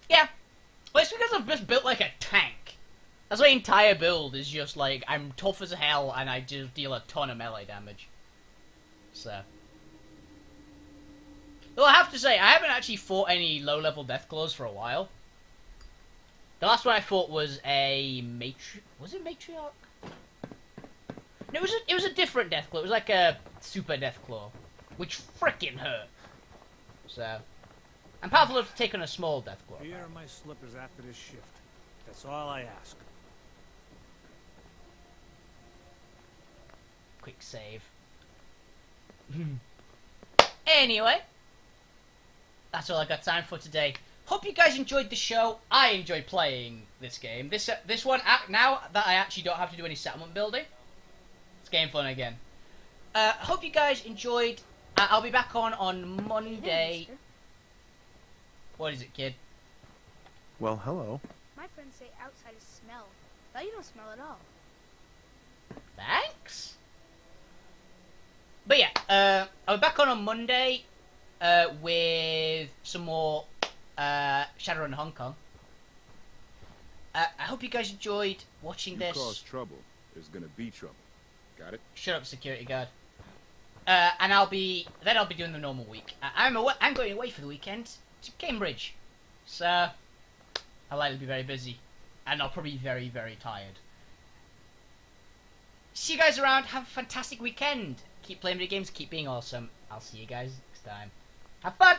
Yeah. Well, it's because I've just built like a tank. That's my entire build is just like, I'm tough as hell and I just deal a ton of melee damage. So. Though I have to say, I haven't actually fought any low-level Deathclaws for a while. The last one I fought was a was it Matriarch? No, it was a different Deathclaw. It was like a super Deathclaw, which frickin' hurt. So, I'm powerful enough to take on a small Deathclaw. Here are my slippers after this shift. That's all I ask. Quick save. Anyway, that's all I got time for today. Hope you guys enjoyed the show. I enjoyed playing this game. This one, now that I actually don't have to do any settlement building, it's game fun again. Hope you guys enjoyed. I'll be back on Monday. What is it, kid? Well, hello. My friends say outsiders smell, but you don't smell at all. Thanks. But yeah, I'll be back on Monday with some more Shadowrun Hong Kong. I hope you guys enjoyed watching this. You cause trouble, there's gonna be trouble. Got it? Shut up, security guard. And I'll be doing the normal week. I'm going away for the weekend to Cambridge, so I'll likely be very busy, and I'll probably be very, very tired. See you guys around. Have a fantastic weekend. Keep playing video games. Keep being awesome. I'll see you guys next time. Have fun.